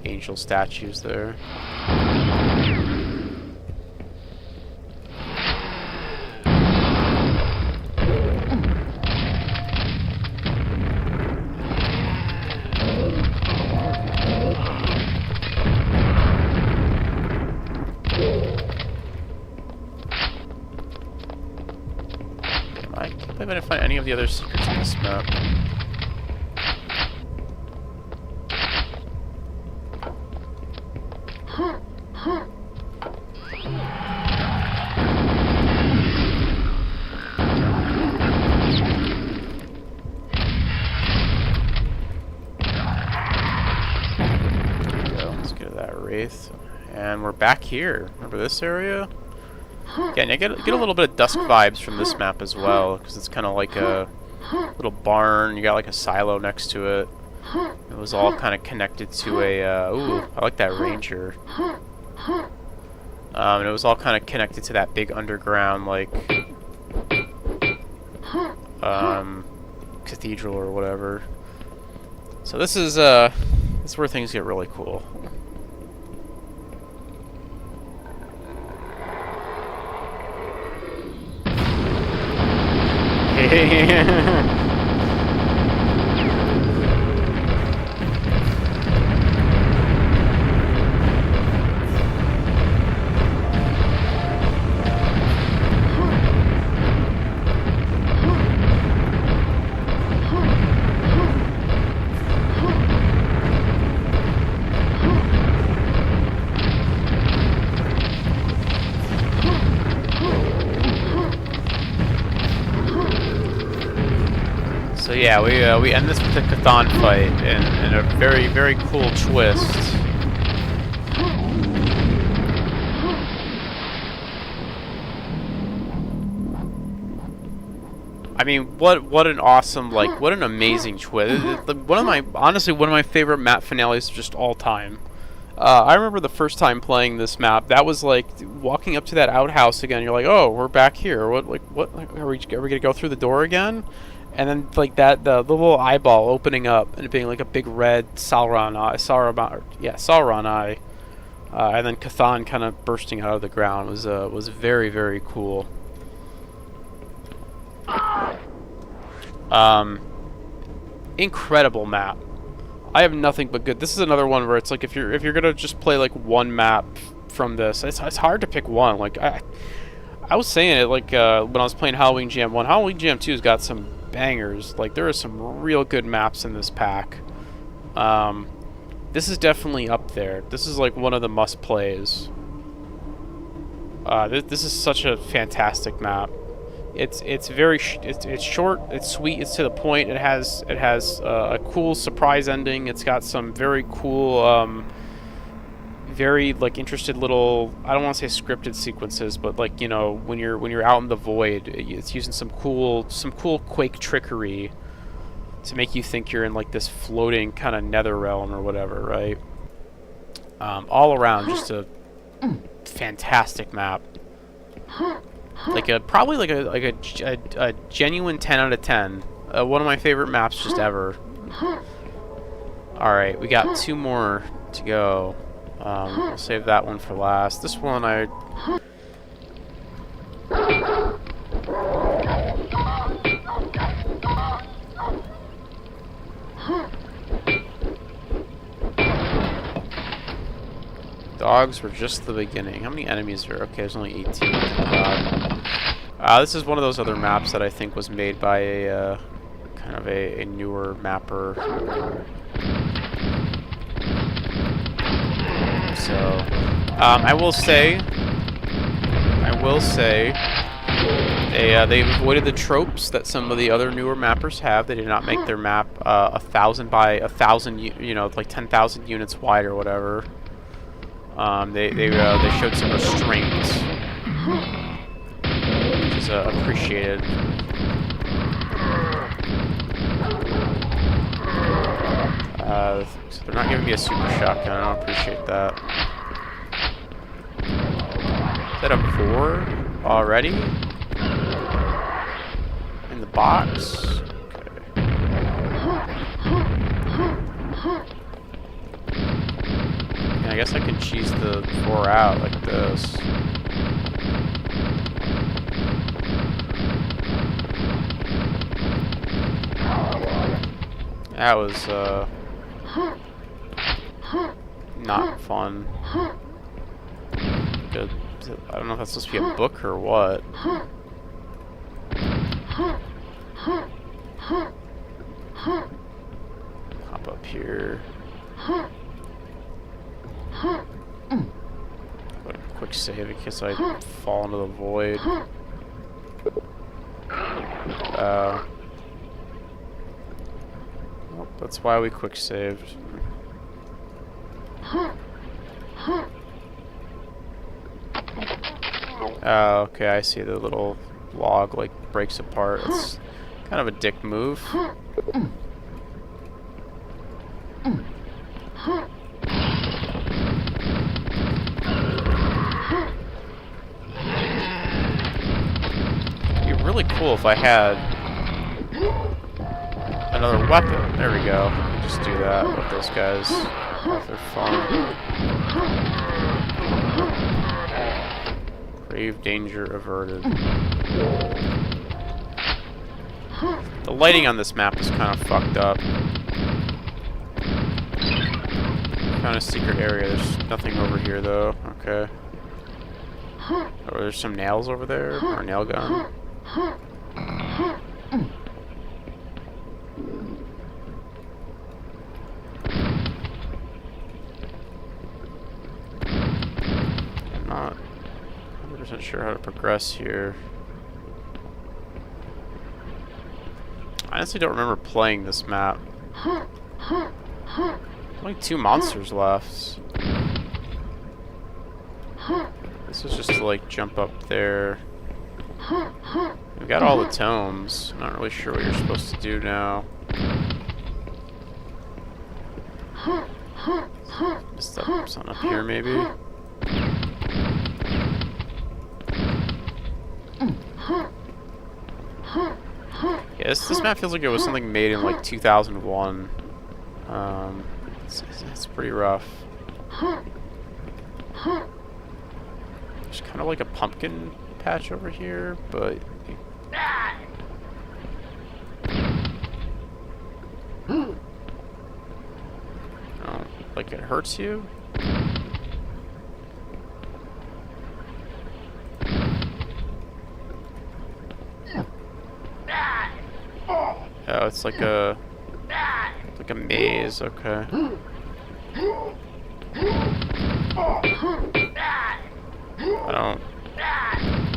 angel statues there. I can't believe I didn't find any of the other secrets in this map. Let's get to that wraith. And we're back here. Remember this area? Yeah, and I get a little bit of Dusk vibes from this map as well, because it's kind of like a little barn. You got like a silo next to it. It was all kind of connected to a... ooh, I like that ranger. And it was all kind of connected to that big underground, like... cathedral or whatever. So this is where things get really cool. yeah, we end this with a Chthon fight and a very, very cool twist. I mean, what an awesome, like, what an amazing twist. Honestly, one of my favorite map finales just all time. I remember the first time playing this map, that was like, walking up to that outhouse again, you're like, oh, we're back here. What, are we gonna go through the door again? And then, like, the little eyeball opening up and it being like a big red Sauron eye. And then Chthon kind of bursting out of the ground was very, very cool. Incredible map. I have nothing but good. This is another one where it's like if you're gonna just play like one map from this, it's hard to pick one. Like I was saying it like when I was playing Halloween Jam 1. Halloween Jam 2's got some bangers. Like there are some real good maps in this pack. This is definitely up there. This is like one of the must plays. This is such a fantastic map. It's short, it's sweet, it's to the point. It has a cool surprise ending. It's got some very cool, very like interested little, I don't want to say scripted sequences, but like, you know, when you're out in the void, it's using some cool Quake trickery to make you think you're in like this floating kind of nether realm or whatever, right? All around, just a fantastic map. Like probably like a genuine 10 out of 10. One of my favorite maps just ever. All right, we got 2 more to go. We'll save that one for last. This one Dogs were just the beginning. How many enemies are? Okay, there's only 18. This is one of those other maps that I think was made by a kind of a newer mapper. So, I will say, they avoided the tropes that some of the other newer mappers have. They did not make their map 1,000 by 1,000, you know, like 10,000 units wide or whatever. They showed some restraint, which is appreciated. So they're not giving me a super shotgun. I don't appreciate that. Is that a 4 already? In the box? I guess I can cheese the 4 out like this. That was, not fun. Good. I don't know if that's supposed to be a book or what. Hop up here. Quick save in case I fall into the void. Well, that's why we quick saved. Oh, okay, I see the little log like breaks apart. It's kind of a dick move. It'd be really cool if I had another weapon. There we go. Just do that with those guys. They're fun. Grave danger averted. The lighting on this map is kind of fucked up. Found a secret area. There's nothing over here though. Okay. Oh, there's some nails over there. Or a nail gun. I'm not 100% sure how to progress here. honestly don't remember playing this map. Only 2 monsters left. This was just to like jump up there. We got all the tomes. I'm not really sure what you're supposed to do now. Just something up here maybe. Yeah, this map feels like it was something made in like 2001. It's pretty rough. There's kind of like a pumpkin patch over here, but oh, like it hurts you. Oh, it's like a maze. Okay.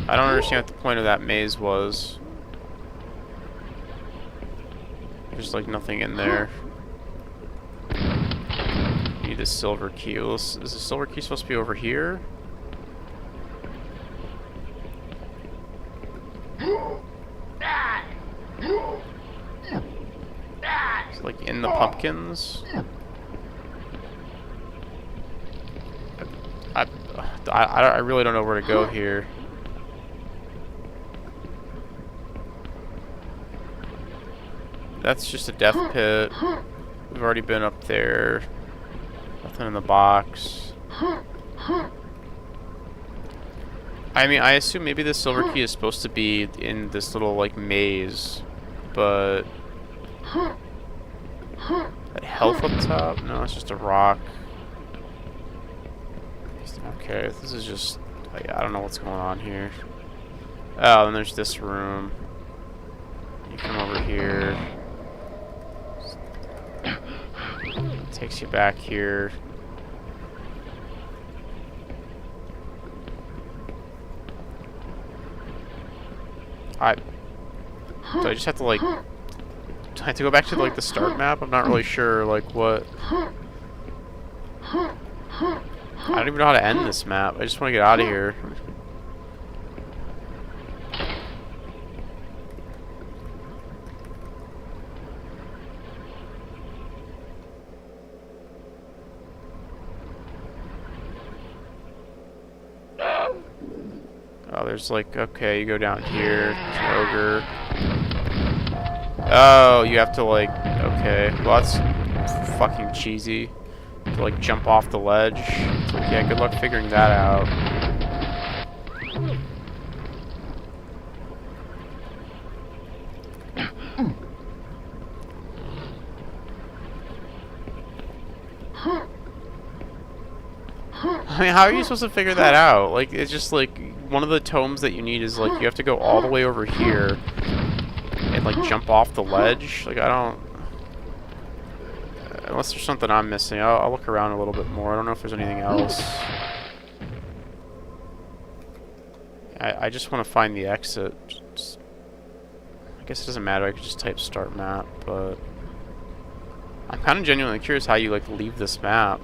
I don't understand what the point of that maze was. There's like nothing in there. Need a silver key. Is the silver key supposed to be over here? It's like in the pumpkins. I really don't know where to go here. That's just a death pit. We've already been up there. Nothing in the box. I mean, I assume maybe the silver key is supposed to be in this little, like, maze. But... that health up top? No, it's just a rock. Okay, this is just... I don't know what's going on here. Oh, then there's this room. You come over here. It takes you back here. So I just have to like... I have to go back to like the start map? I'm not really sure like what... I don't even know how to end this map. I just want to get out of here. Oh, there's like, okay, you go down here, there's an ogre. Oh, you have to like, okay, well that's fucking cheesy. To like jump off the ledge. It's like, yeah, good luck figuring that out. I mean, how are you supposed to figure that out? Like, it's just like, one of the tomes that you need is like, you have to go all the way over here and like jump off the ledge. Like, I don't... Unless there's something I'm missing. I'll look around a little bit more. I don't know if there's anything else. I just want to find the exit. I guess it doesn't matter. I could just type start map, but... I'm kind of genuinely curious how you, like, leave this map.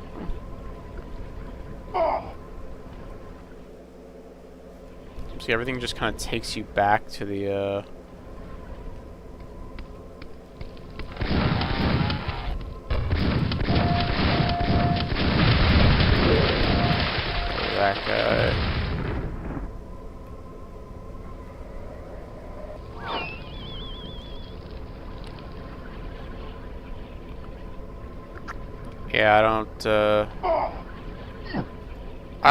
See, everything just kind of takes you back to the, that guy. Yeah, I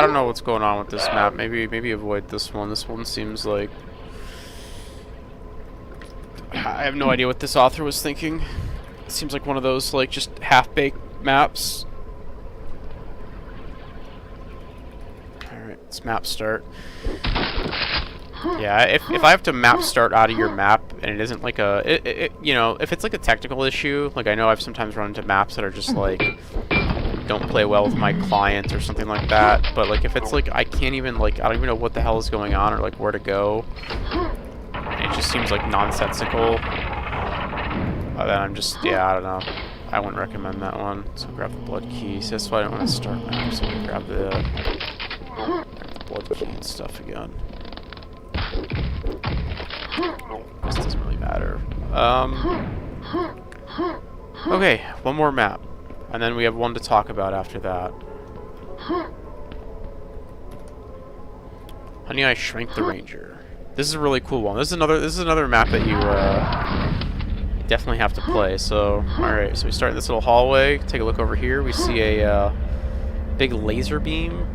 don't know what's going on with this map. Maybe avoid this one. This one seems like... I have no idea what this author was thinking. It seems like one of those, like, just half-baked maps. Alright, let's map start. Yeah, if I have to map start out of your map, and it isn't like a... you know, if it's like a technical issue, like I know I've sometimes run into maps that are just like... don't play well with my client or something like that, but like if it's like I can't even like I don't even know what the hell is going on or like where to go, it just seems like nonsensical. then I'm just, yeah, I don't know. I wouldn't recommend that one. So grab the blood keys. That's why I don't want to start map. So we grab the blood key and stuff again. This doesn't really matter. Okay, one more map. And then we have one to talk about after that. Honey, I Shrank the Ranger. This is a really cool one. This is another map that you definitely have to play. So, alright, so we start in this little hallway. Take a look over here. We see a big laser beam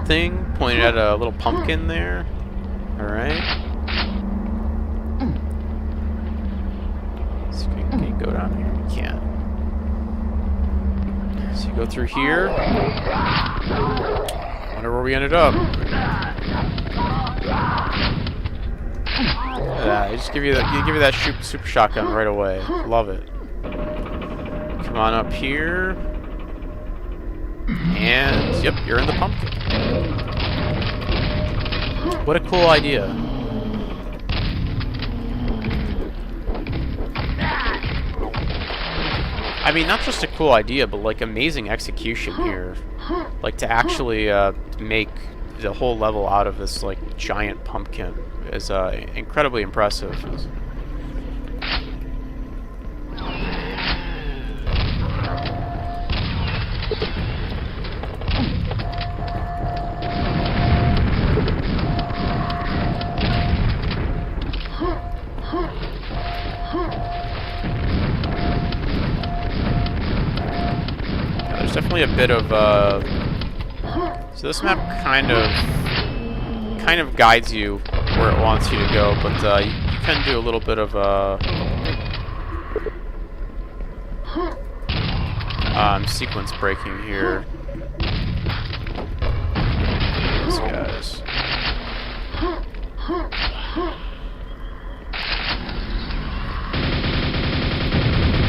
thing pointed at a little pumpkin there. Alright. So can you go down here? You can't. So you go through here. Wonder where we ended up. Yeah, just give you that super shotgun right away. Love it. Come on up here. And yep, you're in the pumpkin. What a cool idea. I mean, not just a cool idea, but like amazing execution here. Like to actually make the whole level out of this like giant pumpkin is incredibly impressive. There's definitely a bit of so this map kind of guides you where it wants you to go, but you can do a little bit of sequence breaking here. These guys.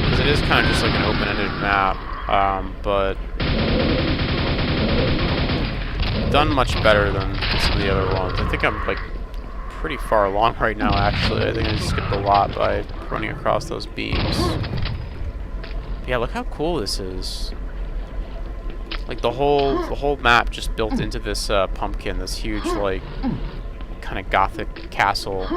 Because it is kind of just like an open-ended map, but done much better than some of the other ones. I think I'm like pretty far along right now, actually. I think I just skipped a lot by running across those beams. Yeah, look how cool this is. Like the whole map just built into this pumpkin, this huge like kind of gothic castle.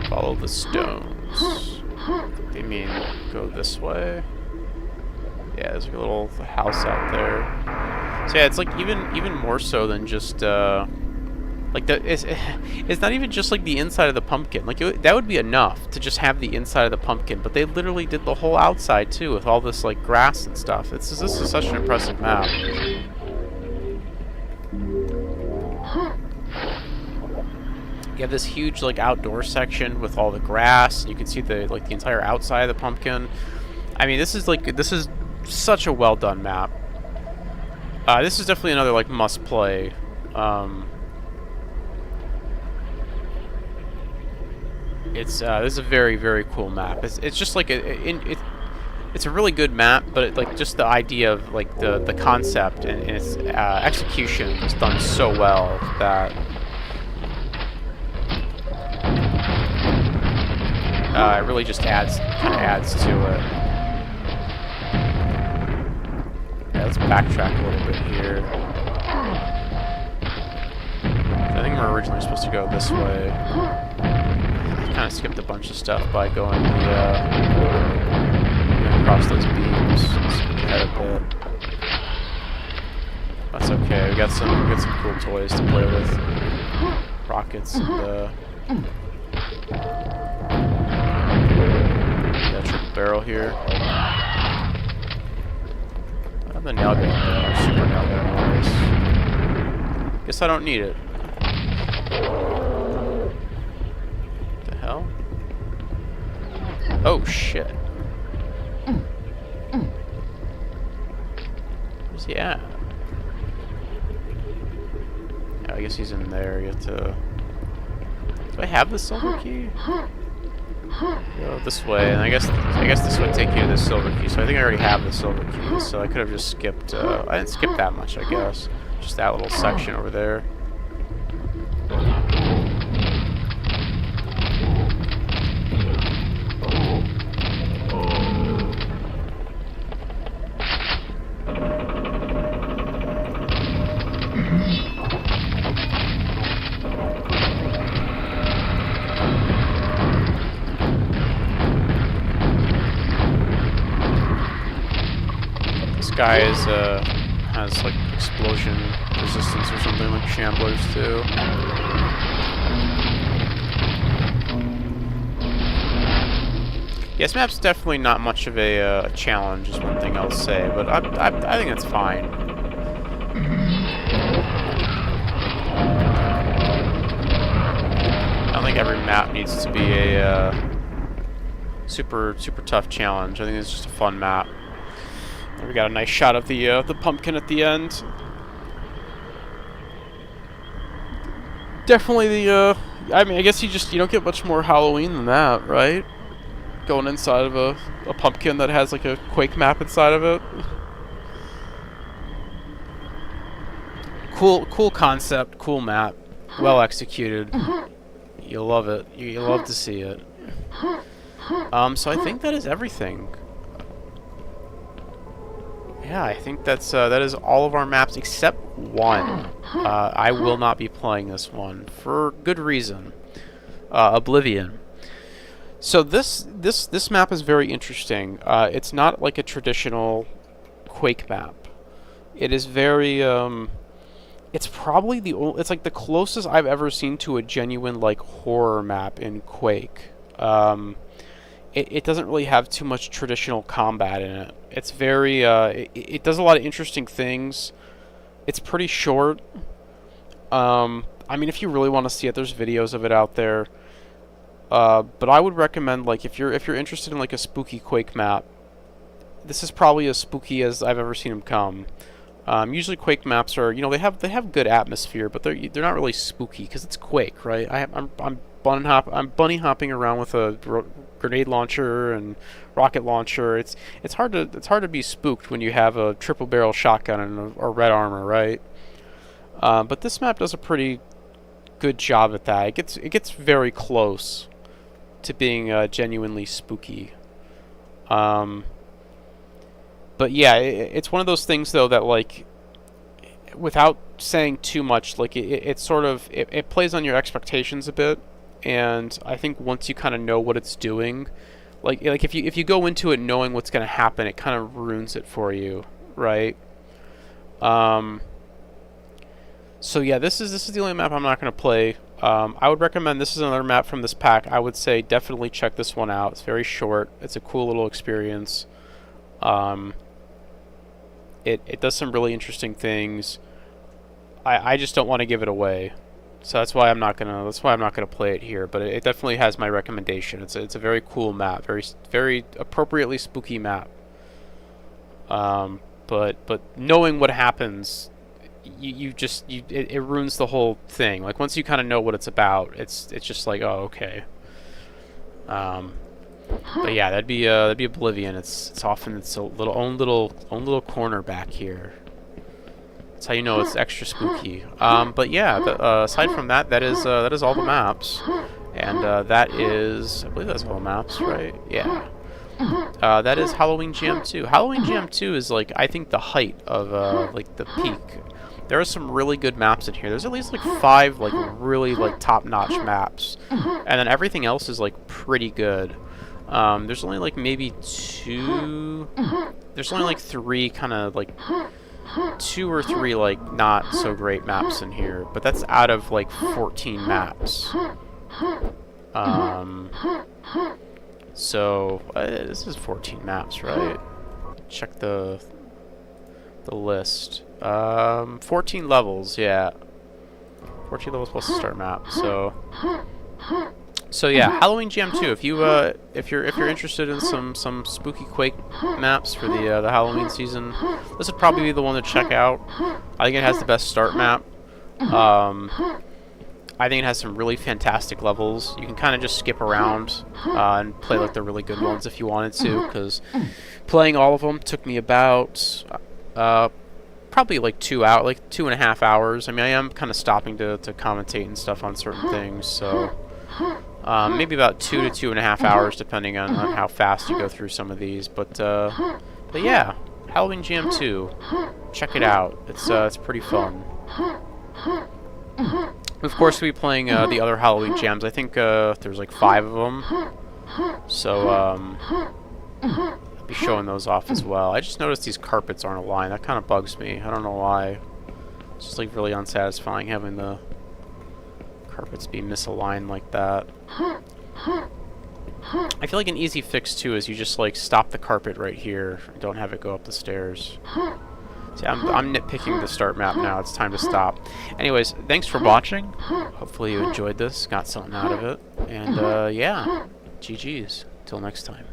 Follow the stones. They mean go this way. Yeah, there's like a little house out there. So yeah, it's like even more so than just like it's not even just like the inside of the pumpkin. Like that would be enough to just have the inside of the pumpkin, but they literally did the whole outside too with all this like grass and stuff. This is such an impressive map. You have this huge like outdoor section with all the grass. You can see the entire outside of the pumpkin. I mean, this is such a well done map. This is definitely another like must play. This is a very, very cool map. It's just like it's a really good map, but like just the idea of like the concept and its execution is done so well that it really just kind of adds to it. Yeah, let's backtrack a little bit here. I think we're originally supposed to go this way. Kind of skipped a bunch of stuff by going across those beams. Skipped ahead a bit. That's okay. We got some cool toys to play with. Rockets and got a triple barrel here. I have the nail gun there. Super nail gun noise. Guess I don't need it. Oh, shit. Where's he at? Yeah, I guess he's in there. You have to... Do I have the silver key? Go this way, and I guess this would take you to the silver key, so I think I already have the silver key, so I could have just skipped, I didn't skip that much, I guess. Just that little section over there. This guy is, has like explosion resistance or something like Shamblers do. Yes, map's definitely not much of a challenge, is one thing I'll say, but I think it's fine. I don't think every map needs to be a super tough challenge. I think it's just a fun map. We got a nice shot of the pumpkin at the end. Definitely the I mean, I guess you don't get much more Halloween than that, right? Going inside of a pumpkin that has like a Quake map inside of it. Cool concept, cool map, well executed. You'll love it. You'll love to see it. So I think that is everything. Yeah, I think that is all of our maps except one. I will not be playing this one for good reason. Oblivion. So this map is very interesting. It's not like a traditional Quake map. It is very it's probably it's like the closest I've ever seen to a genuine like horror map in Quake. It doesn't really have too much traditional combat in it. It's very, it does a lot of interesting things. It's pretty short. I mean, if you really want to see it, there's videos of it out there. But I would recommend, like, if you're interested in like a spooky Quake map, this is probably as spooky as I've ever seen them come. Usually Quake maps are, they have good atmosphere, but they're not really spooky because it's Quake, right? I'm bunny hopping around with a grenade launcher and rocket launcher. It's hard to be spooked when you have a triple barrel shotgun and a red armor, right? But this map does a pretty good job at that. It gets very close to being genuinely spooky. But yeah, it's one of those things though that, like, without saying too much, like it sort of it plays on your expectations a bit. And I think once you kind of know what it's doing, like if you go into it knowing what's going to happen, it kind of ruins it for you, right? So yeah, this is the only map I'm not going to play. I would recommend, this is another map from this pack. I would say definitely check this one out. It's very short. It's a cool little experience. It does some really interesting things. I just don't want to give it away. So that's why I'm not gonna play it here, but it definitely has my recommendation. It's a very cool map, very appropriately spooky map. But knowing what happens, it ruins the whole thing. Like once you kind of know what it's about, it's just like, oh, okay. But yeah, that'd be Oblivion. It's often its own little corner back here. That's how you know it's extra spooky. But yeah, aside from that, that is all the maps, and that is, I believe that's all the maps, right? Yeah. That is Halloween Jam 2. Halloween Jam 2 is, like, I think the height of like the peak. There are some really good maps in here. There's at least like 5 like really like top-notch maps, and then everything else is like pretty good. There's only like maybe 2. There's only like 3 kind of like 2 or 3 like not so great maps in here, but that's out of like 14 maps. So this is 14 maps, right? Check the list. 14 levels, yeah. 14 levels plus the start map. So So yeah, Halloween Jam 2. If you're interested in some spooky Quake maps for the Halloween season, this would probably be the one to check out. I think it has the best start map. I think it has some really fantastic levels. You can kind of just skip around and play like the really good ones if you wanted to, because playing all of them took me about probably like 2.5 hours. I mean, I am kind of stopping to commentate and stuff on certain things, so maybe about 2 to 2.5 hours, depending on how fast you go through some of these. But yeah, Halloween Jam 2, check it out. It's pretty fun. Of course, we'll be playing the other Halloween Jams. I think there's like 5 of them, so I'll be showing those off as well. I just noticed these carpets aren't aligned. That kind of bugs me. I don't know why. It's just like really unsatisfying having the carpets be misaligned like that. I feel like an easy fix too is you just like stop the carpet right here and don't have it go up the stairs. See, I'm nitpicking the start map now. It's time to stop. Anyways, thanks for watching. Hopefully you enjoyed this, got something out of it, and yeah, GG's. Till next time.